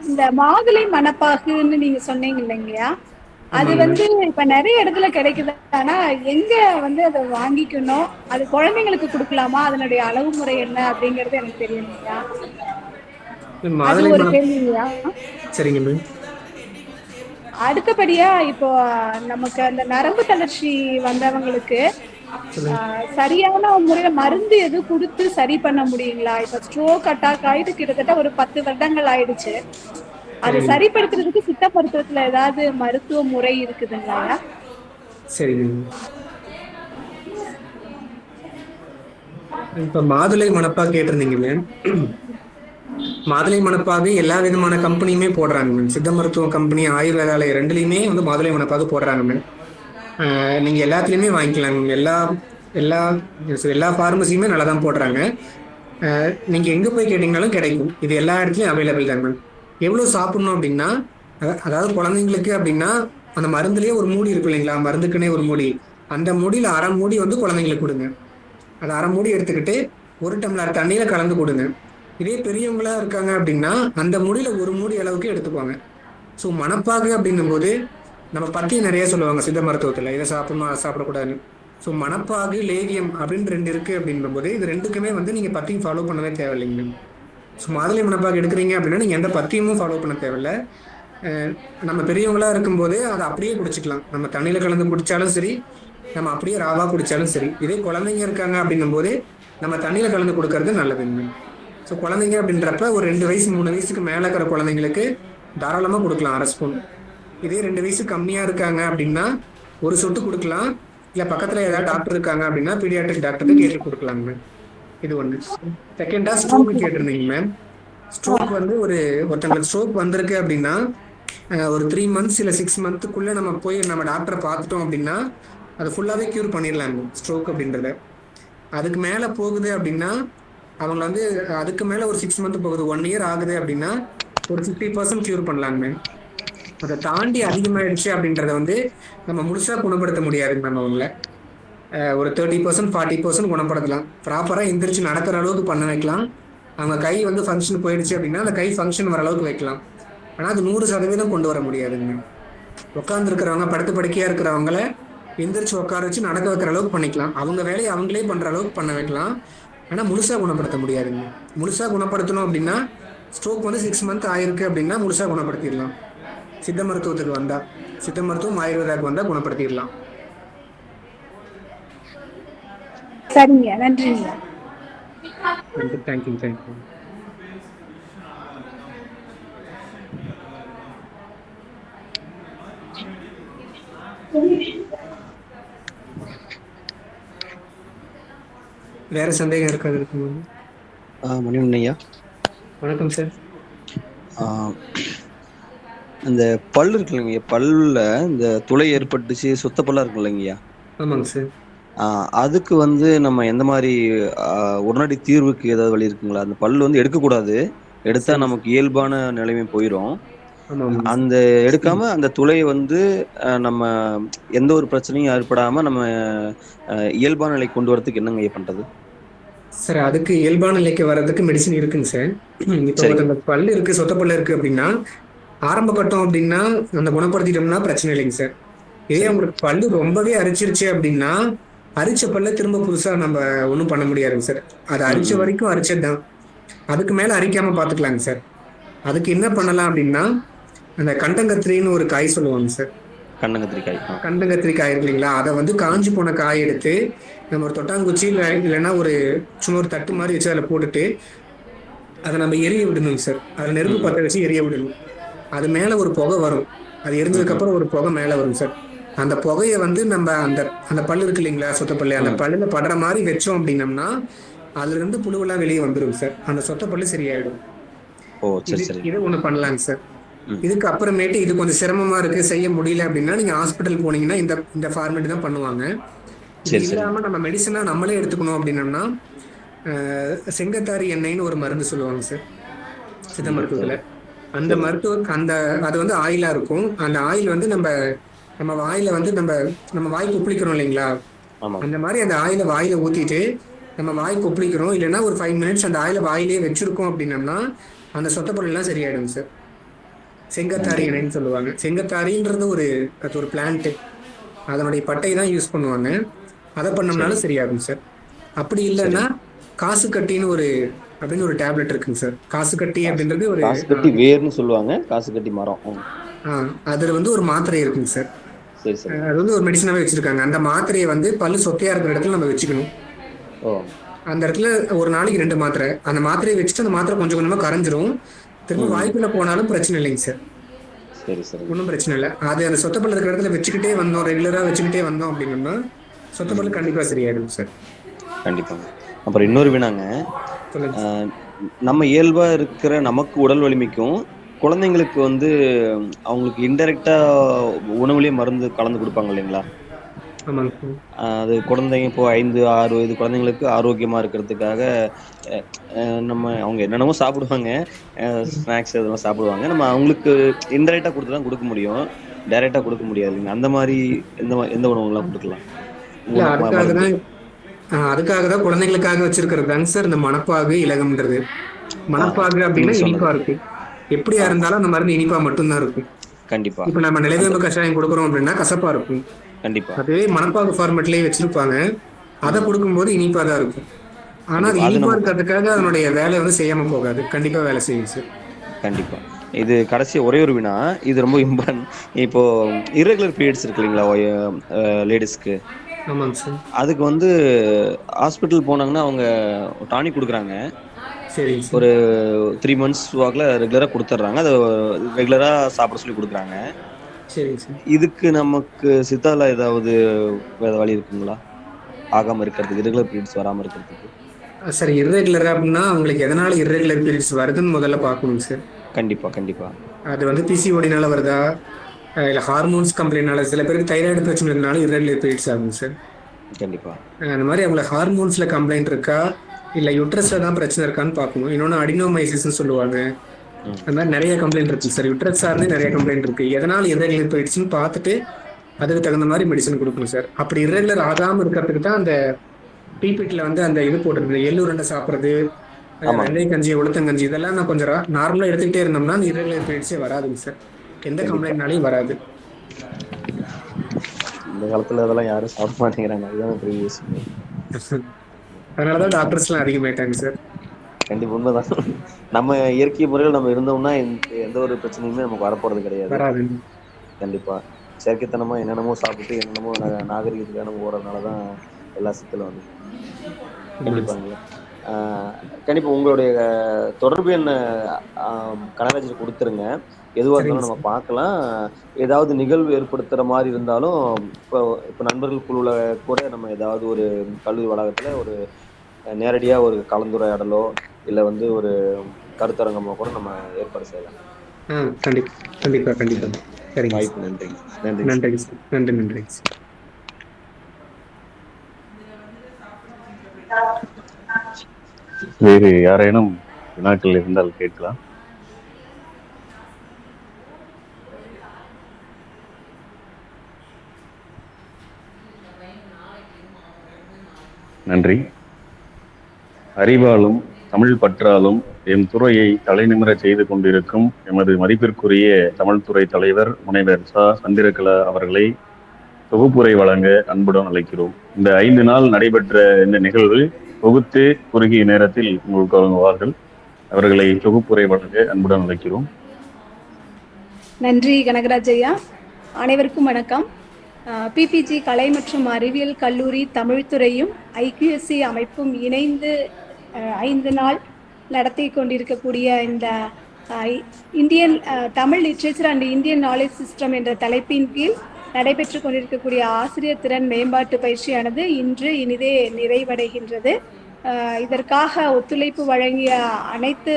இந்த மாதுளை மணப்பாகுன்னு நீங்க சொன்னீங்க இல்லைங்கய்யா, அது ஆமாங்க. இப்ப நிறைய இடத்துல கிடைக்குது. ஆனா எங்க அதை வாங்கிக்கணும், அது குழந்தைங்களுக்கு கொடுக்கலாமா, அதனுடைய அளவு முறை என்ன அப்படிங்கறது எனக்கு தெரியணுங்கய்யா. அது மாதுளை ஒரு மணப் கேள்விங்கய்யா. சரிங்க மேம். அடுத்தபடியா இப்போ நமக்கு அந்த நரம்பு தளர்ச்சி வந்தவங்களுக்கு சொல்லுங்க. சரியான முறையில மருந்து எதுவும் கொடுத்து சரி பண்ண முடியுங்களா? இப்ப ஸ்ட்ரோக் அட்டாக் ஆயிட்டு கிட்டத்தட்ட ஒரு 10 வருடங்கள் ஆயிடுச்சு. அதை சரிங்க. சரிப்படுத்துறதுக்கு சித்த மருத்துவத்துல ஏதாவது மருத்துவ முறை இருக்குதுங்களா? சரிங்க. இப்ப மாதுளை மணப்பா கேட்டிருந்தீங்க மேம். மாதுளை மணப்பாகு எல்லா விதமான கம்பெனியுமே போடுறாங்க மேம். சித்த மருத்துவ கம்பெனி, ஆயுர்வேதாலயம் ரெண்டுலையுமே மாதுளை மணப்பாகு போடுறாங்க மேம். நீங்க எல்லாத்துலயுமே வாங்கிக்கலாம். எல்லா எல்லா எல்லா ஃபார்மசியுமே நல்லா தான் போடுறாங்க. நீங்க எங்க போய் கேட்டீங்கனாலும் கிடைக்கும். இது எல்லா இடத்துலயும் அவைலபிள் தான் மேம். எவ்வளவு சாப்பிடணும் அப்படின்னா, அதாவது குழந்தைங்களுக்கு அப்படின்னா அந்த மருந்துலயே ஒரு மூடி இருக்கு இல்லைங்களா, மருந்துக்குன்னே ஒரு மூடி. அந்த மூடியில அரை மூடி குழந்தைங்களுக்கு கொடுங்க. அது அரை மூடி எடுத்துக்கிட்டு 1 டம்ளர் தண்ணியில கலந்து கொடுங்க. இதே பெரியவங்களா இருக்காங்க அப்படின்னா அந்த மூடியில ஒரு மூடி அளவுக்கு எடுத்துக்குவாங்க. ஸோ மணப்பாகு அப்படின்னும் போது நம்ம பத்தியம் நிறைய சொல்லுவாங்க சித்த மருத்துவத்தில், இதை சாப்பிடணும் அதை சாப்பிடக்கூடாதுன்னு. ஸோ மணப்பாகு, லேகியம் அப்படின்னு 2 இருக்கு அப்படின்னும் போது இது ரெண்டுக்குமே நீங்க பத்தியம் ஃபாலோ பண்ணவே தேவையில்லைங்க. ஸோ மாதுளை மணப்பாகு எடுக்கிறீங்க அப்படின்னா நீங்க எந்த பத்தியமும் ஃபாலோ பண்ண தேவையில்லை. நம்ம பெரியவங்களா இருக்கும்போது அதை அப்படியே குடிச்சிக்கலாம். நம்ம தண்ணியில கலந்து குடிச்சாலும் சரி, நம்ம அப்படியே ராவா குடிச்சாலும் சரி. இதே குழந்தைங்க இருக்காங்க அப்படின்னும் போது நம்ம தண்ணியில கலந்து கொடுக்கறது நல்லதுங்க. ஸோ குழந்தைங்க அப்படின்றப்ப ஒரு 2 வயசு 3 வயசுக்கு மேலே இருக்கிற குழந்தைங்களுக்கு தாராளமாக கொடுக்கலாம் 1/2 ஸ்பூன். இதே 2 வயசு கம்மியா இருக்காங்க அப்படின்னா 1 சொட்டு கொடுக்கலாம். இல்லை பக்கத்துல ஏதாவது டாக்டர் இருக்காங்க அப்படின்னா பீடியாட்ரிக் டாக்டருக்கு கேட்டு கொடுக்கலாங்க மேம். இது ஒன்று. செகண்டா ஸ்ட்ரோக் கேட்டிருந்தீங்க மேம். ஸ்ட்ரோக் ஒருத்தங்களுக்கு ஸ்ட்ரோக் வந்திருக்கு அப்படின்னா ஒரு 3 மந்த்ஸ் இல்லை 6 மந்த்துக்குள்ள நம்ம போய் நம்ம டாக்டரை பார்த்துட்டோம் அப்படின்னா அதை ஃபுல்லாகவே க்யூர் பண்ணிடலாங்க ஸ்ட்ரோக் அப்படின்றத. அதுக்கு மேலே போகுது அப்படின்னா அவங்க அதுக்கு மேலே ஒரு 6 மந்த் போகுது, 1 இயர் ஆகுது அப்படின்னா ஒரு 50% க்யூர் பண்ணலாங்க மேம். அதை தாண்டி அதிகமாயிடுச்சு அப்படின்றத நம்ம முழுசா குணப்படுத்த முடியாதுங்க மேம். அவங்கள ஒரு 30% 40% குணப்படுத்தலாம். ப்ராப்பராக எந்திரிச்சு நடக்கிற அளவுக்கு பண்ண வைக்கலாம். அவங்க கை ஃபங்க்ஷன் போயிடுச்சு அப்படின்னா அந்த கை ஃபங்க்ஷன் வர அளவுக்கு வைக்கலாம். ஆனால் அது 100% கொண்டு வர முடியாதுங்க. உட்கார்ந்து இருக்கிறவங்க, படுத்து படுக்கையா இருக்கிறவங்கள எந்திரிச்சு உட்கார வச்சு நடக்க வைக்கிற அளவுக்கு பண்ணிக்கலாம். அவங்க வேலையை அவங்களே பண்ற அளவுக்கு பண்ண வைக்கலாம். ஆனா முழுசா குணப்படுத்த முடியாதுங்க. முழுசா குணப்படுத்தணும் அப்படின்னா ஸ்ட்ரோக் 6 மந்த் ஆயிருக்கு அப்படின்னா முழுசா குணப்படுத்திடலாம். சித்த மருத்துவத்துக்கு வந்தா, சித்த மருத்துவம் ஆயுர்வேதாவுக்கு வந்தா குணப்படுத்திடலாம். சரிங்க, நன்றிங்க. தேங்க்யூ. வேற சந்தேகம் இருக்காது இருக்குங்க. மணிவண்ணன் ஐயா, வணக்கம் சார். இந்த பல்லு இருக்கு இல்லைங்கய்யா, பல்லுல இந்த துளை ஏற்பட்டுச்சு, சொத்த பல்லா இருக்கு இல்லைங்கய்யா. ஆமாங்க சார். அதுக்கு நம்ம எந்த மாதிரி உடனடி தீர்வுக்கு ஏதாவது வழி இருக்குங்களா? அந்த பல்லு எடுக்கக்கூடாது, எடுத்தா நமக்கு இயல்பான நிலைமை போயிடும். அந்த எடுக்காம அந்த துளையை நம்ம எந்த ஒரு பிரச்சனையும் ஏற்படாம நம்ம இயல்பான நிலை கொண்டு வரதுக்கு என்னங்க பண்றது சார்? அதுக்கு இயல்பான நிலைக்கு வர்றதுக்கு மெடிசின் இருக்குங்க சார். இப்போ பல்லு இருக்கு, சொத்த பல்லு இருக்கு அப்படின்னா ஆரம்ப கட்டம் அப்படின்னா அந்த குணப்படுத்திட்டோம்னா பிரச்சனை இல்லைங்க சார். இதே உங்களுக்கு பல்லு ரொம்பவே அரிச்சிருச்சு அப்படின்னா அரிச்ச பல்ல திரும்ப புதுசா நம்ம ஒன்றும் பண்ண முடியாதுங்க சார். அது அரிச்ச வரைக்கும் அரிச்சதுதான், அதுக்கு மேல அரிக்காம பாத்துக்கலாங்க சார். அதுக்கு என்ன பண்ணலாம் அப்படின்னா அந்த கண்டங்கத்திரின்னு ஒரு காய் சொல்லுவாங்க சார். கண்டங்கத்திரி காய் இருக்கு இல்லைங்களா, அதை காஞ்சி போன காய் எடுத்து நம்ம ஒரு தொட்டாங்குச்சி இல்லைன்னா ஒரு சும்மா ஒரு தட்டு மாதிரி வச்சு அதில் போட்டுட்டு அதை நம்ம எரிய விடணும் சார். அதில் நெருப்பு பற்ற வச்சு எரிய விடணும். அது மேலே ஒரு புகை வரும். அது எரிஞ்சதுக்கு அப்புறம் ஒரு புகை மேலே வரும் சார். அந்த புகையை நம்ம அந்த பல்லு இருக்கு இல்லைங்களா, சொத்த பல்லு, அந்த பல்லுல படுற மாதிரி வச்சோம் அப்படின்னம்னா அதுல இருந்து புழுவெல்லாம் வெளியே வந்துடும் சார். அந்த சொத்த பல்லு சரியாயிடும். இது ஒண்ணு பண்ணலாங்க சார். இதுக்கு அப்புறமேட்டு இது கொஞ்சம் சிரமமா இருக்கு, செய்ய முடியல அப்படின்னா நீங்க ஹாஸ்பிட்டல் போனீங்கன்னா இந்த ஃபார்மேட் தான் பண்ணுவாங்க. இது இல்லாம நம்ம மெடிசனா நம்மளே எடுத்துக்கணும் அப்படின்னம்னா செங்கத்தாரி எண்ணெய்னு ஒரு மருந்து சொல்லுவாங்க சார். சித்த மருத்துவத்துல. அந்த அந்த அது வந்து ஆயிலா இருக்கும். அந்த ஆயில் வந்து நம்ம வாயில வந்து நம்ம வாய் கொப்பளிக்கிறோம் இல்லைங்களா? ஆமா. அந்த மாதிரி அந்த ஆயில வாயில ஊத்திட்டு நம்ம வாய் கொப்பளிக்கிறோம். இல்லைன்னா ஒரு 5 மினிட்ஸ் அந்த ஆயில வாயிலேயே வச்சிருக்கோம் அப்படின்னம்னா அந்த சொத்த பொருள் எல்லாம் சரியாயிடும் சார். செங்கத்தாரி இணைன்னு சொல்லுவாங்க. செங்கத்தாரின்றது அது ஒரு பிளான்ட். அதனுடைய பட்டை தான் யூஸ் பண்ணுவாங்க. அதை பண்ணோம்னாலும் சரியாகும் சார். அப்படி இல்லைன்னா காசு கட்டின்னு அப்படின்னு ஒரு டேப்லெட் இருக்குங்க சார். காசு கட்டி அப்படின்றது காசு கட்டி வேர்னு சொல்லுவாங்க, காசு கட்டி மரம். அதுல வந்து ஒரு மாத்திரை இருக்குங்க சார். சரி சரி. அது வந்து ஒரு மெடிசனாவே வச்சிருக்காங்க. அந்த மாத்திரையை வந்து பல்லு சொத்தையா இருக்கிற இடத்துல நம்ம வச்சுக்கணும். அந்த இடத்துல ஒரு நாளைக்கு 2 மாத்திரை. அந்த மாத்திரையை வச்சுட்டு அந்த மாத்திரை கொஞ்சம் கொஞ்சமா கரைஞ்சிரும். திரும்ப வாய்ப்புல போனாலும் பிரச்சனை இல்லைங்க சார். சரி சரி. ஒன்றும் பிரச்சனை இல்லை. அது அந்த சொத்த பல்லு இருக்கிற இடத்துல வச்சுக்கிட்டே வந்தோம், ரெகுலரா வச்சுக்கிட்டே வந்தோம் அப்படின்னா சொத்த பல்லு கண்டிப்பா சரியாயிடும் சார். கண்டிப்பாங்க. அப்புறம் இன்னொரு வினாங்க, நம்ம இயல்பா இருக்கிற நமக்கு உடல் வலிமைக்கும் குழந்தைங்களுக்கு வந்து அவங்களுக்கு இன்டெரக்டா உணவுலயே மருந்து கலந்து கொடுப்பாங்க இல்லைங்களா? அது குழந்தைங்க இப்போ 5, 6 வயது குழந்தைங்களுக்கு ஆரோக்கியமா இருக்கிறதுக்காக அவங்க என்னென்னமோ சாப்பிடுவாங்க, ஸ்நாக்ஸ் இதெல்லாம் சாப்பிடுவாங்க. நம்ம அவங்களுக்கு இன்டெரக்டா கொடுத்து தான் கொடுக்க முடியும், டைரக்டா கொடுக்க முடியாது. அந்த மாதிரி எந்த உணவுலாம் கொடுக்கலாம்? அதுக்காக தான் குழந்தைகளுக்காக வச்சிருக்கிறது தாங்க சார் இந்த மணப்பாகு இலகம்ன்றது. மணப்பாகு அப்படின்னா இனிப்பா இருக்கு. எப்படியா இருந்தாலும் அந்த மருந்து இனிப்பா மட்டும்தான் இருக்கும். கண்டிப்பா. இப்ப நம்ம நிலவேம்பு கஷாயம் கொடுக்குறோம் அப்படின்னா கசப்பா இருக்கும். கண்டிப்பா. அதுவே மணப்பாகு ஃபார்மேட்லயே வச்சிருப்பாங்க. அதை கொடுக்கும்போது இனிப்பா தான் இருக்கும். ஆனா அது இனிப்பா இருக்கிறதுக்காக அதனுடைய வேலை வந்து செய்யாம போகாது. கண்டிப்பா வேலை செய்யும் சார். கண்டிப்பா. இது கடைசி ஒரே ஒரு வினா, இது ரொம்ப இம்பார்ட்டன்ட். இப்போ இர்ரெகுலர் பீரியட்ஸ் இருக்கு இல்லைங்களா லேடிஸ்க்கு? ஆமாங்க சார். அதுக்கு வந்து ஹாஸ்பிட்டல் போனாங்கன்னா அவங்க டானிக் கொடுக்குறாங்க. சரி. ஒரு 3 months வாக்கில் ரெகுலராக கொடுத்துட்றாங்க. அதை ரெகுலராக சாப்பிட சொல்லி கொடுக்குறாங்க. சரி சார். இதுக்கு நமக்கு சித்தால ஏதாவது வேற வழி இருக்குங்களா ஆகாமல் இருக்கிறதுக்கு, இர்ரெகுலர் பீரியட்ஸ் வராமல் இருக்கிறதுக்கு? சார் இர்ரெகுலர் அப்படின்னா உங்களுக்கு எதனால இர்ரெகுலர் பீரியட்ஸ் வருதுன்னு முதல்ல பார்க்கணும் சார். கண்டிப்பா கண்டிப்பா. அது வந்து பிசிஓடினால வருதா, இல்லை ஹார்மோன்ஸ் கம்ப்ளைண்ட்னால, சில பேருக்கு தைராய்டு பிரச்சனை இருந்தாலும் இர்ரெகுலர் பீரியட்ஸ் ஆகும் சார். கண்டிப்பா. அந்த மாதிரி அவங்களுக்கு ஹார்மோன்ஸ்ல கம்ப்ளைண்ட் இருக்கா இல்லை யுட்ரஸ்ல தான் பிரச்சனை இருக்கான்னு பார்க்கணும். இன்னொன்று அடினோமைசிஸ்ன்னு சொல்லுவாங்க. அந்த மாதிரி நிறைய கம்ப்ளைண்ட் இருக்கு சார். யுட்ரஸ் சார்ந்து நிறைய கம்ப்ளைண்ட் இருக்கு. எதனால் இர்ரெகுலர் பீரியட்ஸ்ன்னு பார்த்துட்டு அதுக்கு தகுந்த மாதிரி மெடிசன் கொடுக்கணும் சார். அப்படி இர்ரெகுலர் ஆகாமல் இருக்கிறதுக்கு தான் அந்த பிபிடியில் வந்து அந்த இது போட்டுருக்கு, எள்ளுருண்டை சாப்பிட்றது, வெள்ளை கஞ்சி, உளுத்தங்கஞ்சி, இதெல்லாம் நான் கொஞ்சம் நார்மலாக எடுத்துக்கிட்டே இருந்தோம்னா அந்த இர்ரெகுலர் பீரியட்ஸே வராதுங்க சார். எந்த கம்ப்ளைண்ட்னாலையும் வராது. இந்த காலத்தில் அதெல்லாம் யாரும் சாப்பிட மாட்டேங்கிறாங்க. அதுதான் பெரிய விஷயம். அதனாலதான் டாக்டர்ஸ்லாம் அதிகமாயிட்டாங்க சார். கண்டிப்பா உண்மைதான். நம்ம இயற்கை முறையில் நம்ம இருந்தோம்னா எந்த ஒரு பிரச்சனையுமே நமக்கு வரப்போறது கிடையாது. கண்டிப்பா. செயற்கைத்தனமா என்னென்னமோ சாப்பிட்டு என்னென்னமோ நாகரிகத்துக்காக நம்ம ஓடுறதுனாலதான் எல்லா சிக்கலும் வந்து. கண்டிப்பாங்களா? கண்டிப்பா உங்களுடைய தொடர்பு என்ன கனகராஜர் கொடுத்துருங்க. எதுவாக இருந்தாலும் நம்ம பார்க்கலாம். ஏதாவது நிகழ்வு ஏற்படுத்துற மாதிரி இருந்தாலும் இப்போ நண்பர்கள் குழுல கூட நம்ம ஏதாவது ஒரு கல்லூரி வளாகத்துல ஒரு நேரடியா ஒரு கலந்துரையாடலோ இல்லை வந்து ஒரு கருத்தரங்கமோ கூட நம்ம ஏற்பாடு செய்யலாம். கண்டிப்பா கண்டிப்பா கண்டிப்பா. சரி, வாய்ப்பு. நன்றி நன்றி நன்றி நன்றி நன்றி. வேறு யாரேனும் வினாக்கள் இருந்தால் கேட்கலாம். நன்றி. அறிவாலும் தமிழ் பற்றாலும் எம் துறையை தலைநிமிர செய்து கொண்டிருக்கும் எமது மதிப்பிற்குரிய தமிழ் துறை தலைவர் முனைவர் ச. சந்திரகலா அவர்களை தொகுப்புரை வழங்க அன்புடன் அழைக்கிறோம். இந்த 5 நாள் நடைபெற்ற இந்த நிகழ்வு தொகுத்து குறுகிய நேரத்தில் உங்களுக்கு வழங்குவார்கள். அவர்களை தொகுப்புரை வழங்க அன்புடன் அழைக்கிறோம். நன்றி கனகராஜ் ஐயா. அனைவருக்கும் வணக்கம். பிபிஜி கலை மற்றும் அறிவியல் கல்லூரி தமிழ்துறையும் IQSC அமைப்பும் இணைந்து 5 நாள் நடத்தி கொண்டிருக்கக்கூடிய இந்த Indian Tamil literature and Indian knowledge system என்ற தலைப்பின் கீழ் நடைபெற்று கொண்டிருக்கக்கூடிய ஆசிரியர் திறன் மேம்பாட்டு பயிற்சியானது இன்று இனிதே நிறைவடைகின்றது. இதற்காக ஒத்துழைப்பு வழங்கிய அனைத்து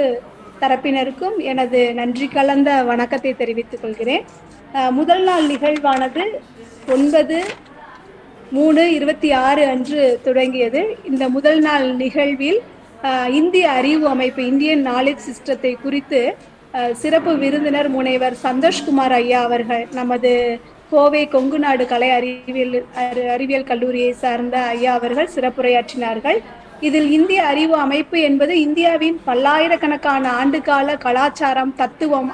தரப்பினருக்கும் எனது நன்றி கலந்த வணக்கத்தை தெரிவித்துக் கொள்கிறேன். முதல் நாள் நிகழ்வானது 9/3/26 அன்று தொடங்கியது. இந்த முதல் நாள் நிகழ்வில் இந்திய அறிவு அமைப்பு இந்தியன் நாலேஜ் சிஸ்டத்தை குறித்து சிறப்பு விருந்தினர் முனைவர் சந்தோஷ்குமார் ஐயா அவர்கள் நமது கோவை கொங்கு நாடு கலை அறிவியல் கல்லூரியை சார்ந்த ஐயா அவர்கள் சிறப்புரையாற்றினார்கள். இதில் இந்திய அறிவு அமைப்பு என்பது இந்தியாவின் பல்லாயிரக்கணக்கான ஆண்டுகால கலாச்சாரம், தத்துவம்,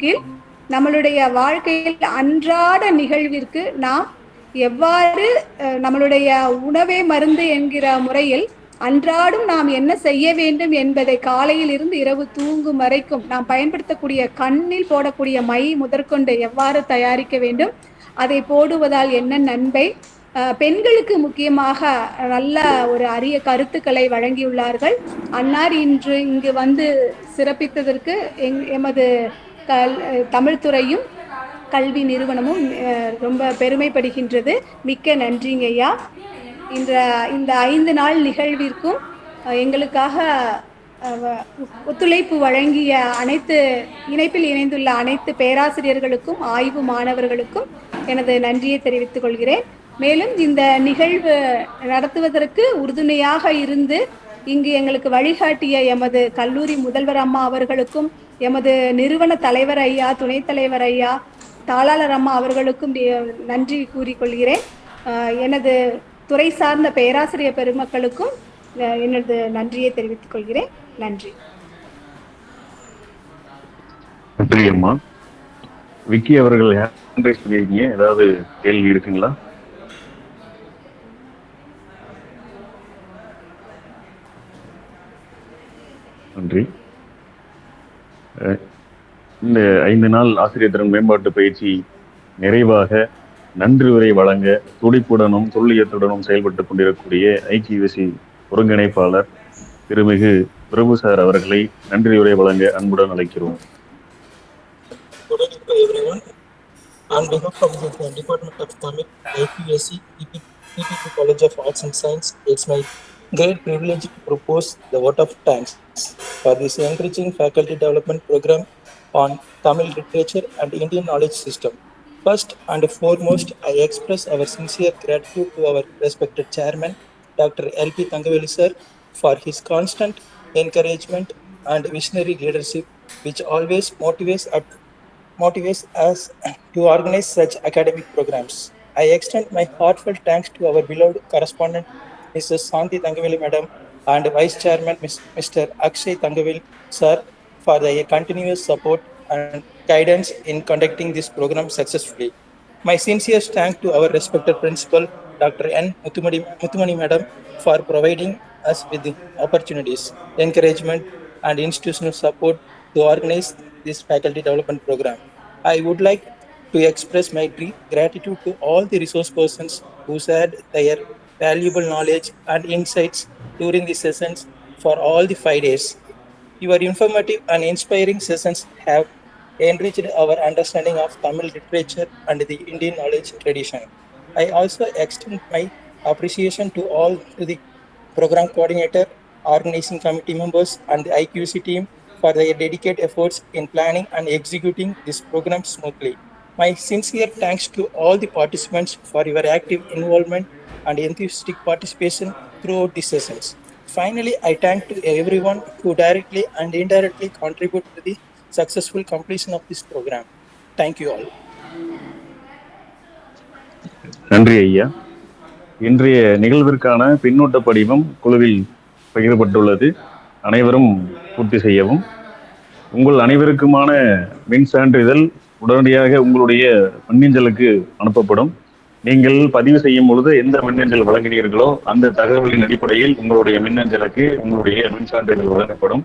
கீழ் நம்மளுடைய வாழ்க்கையில் அன்றாட நிகழ்விற்கு நாம் எவ்வாறு நம்மளுடைய உணவே மருந்து என்கிற முறையில் அன்றாடும் நாம் என்ன செய்ய வேண்டும் என்பதை காலையில் இருந்து இரவு தூங்கும் வரைக்கும் நாம் பயன்படுத்தக்கூடிய கண்ணில் போடக்கூடிய மை முதற்கொண்டு எவ்வாறு தயாரிக்க வேண்டும், அதை போடுவதால் என்ன நன்மை, பெண்களுக்கு முக்கியமாக நல்ல ஒரு அரிய கருத்துக்களை வழங்கியுள்ளார்கள். அன்னார் இன்று இங்கு வந்து சிறப்பித்ததற்கு எமது தமிழ்துறையும் கல்வி நிறுவனமும் ரொம்ப பெருமைப்படுகின்றது. மிக்க நன்றிங்க ஐயா. இந்த 5 நாள் நிகழ்விற்கும் எங்களுக்காக ஒத்துழைப்பு வழங்கிய இணைப்பில் இணைந்துள்ள அனைத்து பேராசிரியர்களுக்கும் ஆய்வு மாணவர்களுக்கும் எனது நன்றியை தெரிவித்துக் கொள்கிறேன். மேலும் இந்த நிகழ்வு நடத்துவதற்கு உறுதுணையாக இருந்து இங்கு எங்களுக்கு வழிகாட்டிய எமது கல்லூரி முதல்வர் அம்மா அவர்களுக்கும், எமது நிறுவன தலைவர் ஐயா, துணைத் தலைவர் ஐயா, தாளாளர் அம்மா அவர்களுக்கும் நன்றி கூறிக்கொள்கிறேன். எனது துறை சார்ந்த பேராசிரியர் பெருமக்களுக்கும் எனது நன்றியை தெரிவித்துக் கொள்கிறேன். நன்றி. நன்றி அம்மா. விக்கி அவர்கள் சொல்லியிருக்கீங்க, ஏதாவது கேள்வி இருக்குங்களா? நன்றி. இந்த 5 நாள் ஆசிரியர் திறன் மேம்பாட்டு பயிற்சி நிறைவாக நன்றி உரை வழங்க துடிப்புடனும் துல்லியத்துடனும் செயல்பட்டுக் கொண்டிருக்கக்கூடிய ஐக்கியூஎஸ்சி ஒருங்கிணைப்பாளர் திருமிகு பிரபு சார் அவர்களை நன்றி உரை வழங்க அன்புடன் அழைக்கிறோம். On behalf of the Department of Tamil, IQAC, PPP College of Arts and Science, it's my great privilege to propose the vote of thanks for this encouraging faculty development program on Tamil literature and Indian knowledge system. First and foremost, I express our sincere gratitude to our respected chairman, Dr. L.P. Thangaveli sir, for his constant encouragement and visionary leadership, which always motivates us to organize such academic programs. I extend my heartfelt thanks to our beloved correspondent, Mrs. Santi Thangaveli Madam, and Vice Chairman Mr. Akshay Thangaveli Sir, for their continuous support and guidance in conducting this program successfully. My sincere thanks to our respected principal, Dr. N. Muthumani Madam, for providing us with the opportunities, encouragement, and institutional support to organize this faculty development program. I would like to express my gratitude to all the resource persons who shared their valuable knowledge and insights during the sessions for all the 5 days. Your informative and inspiring sessions have enriched our understanding of Tamil literature and the Indian knowledge tradition. I also extend my appreciation to the program coordinator, organizing committee members, and the IQC team for their dedicated efforts in planning and executing this program smoothly. My sincere thanks to all the participants for your active involvement and enthusiastic participation throughout the sessions. Finally, I thank to everyone who directly and indirectly contribute to the successful completion of this program. Thank you all. நன்றி ஐயா. இன்றைய நிகழ்விற்கான பின்னூட்ட படிவம் குழுவில் பகிரப்பட்டுள்ளது. அனைவரும் பூர்த்தி செய்யவும். உங்கள் அனைவருக்குமான மின் சான்றிதழ் உடனடியாக உங்களுடைய மின்னஞ்சலுக்கு அனுப்பப்படும். நீங்கள் பதிவு செய்யும் பொழுது எந்த மின்னஞ்சல் வழங்கினீர்களோ அந்த தகவலின் அடிப்படையில் உங்களுடைய மின்னஞ்சலுக்கு உங்களுடைய மின் சான்றிதழ் வழங்கப்படும்.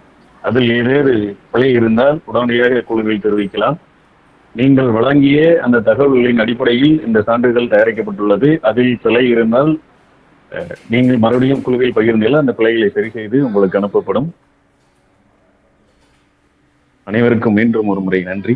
அதில் ஏதேது பிழை இருந்தால் உடனடியாக குழுவில் தெரிவிக்கலாம். நீங்கள் வழங்கிய அந்த தகவல்களின் அடிப்படையில் இந்த சான்றிதழ் தயாரிக்கப்பட்டுள்ளது. அதில் பிழை இருந்தால் நீங்கள் மறுபடியும் குழுவில் பகிர்ந்தால் அந்த பிழைகளை சரி செய்து உங்களுக்கு அனுப்பப்படும். அனைவருக்கும் மீண்டும் ஒரு முறை நன்றி.